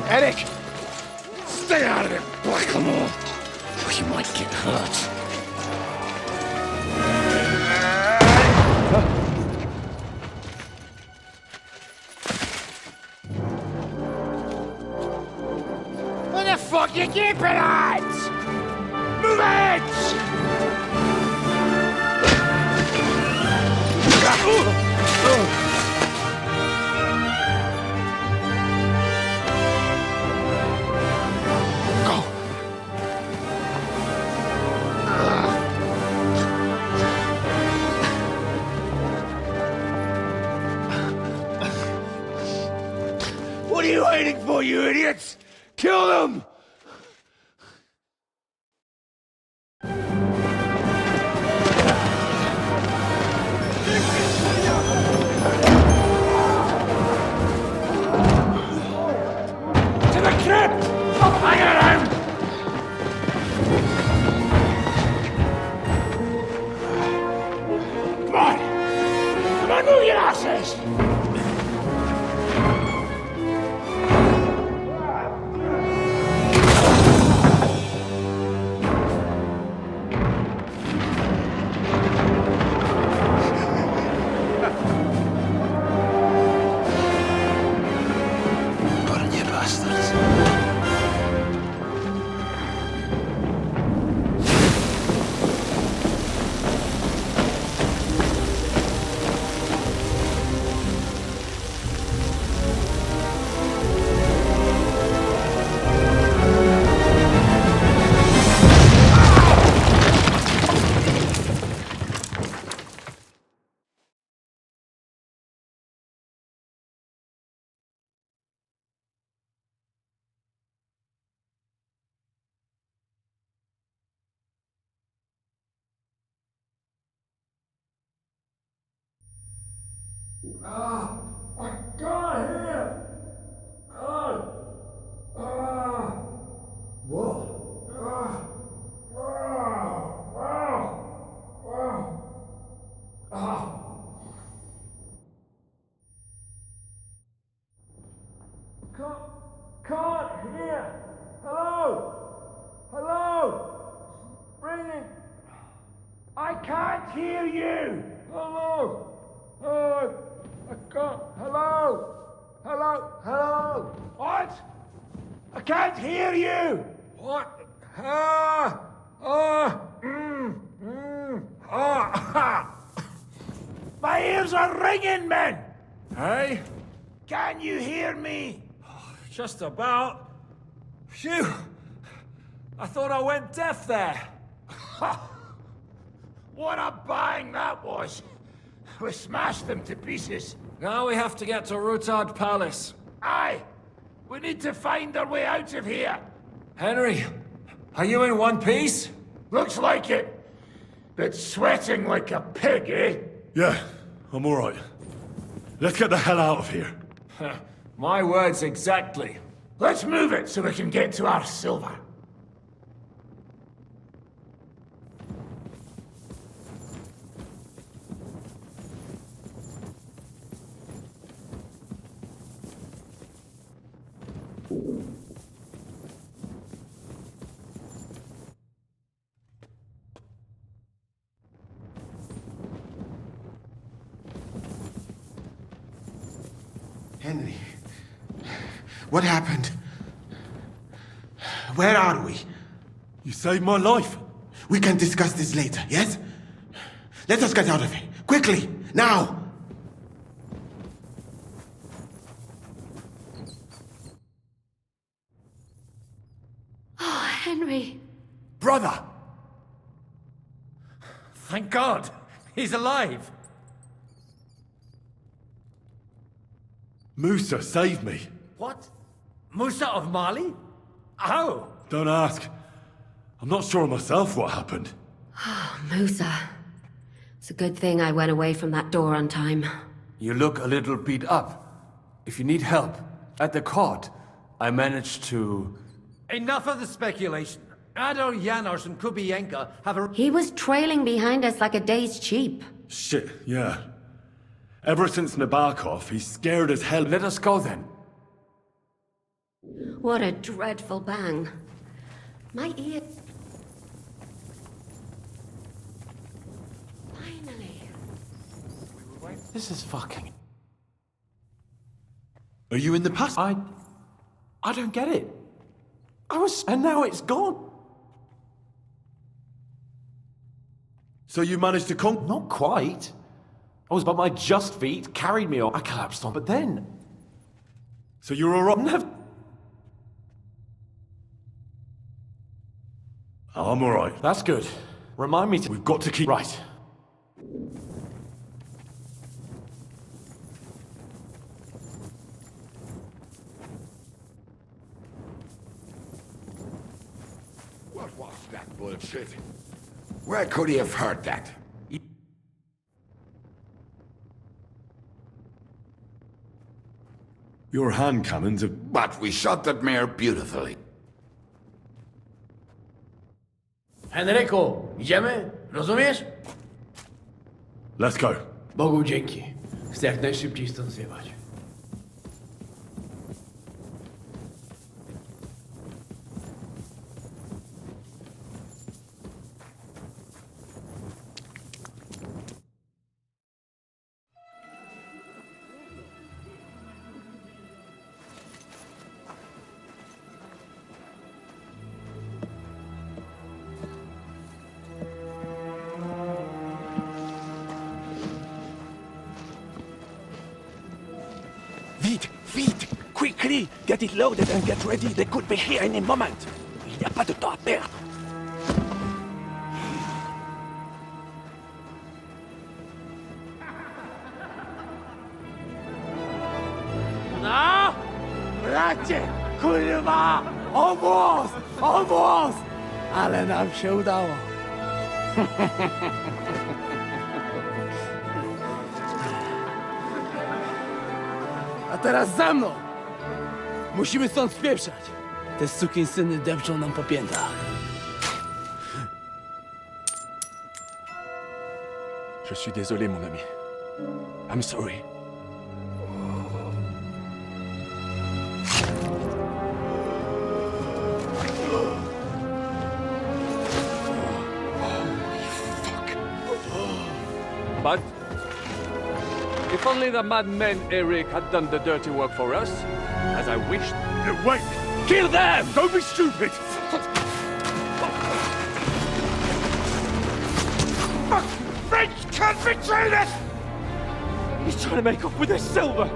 Eric! Stay out of it, Blackamoor! Or you might get hurt. What the fuck you keeping at? Move it! What are you waiting for, you idiots? Kill them! To the crypt! I got him! Come on! Come on, move your asses! I got here! What? Can't hear! Hello? Hello? Ringing! I can't hear you! Hello? I can't. Hello? Hello? Hello? What? I can't hear you! What? My ears are ringing, men! Hey? Can you hear me? Just about. Phew! I thought I went deaf there. What a bang that was! We smashed them to pieces. Now we have to get to Rutard Palace. Aye! We need to find our way out of here. Henry, are you in one piece? Looks like it. But sweating like a pig, eh? Yeah, I'm all right. Let's get the hell out of here. My words exactly. Let's move it so we can get to our silver. Henry, what happened? Where are we? You saved my life. We can discuss this later, yes? Let us get out of here. Quickly, now! Henry. Brother! Thank God! He's alive! Musa saved me. What? Musa of Mali? How? Don't ask. I'm not sure myself what happened. Musa. It's a good thing I went away from that door on time. You look a little beat up. If you need help, at the court, I managed to... Enough of the speculation. Adol Janos and Kubienka have a... He was trailing behind us like a dazed sheep. Shit, yeah. Ever since Nabokov, he's scared as hell. Let us go then. What a dreadful bang. My ear... Finally. This is fucking... Are you in the past? I don't get it. And now it's gone. So you managed to come? Not quite. I was but my just feet carried me on. I collapsed on, but then... So you're alright? Never... I'm alright. That's good. Remind me to... We've got to keep... Right. What was that bullshit? Where could he have heard that? Your hand cannons have... But we shot that mare beautifully. Henryku, idziemy? Rozumiesz? Let's go. Bogu dzięki. Chcę jak najszybciej stąd zjechać. Vite! Quickly! Get it loaded and get ready. They could be here any moment. Il n'y a pas de temps à perdre. No! Bracie! Kurwa! Almost! Almost! Ale nam się udało. A teraz za mną! Musimy stąd spieprzać. Te sukinsyny depczą nam po piętach. Je suis désolé, mon ami. I'm sorry. But if only the madman Eric had done the dirty work for us, as I wished. Wait! Kill them! Don't be stupid! French can't betray us! He's trying to make off with his silver!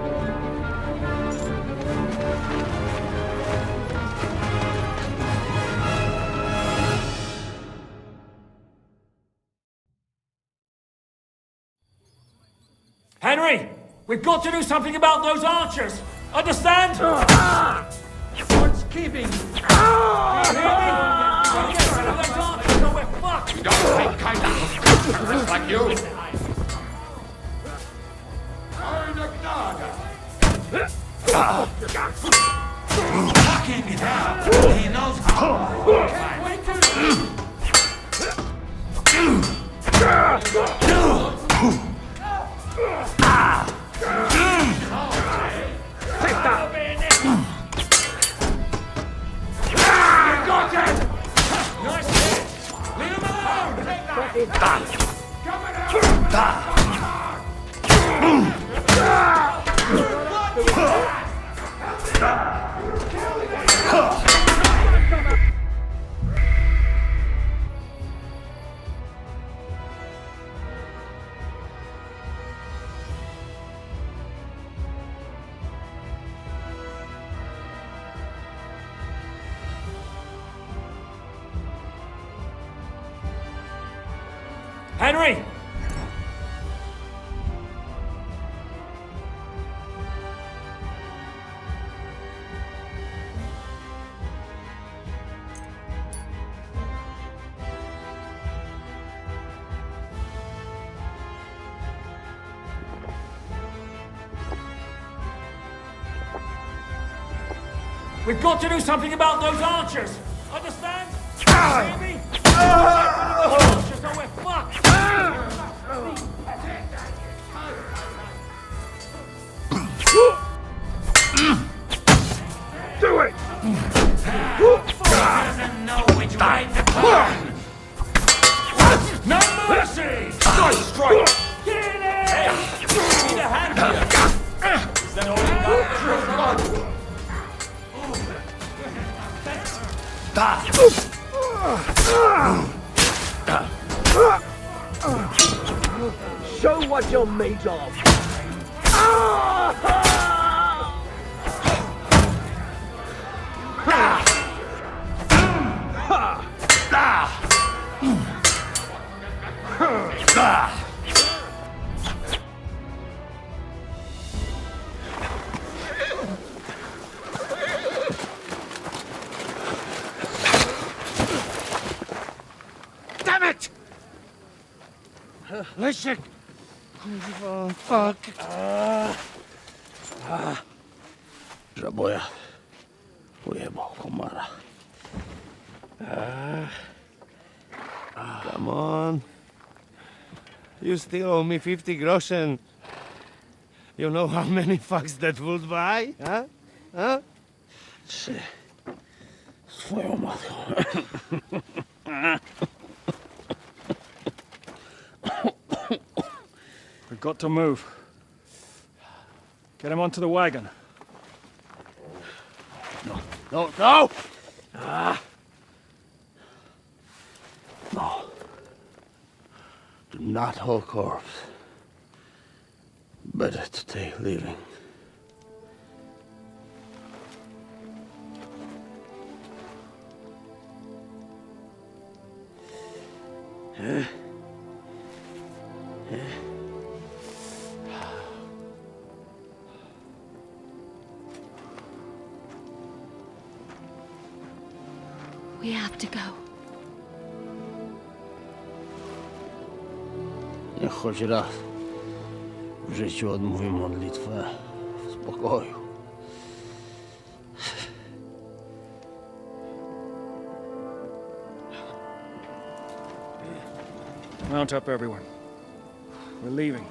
Henry! We've got to do something about those archers! Understand? What's keeping you? You hear me? We'll get rid of those archers or we're fucked! You don't take kindly to terrorists like you! Fucking hell! He knows how! Henry! We've got to do something about those archers! Understand? Hear me? Archers or we're fucked! Do it! Doesn't know which way to turn! No mercy! Nice strike! Get in there! Need a hand here! Is that all you got? Show what you're made of. Damn it! Leszek! Kurwa, fuck. Żaboja. Ujebał komara. Come on. You still owe me 50 groschen. You know how many fucks that would buy? Huh? Huh? Swoją matką. We've got to move. Get him onto the wagon. No! No. Do not hold corpse. Better to take living. We have to go. Niech choć raz w życiu odmówię modlitwę w spokoju. Mount up, everyone. We're leaving.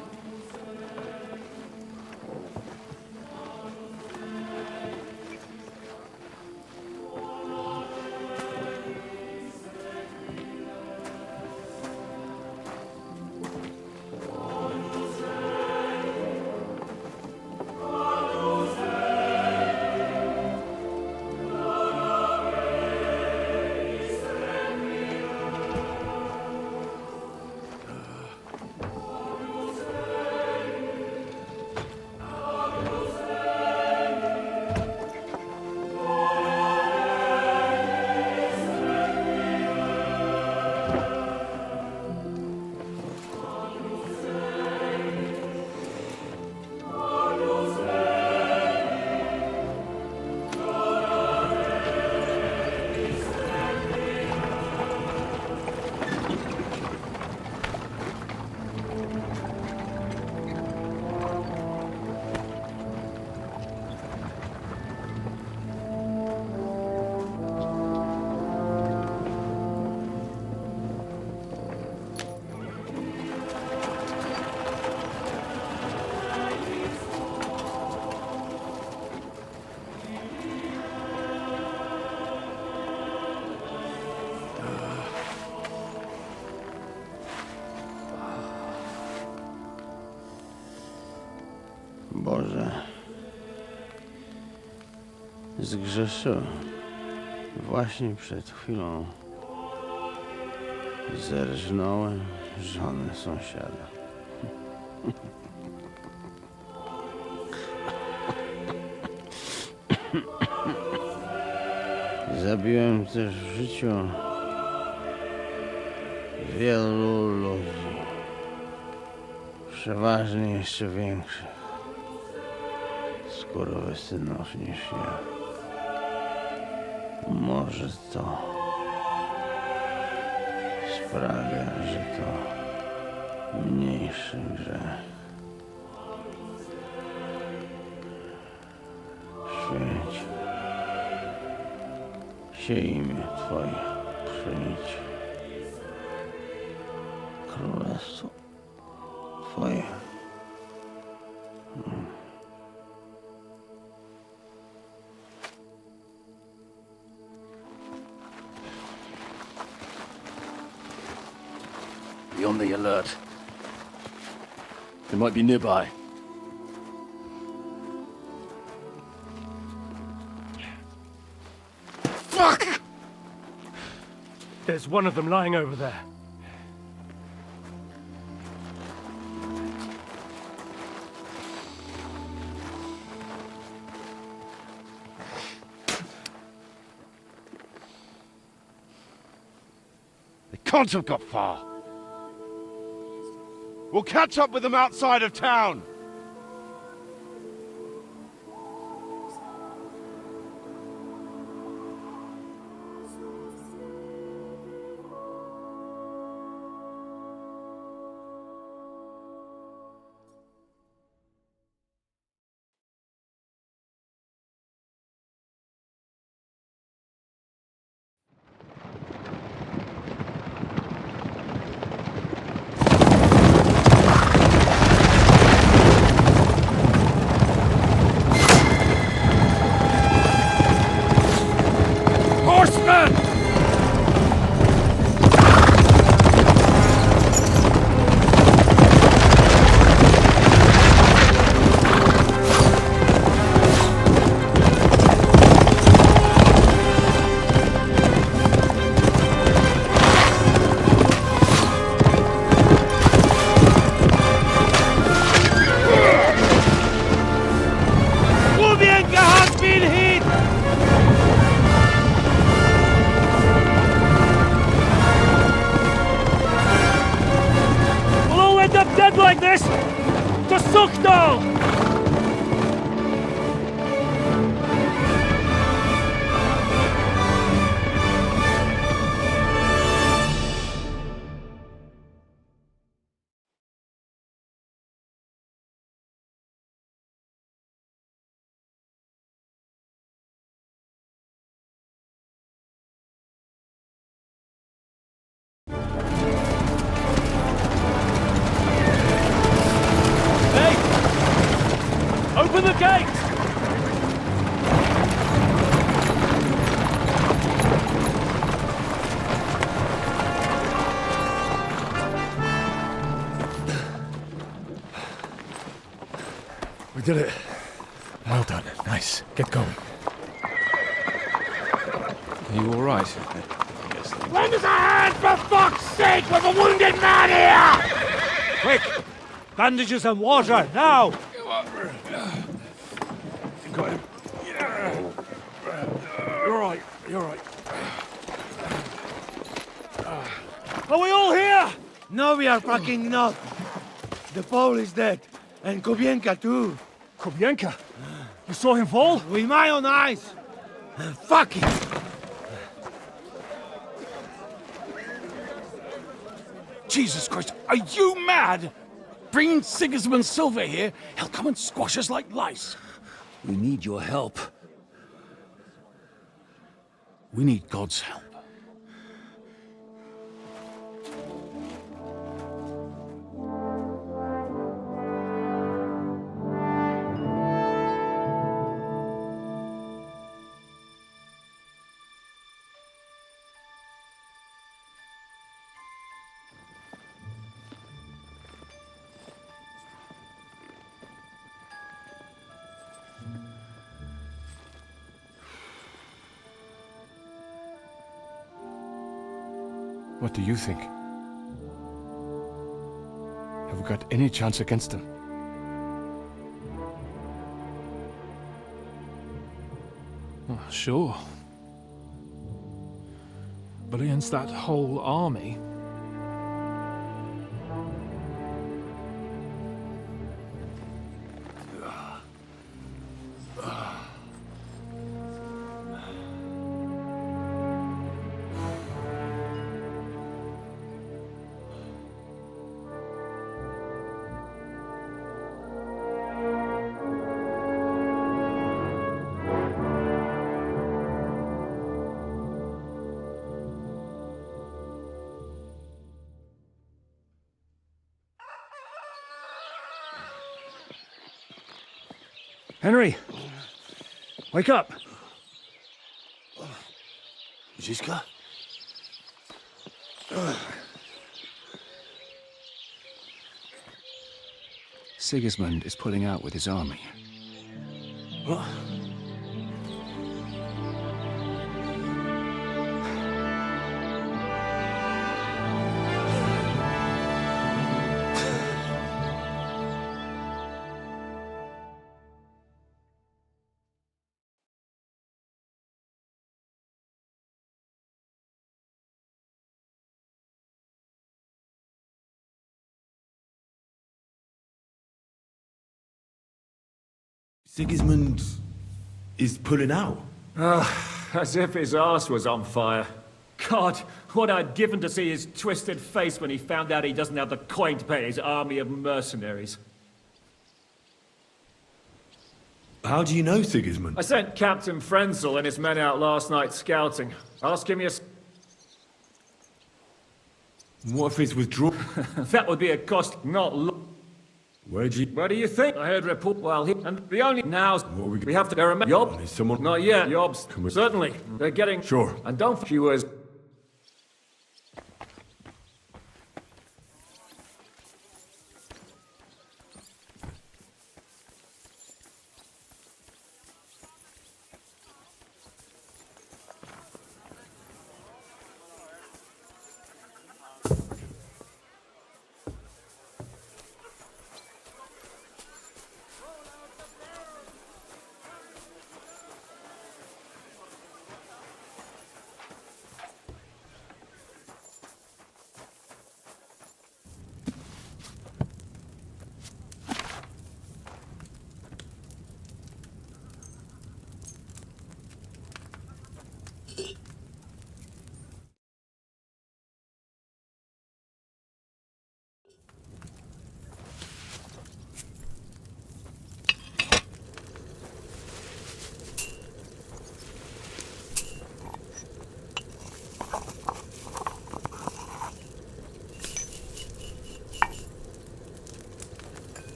Boże, zgrzeszyłem. Właśnie przed chwilą zerżnąłem żonę sąsiada. Zabiłem też w życiu wielu ludzi. Przeważnie jeszcze większy. Skurwysynów niż ja. Może to sprawia, że to mniejszy grzech. Świeć się imię Twoje, przyjdź. Królestwo Twoje. Be on the alert. They might be nearby. Fuck! There's one of them lying over there. They can't have got far. We'll catch up with them outside of town. Open the gate! We did it. Well done. Nice. Get going. Are you all right? Yes. Lend us a hand, for fuck's sake! We've a wounded man here! Quick! Bandages and water, now! Got him. You're right. You're right. Are we all here? No, we are fucking not. The Pole is dead. And Kobienka too. Kobienka? You saw him fall? With my own eyes. Fuck it. Jesus Christ, are you mad? Bring Sigismund Silver here, he'll come and squash us like lice. We need your help. We need God's help. What do you think? Have we got any chance against them? Oh, sure. But against that whole army... Henry! Wake up! Ziska? Sigismund is pulling out with his army. What? Sigismund is pulling out. As if his arse was on fire. God, what I'd given to see his twisted face when he found out he doesn't have the coin to pay his army of mercenaries. How do you know Sigismund? I sent Captain Frenzel and his men out last night scouting. Ask him What if he's withdrawn? That would be a cost not Where do you think? I heard report while he... And the only... Now's... We have to... There are... Yob? Is someone... Not yet. Yobs. Certainly. They're getting... Sure. And don't... She was...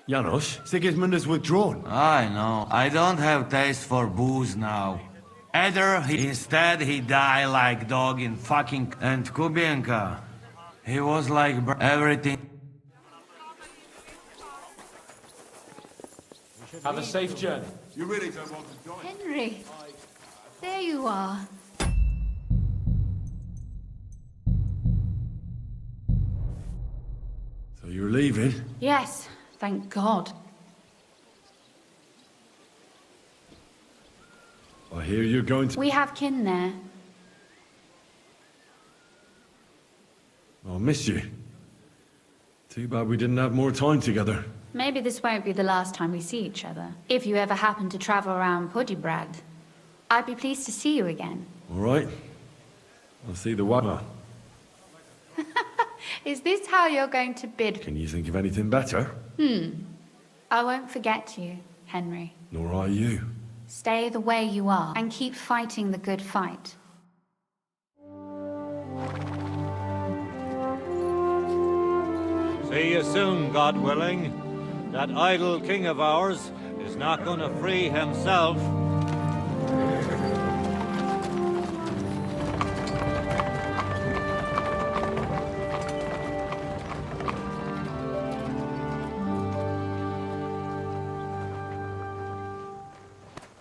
Janos, Sigismund has withdrawn. I know. I don't have taste for booze now. Instead he died like dog in fucking... And Kubienka, he was like everything. Have a safe journey. You really don't want to join? Henry, there you are. So you're leaving? Yes, thank God. I hear you're going to... We have kin there. I'll miss you. Too bad we didn't have more time together. Maybe this won't be the last time we see each other. If you ever happen to travel around Podiebrad, I'd be pleased to see you again. All right. I'll see the water. Is this how you're going to bid? Can you think of anything better? I won't forget you, Henry. Nor are you. Stay the way you are and keep fighting the good fight. See you soon, God willing. That idle king of ours is not going to free himself.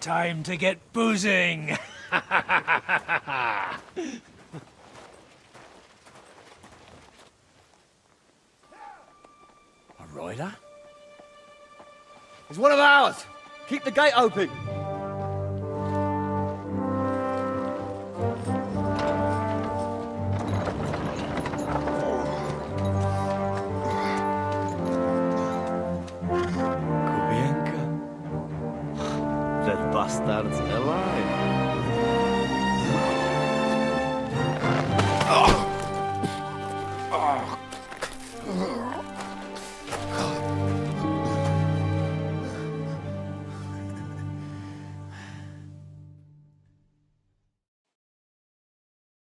Time to get boozing! A rider? He's one of ours. Keep the gate open. That bastard's alive.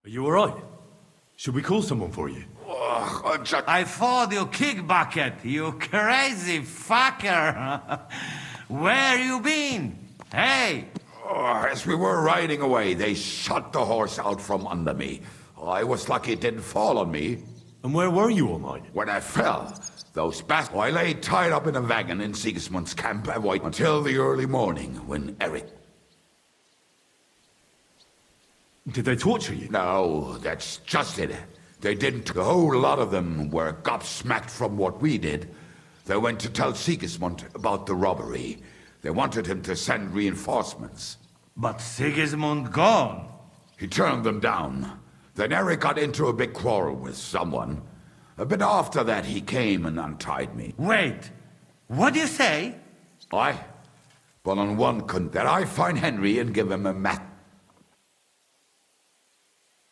Are you alright? Should we call someone for you? I thought you kick bucket, you crazy fucker. Where you been? Hey! Oh, as we were riding away, they shot the horse out from under me. I was lucky it didn't fall on me. And where were you all night? When I fell, those bastards... I lay tied up in a wagon in Sigismund's camp and waited until the early morning when Eric... Did they torture you? No, that's just it. They didn't. A whole lot of them were gobsmacked from what we did. They went to tell Sigismund about the robbery. They wanted him to send reinforcements. But Sigismund gone. He turned them down. Then Eric got into a big quarrel with someone. A bit after that, he came and untied me. Wait, what do you say? Well, on one that I find Henry and give him a map.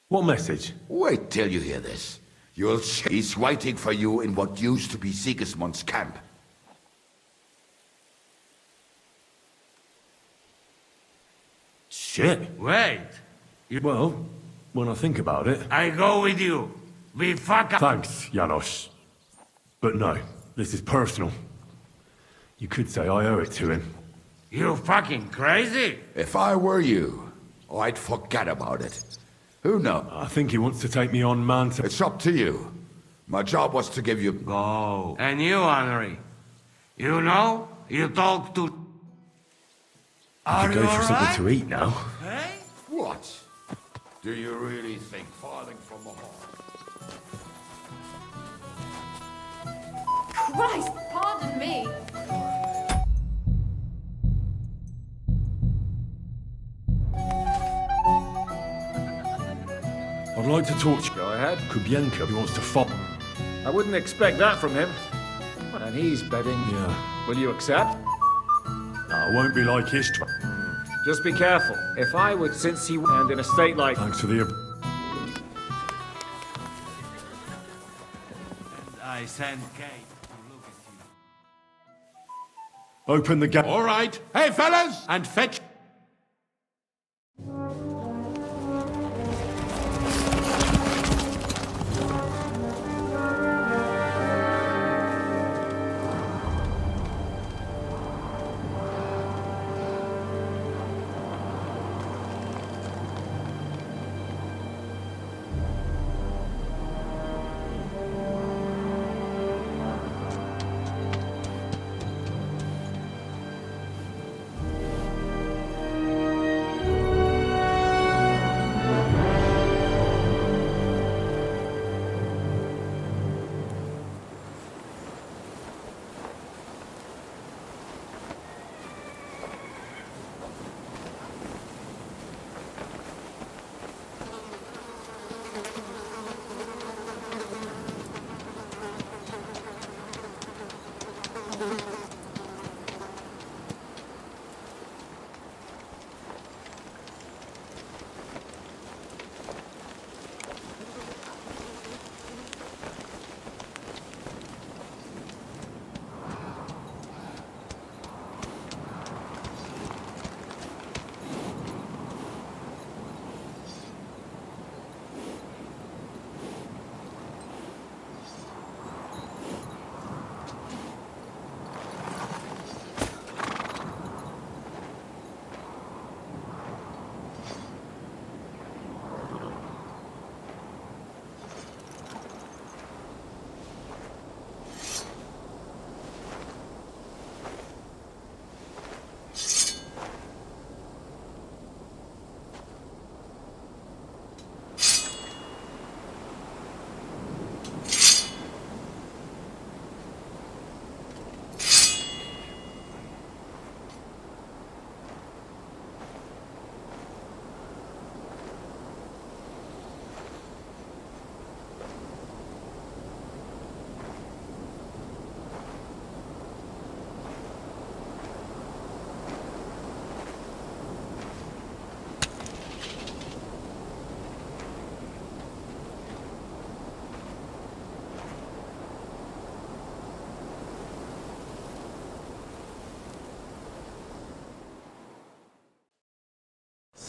What message? Wait till you hear this. You'll see he's waiting for you in what used to be Sigismund's camp. Shit. Wait. Well, when I think about it... I go with you. We fuck up. Thanks, Janos. But no, this is personal. You could say I owe it to him. You fucking crazy? If I were you, I'd forget about it. Who knows? I think he wants to take me on, man. It's up to you. My job was to give you... Go. And you, Henry? You know? You talk to... I could go for something to eat now. Hey? What? Do you really think farthing from a horse? Christ, pardon me. I'd like to talk to you. Go ahead. Kubienka, who wants to follow. I wouldn't expect that from him. And he's betting. Yeah. Will you accept? No, I won't be like Istra. Just be careful. If I would, since he and in a state like... Thanks for the... I sent Kate to look at you. Open the gate. All right. Hey, fellas! And fetch...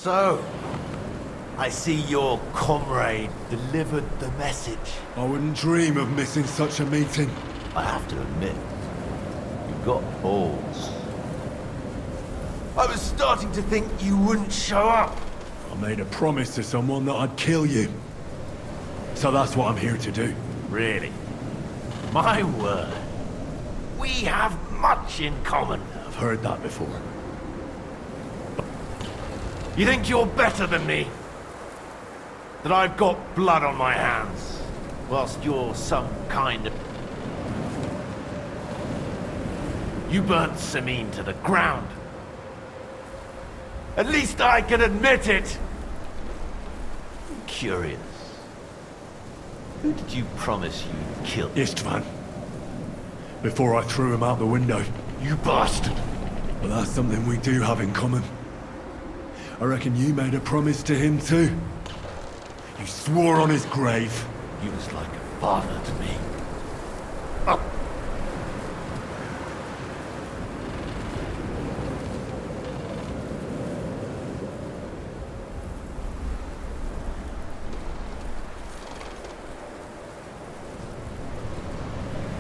So, I see your comrade delivered the message. I wouldn't dream of missing such a meeting. I have to admit, you've got balls. I was starting to think you wouldn't show up. I made a promise to someone that I'd kill you. So that's what I'm here to do. Really? My word. We have much in common. I've heard that before. You think you're better than me? That I've got blood on my hands, whilst you're some kind of... You burnt Semin to the ground. At least I can admit it. I'm curious. Who did you promise you'd kill? Istvan. Before I threw him out the window. You bastard! But that's something we do have in common. I reckon you made a promise to him too. You swore on his grave. He was like a father to me.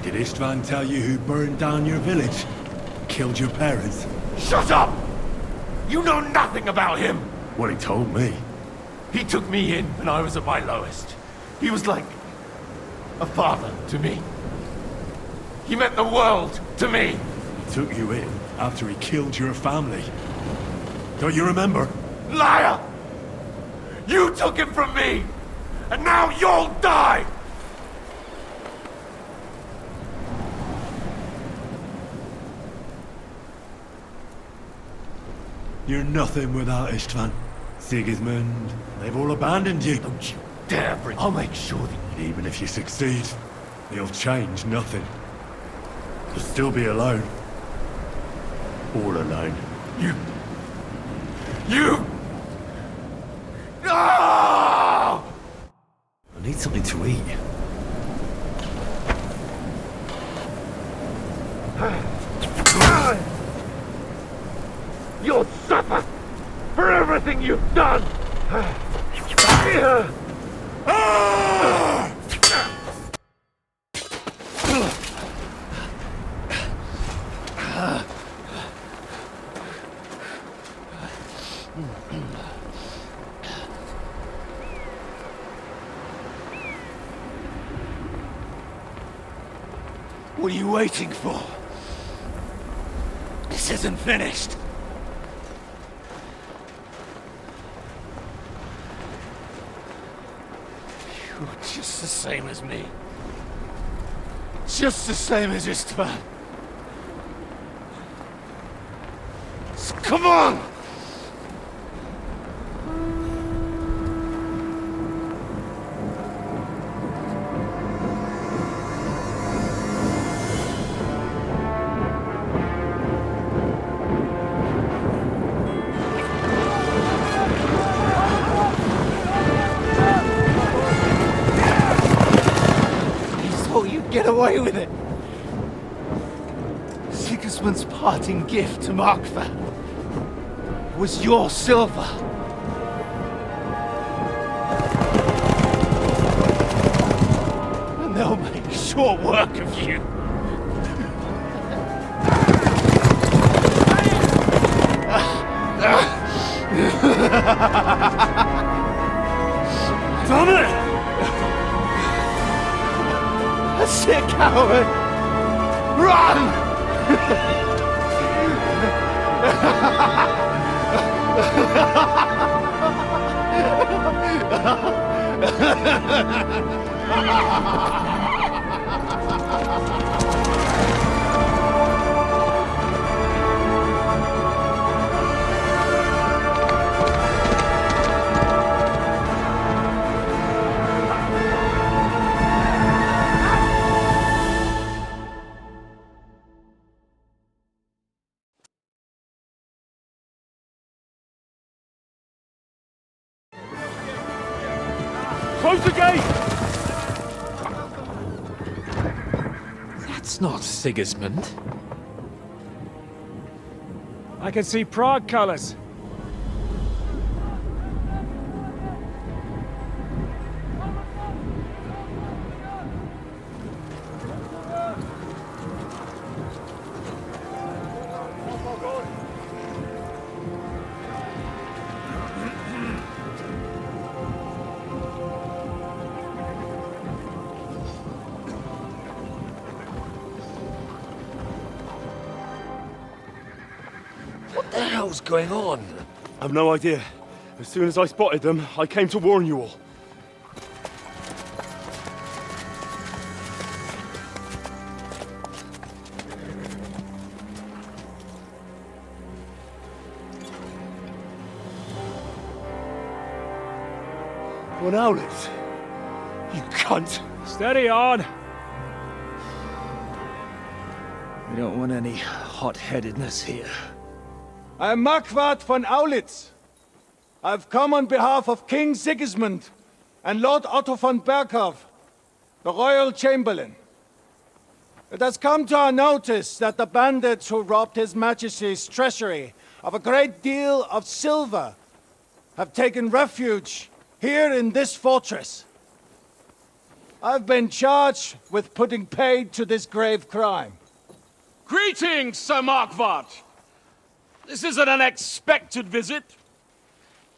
Did Istvan tell you who burned down your village? Killed your parents? Shut up! You know nothing about him! Well, he told me. He took me in when I was at my lowest. He was like a father to me. He meant the world to me. He took you in after he killed your family. Don't you remember? Liar! You took him from me! And now you'll die! You're nothing without Istvan. Sigismund, they've all abandoned you. Don't you dare bring... I'll make sure that... Even if you succeed, you'll change nothing. You'll still be alone. All alone. You! Ah! I need something to eat. You'll suffer for everything you've done! What are you waiting for? This isn't finished. You're just the same as me. Just the same as Istvan. So come on! Get away with it! Sigismund's parting gift to Markvan was your silver. And they'll make short work of you. Damn it! That's it, coward! Run! Close the gate! That's not Sigismund. I can see Prague colors. What the hell's going on? I've no idea. As soon as I spotted them, I came to warn you all. One owlet. You cunt. Steady on. We don't want any hot-headedness here. I am Marquardt von Aulitz. I've come on behalf of King Sigismund and Lord Otto von Berghoff, the Royal Chamberlain. It has come to our notice that the bandits who robbed His Majesty's treasury of a great deal of silver have taken refuge here in this fortress. I've been charged with putting paid to this grave crime. Greetings, Sir Marquardt. This is an unexpected visit.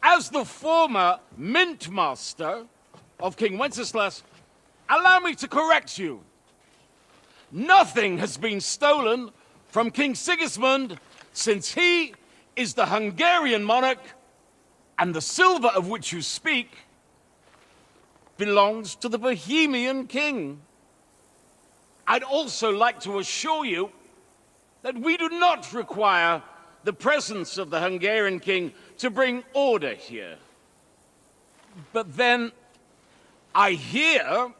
As the former mint master of King Wenceslas, allow me to correct you. Nothing has been stolen from King Sigismund since he is the Hungarian monarch, and the silver of which you speak belongs to the Bohemian king. I'd also like to assure you that we do not require the presence of the Hungarian king to bring order here. But then, I hear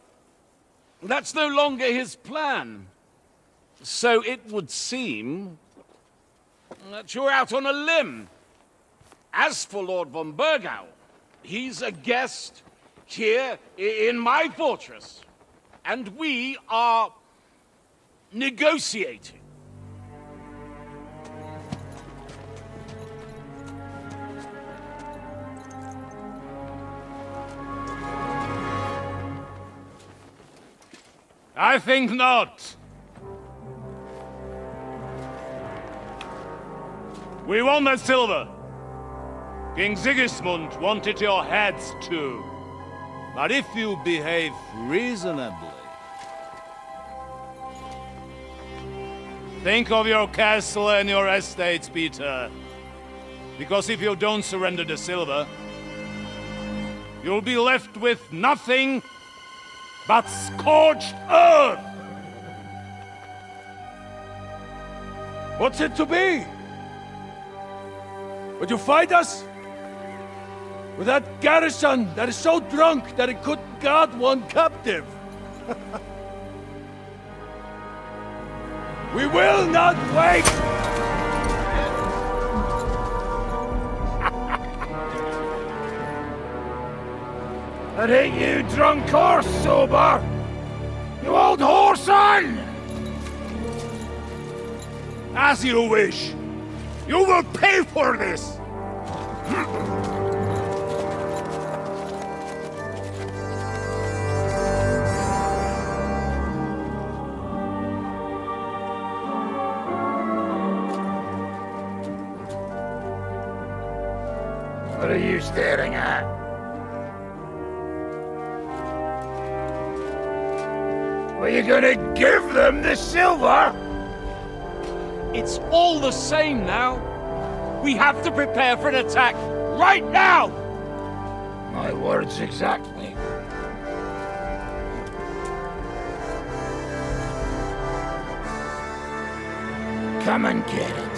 that's no longer his plan. So it would seem that you're out on a limb. As for Lord von Bergau, he's a guest here in my fortress, and we are negotiating. I think not. We want that silver. King Sigismund wanted your heads too. But if you behave reasonably... Think of your castle and your estates, Peter. Because if you don't surrender the silver, you'll be left with nothing but scorched earth! What's it to be? Would you fight us? With that garrison that is so drunk that it couldn't guard one captive? We will not wait! That ain't you, drunk or sober! You old whoreson! As you wish. You will pay for this! What are you staring at? Are you gonna give them the silver? It's all the same now. We have to prepare for an attack right now! My words exactly. Come and get it.